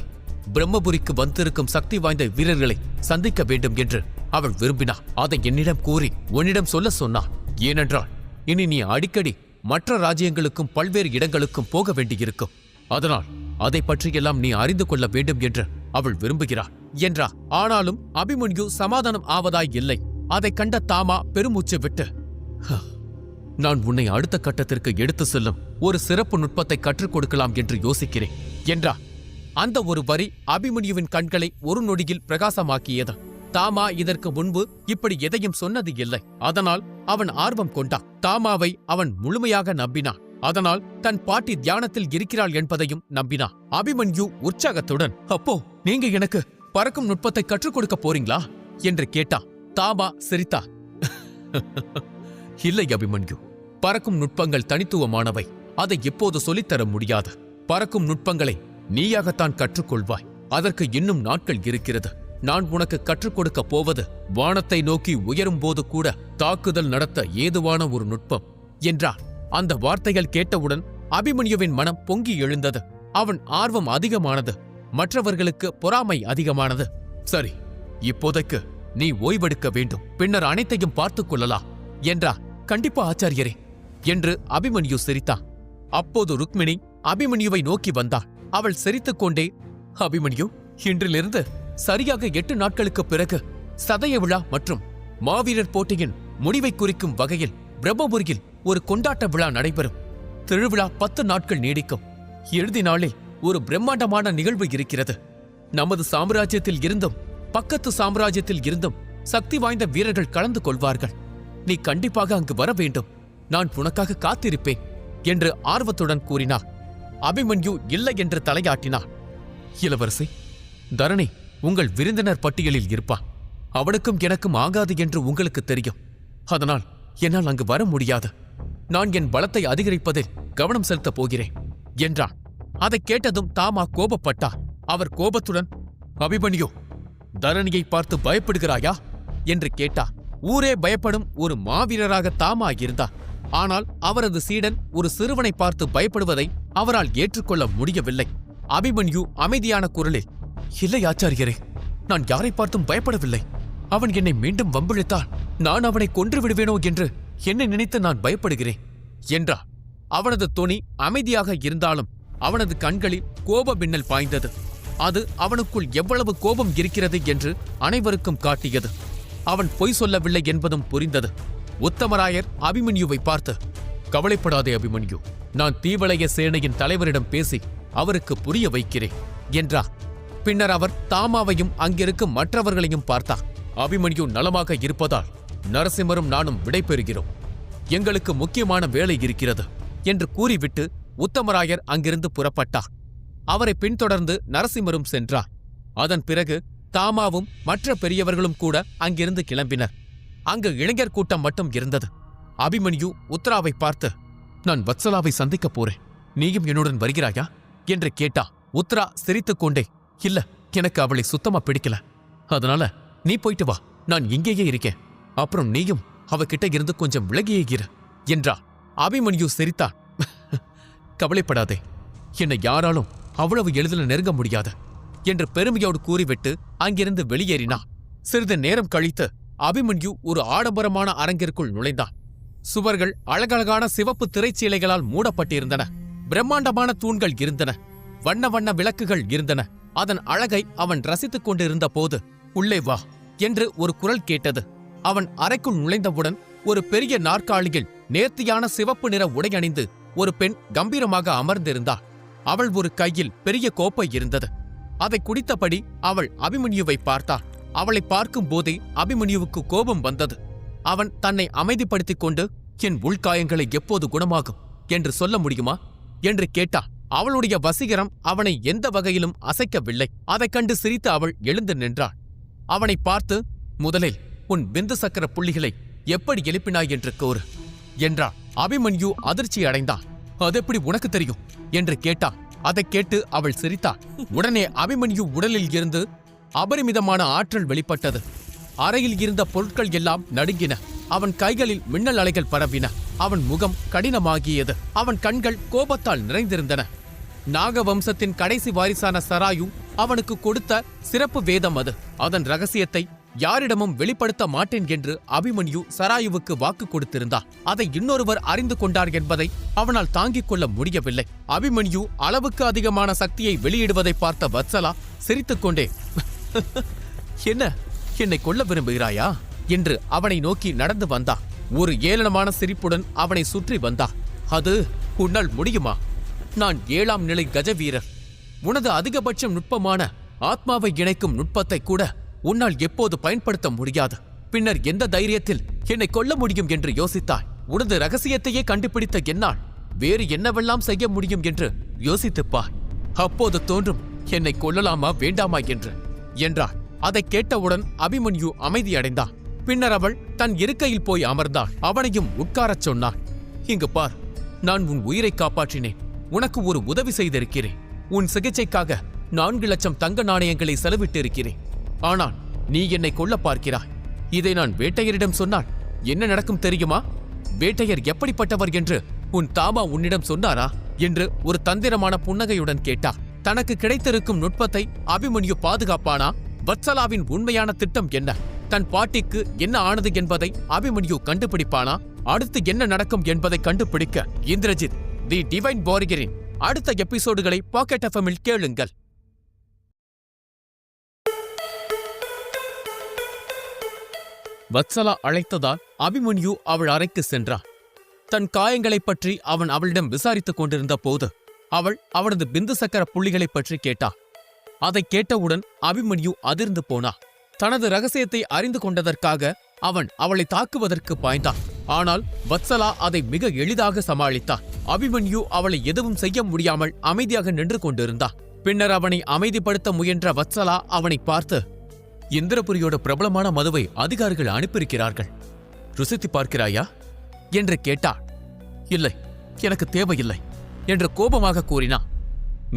பிரம்மபுரிக்கு வந்திருக்கும் சக்தி வாய்ந்த வீரர்களை சந்திக்க வேண்டும் என்று அவள் விரும்பினா அதை என்னிடம் கூறி உன்னிடம் சொல்ல சொன்னாள். ஏனென்றால் இனி நீ அடிக்கடி மற்ற ராஜ்யங்களுக்கும் பல்வேறு இடங்களுக்கும் போக வேண்டியிருக்கும். அதனால் அதை பற்றியெல்லாம் நீ அறிந்து கொள்ள வேண்டும் என்று அவள் விரும்புகிறாள் என்றார். ஆனாலும் அபிமன்யு சமாதானம் ஆவதாய் இல்லை. அதை கண்ட தாமா பெருமூச்சு விட்டு, நான் உன்னை அடுத்த கட்டத்திற்கு எடுத்து செல்லும் ஒரு சிறப்பு நுட்பத்தை கற்றுக் கொடுக்கலாம் என்று யோசிக்கிறேன் என்றார். அந்த ஒரு வரி அபிமன்யுவின் கண்களை ஒரு நொடியில் பிரகாசமாக்கியது. தாமா இதற்கு முன்பு இப்படி எதையும் சொன்னது இல்லை. அதனால் அவன் ஆர்வம் கொண்டான். தாமாவை அவன் முழுமையாக நம்பினான். அதனால் தன் பாட்டி தியானத்தில் இருக்கிறாள் என்பதையும் நம்பினான். அபிமன்யு உற்சாகத்துடன், அப்போ நீங்க எனக்கு பறக்கும் நுட்பத்தை கற்றுக் கொடுக்க போறீங்களா என்று கேட்டான். தாமா சிரித்தா, இல்லை அபிமன்யு, பறக்கும் நுட்பங்கள் தனித்துவமானவை. அதை எப்போது சொல்லித்தர முடியாது. பறக்கும் நுட்பங்களை நீயாகத்தான் கற்றுக்கொள்வாய். அதற்கு இன்னும் நாட்கள் இருக்கிறது. நான் உனக்கு கற்றுக் கொடுக்க போவது வானத்தை நோக்கி உயரும் போது கூட தாக்குதல் நடத்த ஏதுவான ஒரு நுட்பம் என்றார். அந்த வார்த்தைகள் கேட்டவுடன் அபிமன்யுவின் மனம் பொங்கி எழுந்தது. அவன் ஆர்வம் அதிகமானது. மற்றவர்களுக்கு பொறாமை அதிகமானது. சரி, இப்போதைக்கு நீ ஓய்வெடுக்க வேண்டும். பின்னர் அனைத்தையும் பார்த்துக் கொள்ளலாம் என்றார். கண்டிப்பா ஆச்சாரியரே என்று அபிமன்யு சிரித்தான். அப்போது ருக்மிணி அபிமன்யுவை நோக்கி வந்தாள். அவள் சிரித்துக் கொண்டே, அபிமன்யு, இன்றிலிருந்து சரியாக 8 நாட்களுக்கு பிறகு சதய விழா மற்றும் மாவீரர் போட்டியின் முடிவை குறிக்கும் வகையில் பிரம்மபுரியில் ஒரு கொண்டாட்ட விழா நடைபெறும். திருவிழா 10 நாட்கள் நீடிக்கும். இறுதி நாளில் ஒரு பிரம்மாண்டமான நிகழ்வு இருக்கிறது. நமது சாம்ராஜ்யத்தில் இருந்தும் பக்கத்து சாம்ராஜ்யத்தில் இருந்தும் சக்தி வாய்ந்த வீரர்கள் கலந்து கொள்வார்கள். நீ கண்டிப்பாக அங்கு வர வேண்டும். நான் உனக்காக காத்திருப்பேன் என்று ஆர்வத்துடன் கூறினார். அபிமன்யு இல்லை என்று தலையாட்டினார். இளவரசி, தரணி உங்கள் விருந்தினர் பட்டியலில் இருப்பான். அவனுக்கும் எனக்கும் ஆகாது என்று உங்களுக்கு தெரியும். அதனால் என்னால் அங்கு வர முடியாது. நான் என் பலத்தை அதிகரிப்பதில் கவனம் செலுத்தப் போகிறேன் என்றான். அதைக் கேட்டதும் தாமா கோபப்பட்டார். அவர் கோபத்துடன், அபிமன்யு, தரணியை பார்த்து பயப்படுகிறாயா என்று கேட்டார். ஊரே பயப்படும் ஒரு மாவீரராக தாமா இருந்தார். ஆனால் அவரது சீடன் ஒரு சிறுவனை பார்த்து பயப்படுவதை அவரால் ஏற்றுக்கொள்ள முடியவில்லை. அபிமன்யு அமைதியான குரலில், இல்லை ஆச்சாரியரே, நான் யாரை பார்த்தும் பயப்படவில்லை. அவன் என்னை மீண்டும் வம்பிழுத்தால் நான் அவனை கொன்று விடுவேனோ என்று என்னை நினைத்து நான் பயப்படுகிறேன் என்றார். அவனது தொனி அமைதியாக இருந்தாலும் அவனது கண்களில் கோப மின்னல் பாய்ந்தது. அது அவனுக்குள் எவ்வளவு கோபம் இருக்கிறது என்று அனைவருக்கும் காட்டியது. அவன் பொய் சொல்லவில்லை என்பதும் புரிந்தது. உத்தமராயர் அபிமன்யுவை பார்த்து, கவலைப்படாதே அபிமன்யு, நான் தீவளைய சேனையின் தலைவரிடம் பேசி அவருக்கு புரிய வைக்கிறேன் என்றார். பின்னர் அவர் தாமாவையும் அங்கிருக்கும் மற்றவர்களையும் பார்த்தார். அபிமன்யு நலமாக இருப்பதால் நரசிம்மரும் நானும் விடைபெறுகிறோம். எங்களுக்கு முக்கியமான வேலை இருக்கிறது என்று கூறிவிட்டு உத்தமராயர் அங்கிருந்து புறப்பட்டார். அவரை பின்தொடர்ந்து நரசிம்மரும் சென்றார். அதன் பிறகு தாமாவும் மற்ற பெரியவர்களும் கூட அங்கிருந்து கிளம்பினர். அங்கு இளைஞர் கூட்டம் மட்டும் இருந்தது. அபிமன்யு உத்தராவை பார்த்து, நான் வத்சலாவை சந்திக்கப் போறேன். நீயும் என்னுடன் வருகிறாயா என்று கேட்டா. உத்தரா சிரித்துக்கொண்டே, இல்ல, எனக்கு அவளை சுத்தமா பிடிக்கல. அதனால நீ போயிட்டு வா, நான் இங்கேயே இருக்கேன். அப்புறம் நீயும் அவகிட்ட இருந்து கொஞ்சம் விலகியே இரு என்றா. அபிமன்யு சிரித்தான். கவலைப்படாதே, என்னை யாராலும் அவ்வளவு எளிதில் நெருங்க முடியாது என்று பெருமையோடு கூறிவிட்டு அங்கிருந்து வெளியேறினான். சிறிது நேரம் கழித்து அபிமன்யு ஒரு ஆடம்பரமான அரங்கிற்குள் நுழைந்தான். சுவர்கள் அழகழகான சிவப்பு திரைச்சீலைகளால் மூடப்பட்டிருந்தன. பிரம்மாண்டமான தூண்கள் இருந்தன. வண்ண வண்ண விளக்குகள் இருந்தன. அதன் அழகை அவன் ரசித்துக் கொண்டிருந்த போது, உள்ளே வா என்று ஒரு குரல் கேட்டது. அவன் அறைக்குள் நுழைந்தவுடன் ஒரு பெரிய நாற்காலியில் நேர்த்தியான சிவப்பு நிற உடை அணிந்து ஒரு பெண் கம்பீரமாக அமர்ந்திருந்தாள். அவள் ஒரு கையில் பெரிய கோப்பை இருந்தது. அதை குடித்தபடி அவள் அபிமன்யுவை பார்த்தாள். அவளை பார்க்கும் போதே அபிமன்யுவுக்கு கோபம் வந்தது. அவன் தன்னை அமைதிப்படுத்திக் கொண்டு, என் உள்காயங்களை எப்போது குணமாகும் என்று சொல்ல முடியுமா என்று கேட்டான். அவளுடைய வசீகரம் அவனை எந்த வகையிலும் அசைக்கவில்லை. அதைக் கண்டு சிரித்த அவள் எழுந்து நின்றாள். அவனை பார்த்து, முதலில் உன் பிந்து சக்கர புள்ளிகளை எப்படி எழுப்பினாய் என்று கூறு என்றாள். அபிமன்யு அதிர்ச்சி அடைந்தான். அதெப்படி உனக்கு தெரியும் என்று கேட்டான். அதைக் கேட்டு அவள் சிரித்தாள். உடனே அபிமன்யு உடலில் இருந்து அபரிமிதமான ஆற்றல் வெளிப்பட்டது. அறையில் இருந்த பொருட்கள் எல்லாம் நடுங்கின. அவன் கைகளில் மின்னல் அலைகள் பரவின. அவன் முகம் கடினமாகியது. அவன் கண்கள் கோபத்தால் நிறைந்திருந்தன. நாகவம்சத்தின் கடைசி வாரிசான சராயு அவனுக்கு கொடுத்த சிறப்பு வேதம் அது. அதன் ரகசியத்தை யாரிடமும் வெளிப்படுத்த மாட்டேன் என்று அபிமன்யு சராயுவுக்கு வாக்கு கொடுத்திருந்தான். அதை இன்னொருவர் அறிந்து கொண்டார் என்பதை அவனால் தாங்கிக் கொள்ள முடியவில்லை. அபிமன்யு அளவுக்கு அதிகமான சக்தியை வெளியிடுவதை பார்த்த வத்சலா சிரித்துக்கொண்டே, என்ன, என்னை கொல்ல விரும்புகிறாயா என்று அவனை நோக்கி நடந்து வந்தா. ஒரு ஏளனமான சிரிப்புடன் அவனை சுற்றி வந்தா. அது உன்னால் முடியுமா? நான் 7ஆம் நிலை கஜவீரர். உனது அதிகபட்சம் நுட்பமான ஆத்மாவை இணைக்கும் நுட்பத்தை கூட உன்னால் எப்போது பயன்படுத்த முடியாது. பின்னர் எந்த தைரியத்தில் என்னை கொல்ல முடியும் என்று யோசித்தாய்? உனது ரகசியத்தையே கண்டுபிடித்த என்னால் வேறு என்னவெல்லாம் செய்ய முடியும் என்று யோசித்துப்பாய். அப்போது தோன்றும் என்னை கொல்லலாமா வேண்டாமா என்று என்றாள். அதை கேட்டவுடன் அபிமன்யு அமைதியடைந்தான். பின்னர் அவள் தன் இருக்கையில் போய் அமர்ந்தாள். அவனையும் உட்காரச் சொன்னாள். இங்கு பார், நான் உன் உயிரை காப்பாற்றினேன். உனக்கு ஒரு உதவி செய்திருக்கிறேன். உன் சிகிச்சைக்காக 4 லட்சம் தங்க நாணயங்களை செலவிட்டிருக்கிறேன். ஆனால் நீ என்னை கொல்ல பார்க்கிறாய். இதை நான் வேட்டையரிடம் சொன்னால் என்ன நடக்கும் தெரியுமா? வேட்டையர் எப்படிப்பட்டவர் என்று உன் தாமா உன்னிடம் சொன்னாரா என்று ஒரு தந்திரமான புன்னகையுடன் கேட்டார். தனக்கு கிடைத்திருக்கும் நுட்பத்தை அபிமன்யு பாதுகாப்பானா? வத்சலாவின் உண்மையான திட்டம் என்ன? தன் பாட்டிக்கு என்ன ஆனது என்பதை அபிமன்யு கண்டுபிடிப்பானா? அடுத்து என்ன நடக்கும் என்பதை கண்டுபிடிக்க இந்திரஜித் தி டிவைன் வாரியரின் அடுத்த எபிசோடுகளை பாக்கெட் எஃப்எம்மில் கேளுங்கள். வத்சலா அழைத்ததால் அபிமன்யு அவள் அறைக்கு சென்றான். தன் காயங்களைப் பற்றி அவன் அவளிடம் விசாரித்துக் கொண்டிருந்த போது அவள் அவனது பிந்து சக்கர புள்ளிகளைப் பற்றி கேட்டாள். அதை கேட்டவுடன் அபிமன்யு அதிர்ந்து போனா. தனது ரகசியத்தை அறிந்து கொண்டதற்காக அவன் அவளை தாக்குவதற்கு பாய்ந்தான். ஆனால் வத்சலா அதை மிக எளிதாக சமாளித்தார். அபிமன்யு அவளை எதுவும் செய்ய முடியாமல் அமைதியாக நின்று கொண்டிருந்தான். பின்னர் அவனை அமைதிப்படுத்த முயன்ற வத்சலா அவனை பார்த்து, இந்திரபுரியோட பிரபலமான மதுவை அதிகாரிகள் அனுப்பியிருக்கிறார்கள். ருசித்து பார்க்கிறாயா என்று கேட்டாள். இல்லை, எனக்கு தேவையில்லை என்று கோபமாக கூறினான்.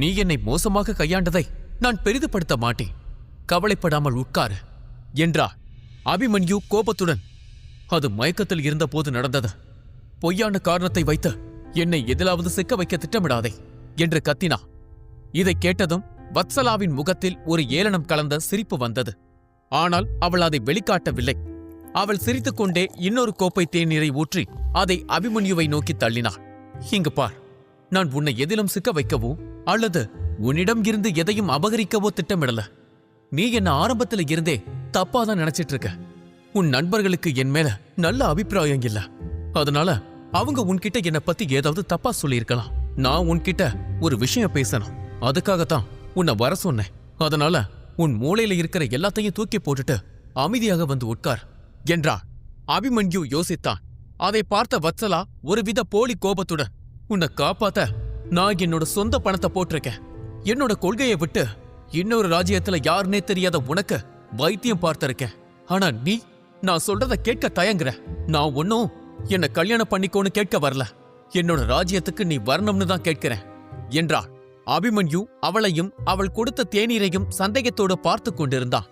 நீ என்னை மோசமாக கையாண்டதை நான் பெரிதுபடுத்த மாட்டேன். கவலைப்படாமல் உட்காரு என்றார். அபிமன்யு கோபத்துடன், அது மயக்கத்தில் இருந்தபோது நடந்தது. பொய்யான காரணத்தை வைத்து என்னை எதிலாவது சிக்க வைக்க திட்டமிடாதே என்று கத்தினா. இதை கேட்டதும் வத்சலாவின் முகத்தில் ஒரு ஏளனம் கலந்த சிரிப்பு வந்தது. ஆனால் அவள் அதை வெளிக்காட்டவில்லை. அவள் சிரித்துக்கொண்டே இன்னொரு கோப்பை தேநீரை ஊற்றி அதை அபிமன்யுவை நோக்கி தள்ளினாள். இங்கு பார், நான் உன்னை எதிலும் சிக்க வைக்கவோ அல்லது உன்னிடம் இருந்து எதையும் அபகரிக்கவோ திட்டமிடல. நீ என்ன ஆரம்பத்துல இருந்தே தப்பாதான் நினைச்சிட்டு இருக்க. உன் நண்பர்களுக்கு என் மேல நல்ல அபிப்பிராயம் இல்ல. அதனால அவங்க உன்கிட்ட என்னை பத்தி ஏதாவது தப்பா சொல்லியிருக்கலாம். நான் உன்கிட்ட ஒரு விஷயம் பேசணும். அதுக்காகத்தான் உன்னை வர சொன்னேன். அதனால உன் மூளையில இருக்கிற எல்லாத்தையும் தூக்கி போட்டுட்டு அமைதியாக வந்து உட்கார் என்றார். அபிமன்யு யோசித்தான். அதை பார்த்த வத்சலா ஒருவித போலி கோபத்துடன், உன்னை காப்பாத்த நான் என்னோட சொந்த பணத்தை போட்டிருக்கேன். என்னோட கொள்கையை விட்டு இன்னொரு ராஜ்யத்துல யாருன்னே தெரியாத உனக்கு வைத்தியம் பார்த்திருக்கேன். ஆனா நீ நான் சொல்றத கேட்க தயங்குற. நான் ஒன்னும் என்ன கல்யாணம் பண்ணிக்கோன்னு கேட்க வரல. என்னோட ராஜ்யத்துக்கு நீ வரணும்னு தான் கேட்கிறேன் என்றாள். அபிமன்யு அவளையும் அவள் கொடுத்த தேநீரையும் சந்தேகத்தோடு பார்த்து கொண்டிருந்தான்.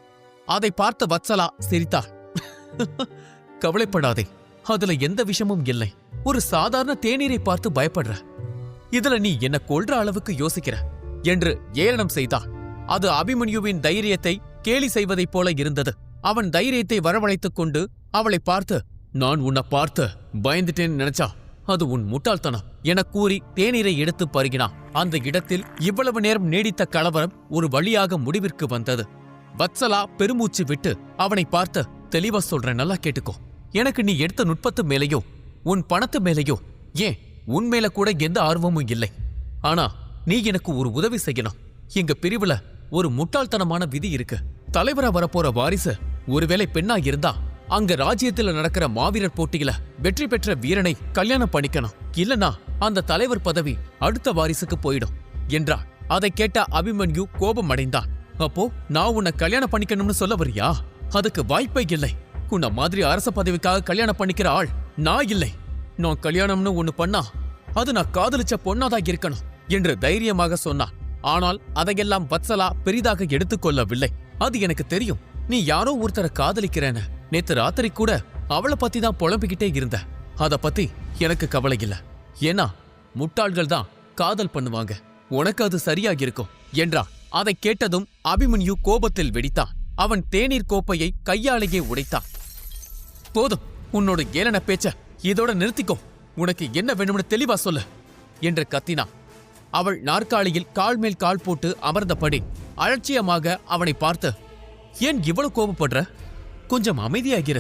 அதை பார்த்த வத்சலா சிரித்தாள். கவலைப்படாதே, அதுல எந்த விஷமும் இல்லை. ஒரு சாதாரண தேநீரை பார்த்து பயப்படுற. இதுல நீ என்ன கொல்ற அளவுக்கு யோசிக்கிற என்று ஏளனம் செய்தாள். அது அபிமன்யுவின் தைரியத்தை கேலி செய்வதைப் போல இருந்தது. அவன் தைரியத்தை வரவழைத்துக் கொண்டு அவளை பார்த்து, நான் உன்னை பார்த்து பயந்துட்டேன்னு நினைச்சா அது உன் முட்டாள்தனம் என கூறி தேநீரை எடுத்து பருகினான். அந்த இடத்தில் இவ்வளவு நேரம் நீடித்த கலவரம் ஒரு வழியாக முடிவிற்கு வந்தது. வத்சலா பெருமூச்சு விட்டு அவனை பார்த்து, தெளிவா சொல்றேன், நல்லா கேட்டுக்கோ. எனக்கு நீ எடுத்த நுட்பத்து மேலேயோ உன் பணத்து மேலேயோ, ஏன் உன் மேல கூட எந்த ஆர்வமும் இல்லை. ஆனா நீ எனக்கு ஒரு உதவி செய்யணும். எங்க பிரிவுல ஒரு முட்டாள்தனமான விதி இருக்கு. தலைவரா வரப்போற வாரிசு ஒருவேளை பெண்ணா இருந்தா அங்க ராஜ்யத்துல நடக்கிற மாவீரர் போட்டியில வெற்றி பெற்ற வீரனை கல்யாணம் பண்ணிக்கணும். இல்லனா அந்த தலைவர் பதவி அடுத்த வாரிசுக்கு போயிடும் என்றார். அதை கேட்ட அபிமன்யு கோபம் அடைந்தான். அப்போ நான் உன்னை கல்யாணம் பண்ணிக்கணும்னு சொல்ல வரியா? அதுக்கு வாய்ப்பே இல்லை. உன்ன மாதிரி அரச பதவிக்காக கல்யாணம் பண்ணிக்கிற ஆள் நான் இல்லை. நான் கல்யாணம்னு ஒண்ணு பண்ணா அது நான் காதலிச்ச பொண்ணாதான் இருக்கணும் என்று தைரியமாக சொன்னான். ஆனால் அதையெல்லாம் வத்சலா பெரிதாக எடுத்துக்கொள்ளவில்லை. அது எனக்கு தெரியும், நீ யாரோ ஒருத்தரை காதலிக்கிறேன்னு. நேத்து ராத்திரி கூட அவளை பத்தி தான் புலம்பிக்கிட்டே இருந்த. அத பத்தி எனக்கு கவலை இல்ல. ஏன்னா முட்டாள்கள் தான் காதல் பண்ணுவாங்க. உனக்கு அது சரியாக இருக்கும் என்றான். அதை கேட்டதும் அபிமன்யு கோபத்தில் வெடித்தான். அவன் தேநீர் கோப்பையை கையாலேயே உடைத்தான். போதும், உன்னோட ஏளன பேச்ச இதோட நிறுத்திக்கோ. உனக்கு என்ன வேணும்னு தெளிவா சொல்லு என்று கத்தினான். அவள் நாற்காலியில் கால் மேல் கால் போட்டு அமர்ந்தபடி அலட்சியமாக அவனை பார்த்து, ஏன் இவ்வளவு கோபப்படுற? கொஞ்சம் அமைதியாகிற.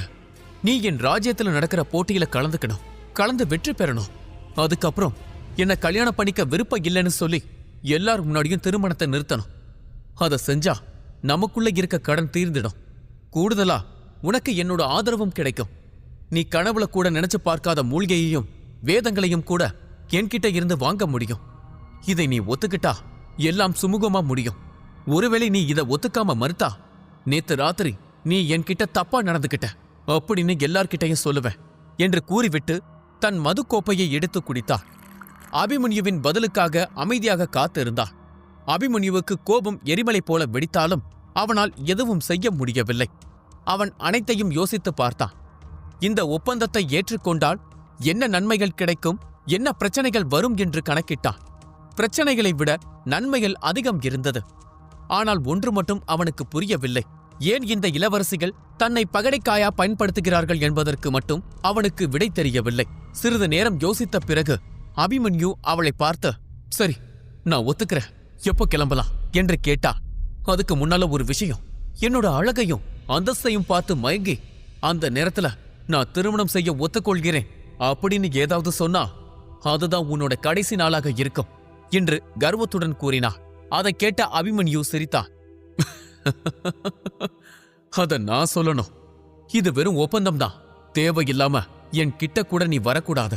நீ என் ராஜ்யத்துல நடக்கிற போட்டியில கலந்துக்கணும், கலந்து வெற்றி பெறணும். அதுக்கப்புறம் என்ன கல்யாணம் பண்ணிக்க விருப்பம் இல்லைன்னு சொல்லி எல்லாரும் முன்னாடியும் திருமணத்தை நிறுத்தணும். அதை செஞ்சா நமக்குள்ள இருக்க கடன் தீர்ந்திடும். கூடுதலா உனக்கு என்னோட ஆதரவும் கிடைக்கும். நீ கனவுல கூட நினைச்சு பார்க்காத மூலிகையையும் வேதங்களையும் கூட என்கிட்ட இருந்து வாங்க முடியும். இதை நீ ஒத்துக்கிட்டா எல்லாம் சுமூகமா முடியும். ஒருவேளை நீ இதை ஒத்துக்காம மறுத்தா, நேத்து ராத்திரி நீ என்கிட்ட தப்பா நடந்துகிட்ட அப்படின்னு எல்லார்கிட்டையும் சொல்லுவேன் என்று கூறிவிட்டு தன் மது கோப்பையை எடுத்து குடித்தார். அபிமன்யுவின் பதிலுக்காக அமைதியாக காத்திருந்தார். அபிமன்யுவுக்கு கோபம் எரிமலை போல வெடித்தாலும் அவனால் எதுவும் செய்ய முடியவில்லை. அவன் அனைத்தையும் யோசித்து பார்த்தான். இந்த ஒப்பந்தத்தை ஏற்றுக்கொண்டால் என்ன நன்மைகள் கிடைக்கும், என்ன பிரச்சனைகள் வரும் என்று கணக்கிட்டான். பிரச்சனைகளை விட நன்மைகள் அதிகம் இருந்தது. ஆனால் ஒன்று மட்டும் அவனுக்கு புரியவில்லை. ஏன் இந்த இளவரசிகள் தன்னை பகடைக்காயா பயன்படுத்துகிறார்கள் என்பதற்கு மட்டும் அவனுக்கு விடை தெரியவில்லை. சிறிது நேரம் யோசித்த பிறகு அபிமன்யு அவளை பார்த்து, சரி, நான் ஒத்துக்கிறேன், எப்போ கிளம்பலாம் என்று கேட்டா. அதுக்கு முன்னால ஒரு விஷயம், என்னோட அழகையும் அந்தஸ்தையும் பார்த்து மயங்கி அந்த நேரத்துல நான் திருமணம் செய்ய ஒத்துக்கொள்கிறேன் அப்படின்னு ஏதாவது சொன்னா அதுதான் உன்னோட கடைசி நாளாக இருக்கும் என்று கர்வத்துடன் கூறினார். அதை கேட்ட அபிமன்யு சிரித்தான். அத நான் சொல்லணும்? இது வெறும் ஒப்பந்தம்தான். தேவையில்லாம என் கிட்ட கூட நீ வரக்கூடாது.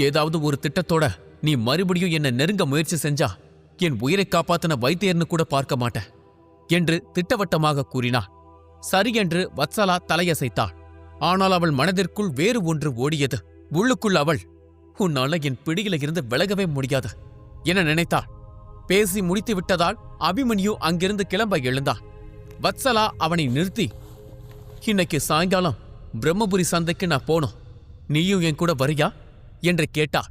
ஏதாவது ஒரு திட்டத்தோட நீ மறுபடியும் என்ன நெருங்க முயற்சி செஞ்சா என் உயிரை காப்பாத்தின வைத்தியர்னு கூட பார்க்க மாட்டேன் என்று திட்டவட்டமாக கூறினார். சரி என்று வத்சலா தலையசைத்தாள். ஆனால் அவள் மனதிற்குள் வேறு ஒன்று ஓடியது. உள்ளுக்குள் அவள், உன்னால என் பிடியில இருந்து விலகவே முடியாது என நினைத்தாள். பேசி முடித்து விட்டதால் அபிமன்யு அங்கிருந்து கிளம்ப எழுந்தான். வத்சலா அவனை நிறுத்தி, இன்னைக்கு சாயங்காலம் பிரம்மபுரி சந்தைக்கு நான் போனோம், நீயும் என் கூட வரியா என்று கேட்டா.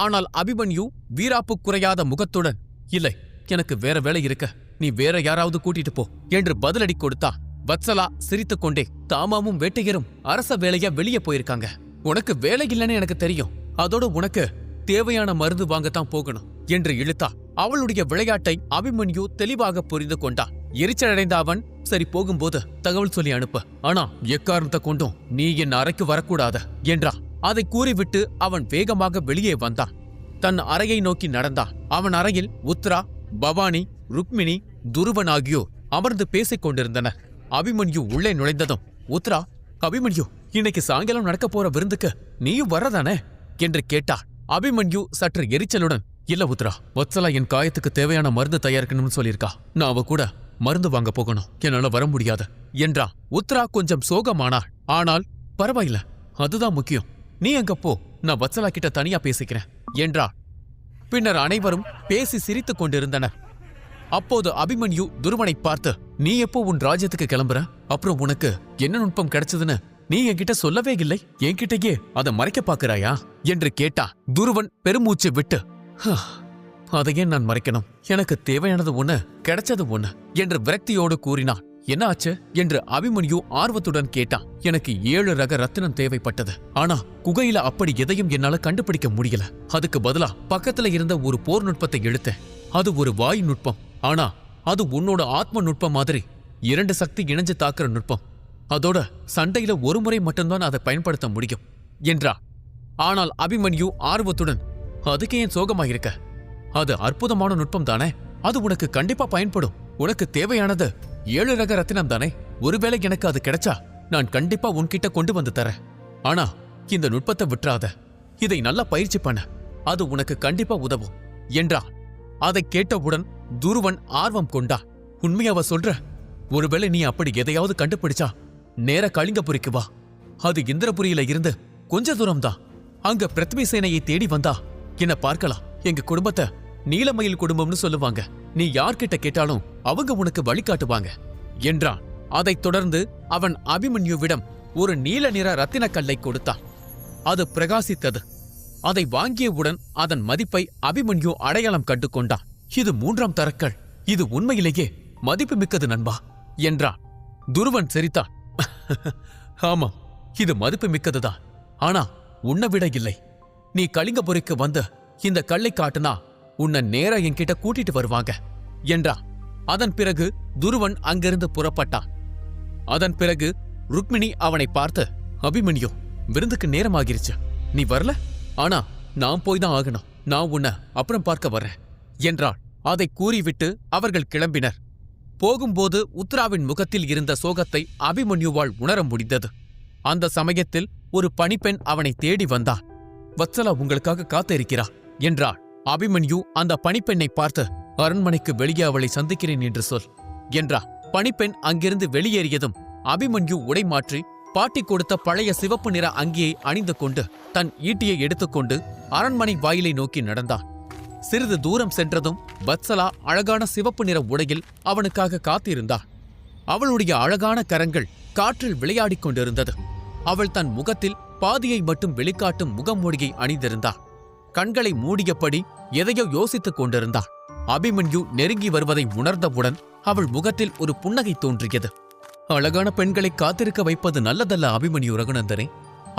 ஆனால் அபிமன்யு வீராப்பு குறையாத முகத்துடன், இல்லை, எனக்கு வேற வேலை இருக்க, நீ வேற யாராவது கூட்டிட்டு போ என்று பதிலடி கொடுத்தா. வத்சலா சிரித்துக்கொண்டே, தாமாவும் வேட்டையரும் அரச வேலையா வெளியே போயிருக்காங்க. உனக்கு வேலை இல்லைன்னு எனக்கு தெரியும், அதோட உனக்கு தேவையான மருந்து வாங்கத்தான் போகணும் என்று இழுத்தா. அவளுடைய விளையாட்டை அபிமன்யு தெளிவாக புரிந்து கொண்டான். எரிச்சலடைந்த அவன், சரி, போகும்போது தகவல் சொல்லி அனுப்பு, ஆனா எக்காரணத்தை கொண்டும் நீ என் அறைக்கு வரக்கூடாத என்றான். அதை கூறிவிட்டு அவன் வேகமாக வெளியே வந்தான். தன் அறையை நோக்கி நடந்தான். அவன் அறையில் உத்ரா, பவானி, ருக்மிணி, துருவன் ஆகியோர் அமர்ந்து பேசிக் கொண்டிருந்தனர். அபிமன்யு உள்ளே நுழைந்ததும் உத்ரா, அபிமன்யு, இன்னைக்கு சாயங்காலம் நடக்க போற விருந்துக்கு நீயும் வரதானே என்று கேட்டார். அபிமன்யு சற்று எரிச்சலுடன், இல்ல உத்ரா, வத்சலா என் காயத்துக்கு தேவையான மருந்து தயாரிக்கணும்னு சொல்லியிருக்கா. நான் அவ கூட மருந்து வாங்க போகணும், என்னால வர முடியாது என்றா. உத்ரா கொஞ்சம் சோகமானாள். ஆனால் பரவாயில்ல, அதுதான் முக்கியம், நீ எங்க போ, நான் வத்சலா கிட்ட தனியா பேசிக்கிறேன் என்றார். பின்னர் அனைவரும் பேசி சிரித்துக் கொண்டிருந்தனர். அப்போது அபிமன்யு துருவனை பார்த்து, நீ எப்போ உன் ராஜ்யத்துக்கு கிளம்புற? அப்புறம் உனக்கு என்ன நுட்பம் கிடைச்சதுன்னு நீ என்கிட்ட சொல்லவே இல்லை, என்கிட்டயே அதை மறைக்க பாக்குறாயா என்று கேட்டா. துருவன் பெருமூச்சு விட்டு, அதையே நான் மறைக்கணும், எனக்கு தேவையானது ஒண்ணு, கிடைச்சது ஒண்ணு என்று விரக்தியோடு கூறினான். என்ன ஆச்சு என்று அபிமன்யு ஆர்வத்துடன் கேட்டான். எனக்கு 7 ரக ரத்தினம் தேவைப்பட்டது. ஆனா குகையில அப்படி எதையும் என்னால கண்டுபிடிக்க முடியல. அதுக்கு பதிலா பக்கத்துல இருந்த ஒரு போர் நுட்பத்தை எடுத்தேன். அது ஒரு வாயு நுட்பம். ஆனா அது உன்னோட ஆத்ம நுட்பம் மாதிரி 2 சக்தி இணைஞ்சு தாக்குற நுட்பம். அதோட சண்டையில ஒரு முறை மட்டும்தான் அதை பயன்படுத்த முடியும் என்றா. ஆனால் அபிமன்யு ஆர்வத்துடன், அதுக்கு ஏன் சோகமாயிருக்க? அது அற்புதமான நுட்பம் தானே, அது உனக்கு கண்டிப்பா பயன்படும். உனக்கு தேவையானது 7 ரக ரத்தினம் தானே, ஒருவேளை எனக்கு அது கிடைச்சா நான் கண்டிப்பா உன்கிட்ட கொண்டு வந்து தரேன். ஆனா இந்த நுட்பத்தை விட்டுறாத, இதை நல்லா பயிற்சி பண்ண, அது உனக்கு கண்டிப்பா உதவும் என்றா. அதை கேட்டவுடன் துருவன் ஆர்வம் கொண்டா. உண்மையாவ சொல்ற? ஒருவேளை நீ அப்படி எதையாவது கண்டுபிடிச்சா நேர கலிங்கபுரிக்கு வா. அது இந்திரபுரியில இருந்து கொஞ்ச தூரம்தான். அங்க பிருத்வி சேனையை தேடி வந்தா என்ன பார்க்கலாம். எங்க குடும்பத்தை நீலமயில் குடும்பம்னு சொல்லுவாங்க. நீ யார்கிட்ட கேட்டாலும் அவங்க உனக்கு வழிகாட்டுவாங்க என்றான். அதைத் தொடர்ந்து அவன் அபிமன்யுவிடம் ஒரு நீல நிற ரத்தின கல்லை கொடுத்தான். அது பிரகாசித்தது. அதை வாங்கியவுடன் அதன் மதிப்பை அபிமன்யு அடையாளம் கண்டு கொண்டான். இது 3ஆம் தரக்கல், இது உண்மையிலேயே மதிப்பு மிக்கது நண்பா என்றான். துருவன் சிரித்தான். ஆமாம், இது மதிப்பு மிக்கதுதான். ஆனா உன்னை விட இல்லை. நீ கலிங்கபுரிக்கு வந்து இந்த கல்லை காட்டுனா உன்னை நேரா என்கிட்ட கூட்டிட்டு வருவாங்க என்றான். அதன் பிறகு துருவன் அங்கிருந்து புறப்பட்டான். அதன் பிறகு ருக்மிணி அவனை பார்த்து, அபிமன்யு, விருந்துக்கு நேரமாகிருச்சு, நீ வரல? ஆனா நான் போய் தான் ஆகணும். நான் உன்னை அப்புறம் பார்க்க வர்றேன் என்றாள். அதை கூறிவிட்டு அவர்கள் கிளம்பினர். போகும்போது உத்ராவின் முகத்தில் இருந்த சோகத்தை அபிமன்யுவால் உணர முடிந்தது. அந்த சமயத்தில் ஒரு பணிப்பெண் அவனை தேடி வந்தாள். வத்சலா உங்களுக்காக காத்திருக்கிறா என்றாள். அபிமன்யு அந்த பணிப்பெண்ணை பார்த்து, அரண்மனைக்கு வெளியே அவளை சந்திக்கிறேன் என்று சொல் என்றார். பணிப்பெண் அங்கிருந்து வெளியேறியதும் அபிமன்யு உடை மாற்றி பாட்டி கொடுத்த பழைய சிவப்பு நிற அங்கியை அணிந்து கொண்டு தன் ஈட்டியை எடுத்துக்கொண்டு அரண்மனை வாயிலை நோக்கி நடந்தான். சிறிது தூரம் சென்றதும் வத்சலா அழகான சிவப்பு நிற உடையில் அவனுக்காக காத்திருந்தாள். அவளுடைய அழகான கரங்கள் காற்றில் விளையாடிக் கொண்டிருந்தது. அவள் தன் முகத்தில் பாதியை மட்டும் வெளிக்காட்டும் முகமூடியை அணிந்திருந்தாள். கண்களை மூடியபடி எதையோ யோசித்துக் கொண்டிருந்தாள். அபிமன்யு நெருங்கி வருவதை உணர்ந்தவுடன் அவள் முகத்தில் ஒரு புன்னகை தோன்றியது. அழகான பெண்களை காத்திருக்க வைப்பது நல்லதல்ல அபிமன்யு ரகுநந்தனே.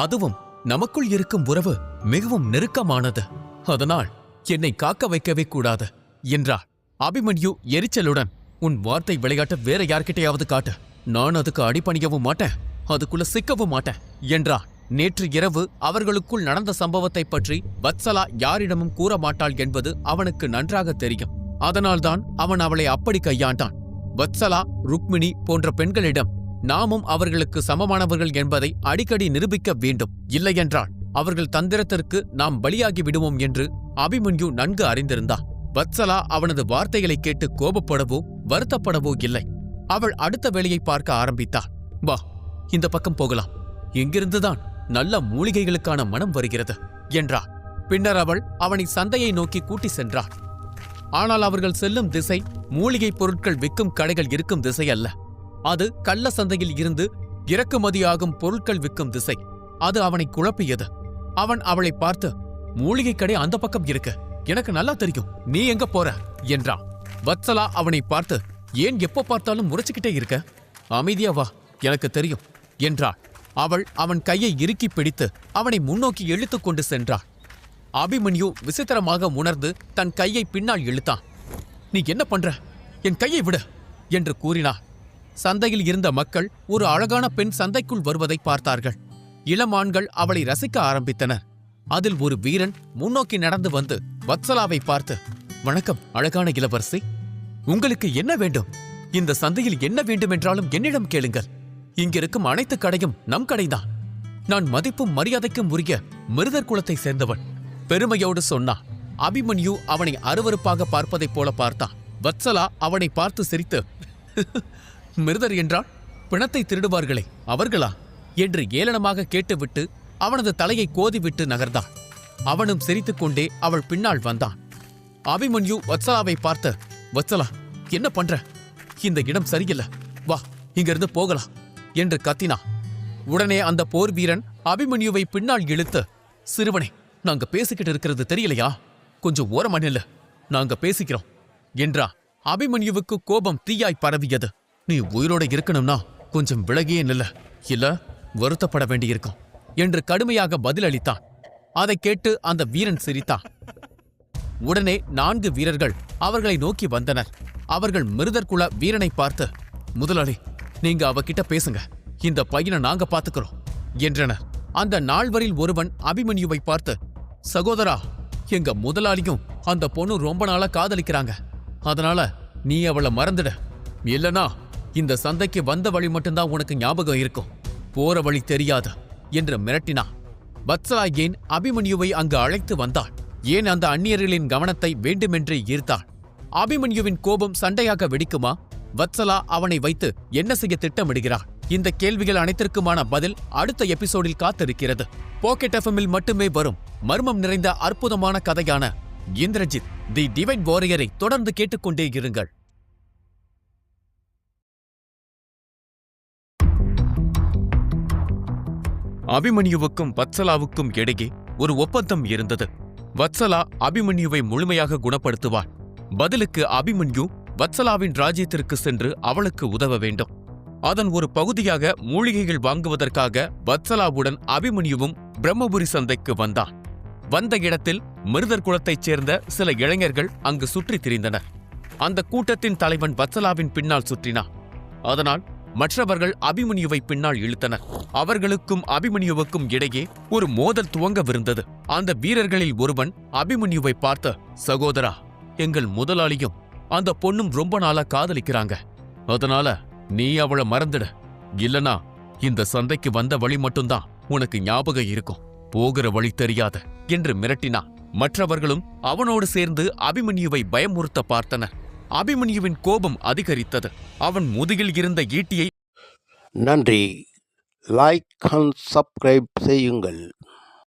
அதுவும் நமக்குள் இருக்கும் உறவு மிகவும் நெருக்கமானது. அதனால் என்னை காக்க வைக்கவே கூடாது என்றாள். அபிமன்யு எரிச்சலுடன், உன் வார்த்தை விளையாட்ட வேற யார்கிட்டையாவது காட்டு. நான் அதுக்கு அடிபணியவும் மாட்டேன், அதுக்குள்ள சிக்கவும் மாட்டேன் என்றாள். நேற்று இரவு அவர்களுக்குள் நடந்த சம்பவத்தை பற்றி வத்சலா யாரிடமும் கூற மாட்டாள் என்பது அவனுக்கு நன்றாக தெரியும். அதனால்தான் அவன் அவளை அப்படி கையாண்டான். வத்சலா, ருக்மிணி போன்ற பெண்களிடம் நாமும் அவர்களுக்கு சமமானவர்கள் என்பதை அடிக்கடி நிரூபிக்க வேண்டும். இல்லையென்றால் அவர்கள் தந்திரத்திற்கு நாம் பலியாகி விடுவோம் என்று அபிமன்யு நன்கு அறிந்திருந்தான். வத்சலா அவனது வார்த்தைகளை கேட்டு கோபப்படவோ வருத்தப்படவோ இல்லை. அவள் அடுத்த வேலையை பார்க்க ஆரம்பித்தாள். வா, இந்த பக்கம் போகலாம். எங்கிருந்துதான் நல்ல மூலிகைகளுக்கான மனம் வருகிறது என்றாள். பின்னர் அவள் அவனை சந்தையை நோக்கி கூட்டி சென்றாள். ஆனால் அவர்கள் செல்லும் திசை மூலிகை பொருட்கள் விற்கும் கடைகள் இருக்கும் திசை அல்ல. அது கள்ள சந்தையில் இருந்து இறக்குமதியாகும் பொருட்கள் விற்கும் திசை. அது அவனை குழப்பியது. அவன் அவளை பார்த்து, மூலிகை கடை அந்த பக்கம் இருக்கு, எனக்கு நல்லா தெரியும், நீ எங்க போற என்றான். வத்சலா அவனை பார்த்து, ஏன் எப்போ பார்த்தாலும் முறைச்சுக்கிட்டே இருக்க? அமைதியா வா, எனக்கு தெரியும் என்றாள். அவள் அவன் கையை இறுக்கி பிடித்து அவனை முன்னோக்கி இழுத்துக் கொண்டு சென்றாள். அபிமன்யு விசித்திரமாக உணர்ந்து தன் கையை பின்னால் இழுத்தான். நீ என்ன பண்ற? என் கையை விடு என்று கூறினார். சந்தையில் இருந்த மக்கள் ஒரு அழகான பெண் சந்தைக்குள் வருவதை பார்த்தார்கள். இளமான்கள் அவளை ரசிக்க ஆரம்பித்தனர். அதில் ஒரு வீரன் முன்னோக்கி நடந்து வந்து வத்சலாவை பார்த்து, வணக்கம் அழகான இளவரசி, உங்களுக்கு என்ன வேண்டும்? இந்த சந்தையில் என்ன வேண்டுமென்றாலும் என்னிடம் கேளுங்கள். இங்கிருக்கும் அனைத்து கடையும் நம் கடைதான். நான் மதிப்பும் மரியாதைக்கும் உரிய மிருதர் குலத்தை சேர்ந்தவன் பெருமையோடு சொன்னான். அபிமன்யு அவனை அருவருப்பாக பார்ப்பதைப் போல பார்த்தான். வத்சலா அவனை பார்த்து சிரித்து, மிருதர் என்றால் பிணத்தை திருடுவார்களே அவர்களா என்று ஏளனமாக கேட்டுவிட்டு அவனது தலையை கோதிவிட்டு நகர்ந்தான். அவனும் சிரித்துக்கொண்டே அவள் பின்னால் வந்தான். அபிமன்யு வத்சலாவை பார்த்து, வத்சலா என்ன பண்ற? இந்த இடம் சரியில்லை, வா இங்கிருந்து போகலாம் என்று கத்தினான். உடனே அந்த போர் வீரன் அபிமன்யுவை பின்னால் இழுத்து, சிறுவனே, நாங்க பேசிக்கிட்டு இருக்கிறது தெரியலையா? கொஞ்சம் ஓரமா நில்லு, நாங்க பேசிக்கிறோம் என்றா. அபிமன்யுவுக்கு கோபம் தீயாய் பரவியது. நீ உயிரோட இருக்கணும்னா கொஞ்சம் விலகியே நில்ல, இல்ல வருத்தப்பட வேண்டியிருக்கும் என்று கடுமையாக பதிலளித்தான். அதை கேட்டு அந்த வீரன் சிரித்தான். உடனே 4 வீரர்கள் அவர்களை நோக்கி வந்தனர். அவர்கள் மிருதர் குல வீரனை பார்த்து, முதலாளி, நீங்க அவகிட்ட பேசுங்க, இந்த பையனை நாங்க பாத்துக்கிறோம் என்றனர். அந்த 4வரில் ஒருவன் அபிமன்யுவை பார்த்து, சகோதரா, எங்க முதலாளியும் அந்த பொண்ணு ரொம்ப நாளா காதலிக்கிறாங்க. அதனால நீ அவளை மறந்துட, இல்லனா இந்த சந்தைக்கு வந்த வழி மட்டும்தான் உனக்கு ஞாபகம் இருக்கும், போற வழி தெரியாது என்று மிரட்டினா. வத்சலா ஏன் அபிமன்யுவை அங்கு அழைத்து வந்தாள்? ஏன் அந்த அந்நியர்களின் கவனத்தை வேண்டுமென்றே ஈர்த்தாள்? அபிமன்யுவின் கோபம் சண்டையாக வெடிக்குமா? வத்சலா அவனை வைத்து என்ன செய்ய திட்டமிடுகிறாள்? இந்த கேள்விகள் அனைத்திற்குமான பதில் அடுத்த எபிசோடில் காத்திருக்கிறது. பாக்கெட் எஃப்எம்மில் மட்டுமே வரும் மர்மம் நிறைந்த அற்புதமான கதையான இந்திரஜித் தி டிவைன் வாரியரை தொடர்ந்து கேட்டுக்கொண்டே இருங்கள். அபிமன்யுவுக்கும் வத்சலாவுக்கும் இடையே ஒரு ஒப்பந்தம் இருந்தது. வத்சலா அபிமன்யுவை முழுமையாக குணப்படுத்துவாள். பதிலுக்கு அபிமன்யு வத்சலாவின் ராஜ்யத்திற்கு சென்று அவளுக்கு உதவ வேண்டும். அதன் ஒரு பகுதியாக மூலிகைகள் வாங்குவதற்காக வத்சலாவுடன் அபிமன்யுவும் பிரம்மபுரி சந்தைக்கு வந்தான். வந்த இடத்தில் மிருதர் குலத்தைச் சேர்ந்த சில இளைஞர்கள் அங்கு சுற்றித் திரிந்தனர். அந்த கூட்டத்தின் தலைவன் வத்சலாவின் பின்னால் சுற்றினான். அதனால் மற்றவர்கள் அபிமன்யுவை பின்னால் இழுத்தனர். அவர்களுக்கும் அபிமன்யுவுக்கும் இடையே ஒரு மோதல் துவங்கவிருந்தது. அந்த வீரர்களில் ஒருவன் அபிமன்யுவை பார்த்த, சகோதரா, எங்கள் முதலாளியும் அந்த பொண்ணும் ரொம்ப நாளா காதலிக்கிறாங்க. அதனால நீ அவளை மறந்துட. இல்லனா இந்த சந்தைக்கு வந்த வழி மட்டும்தான் உனக்கு ஞாபகம் இருக்கும், போகிற வழி தெரியாத என்று மிரட்டினான். மற்றவர்களும் அவனோடு சேர்ந்து அபிமன்யுவை பயமுறுத்த பார்த்தனர். அபிமன்யுவின் கோபம் அதிகரித்தது. அவன் முதுகில் இருந்த ஈட்டியை நன்றி. லைக் அண்ட் சப்ஸ்கிரைப் செய்யுங்கள்.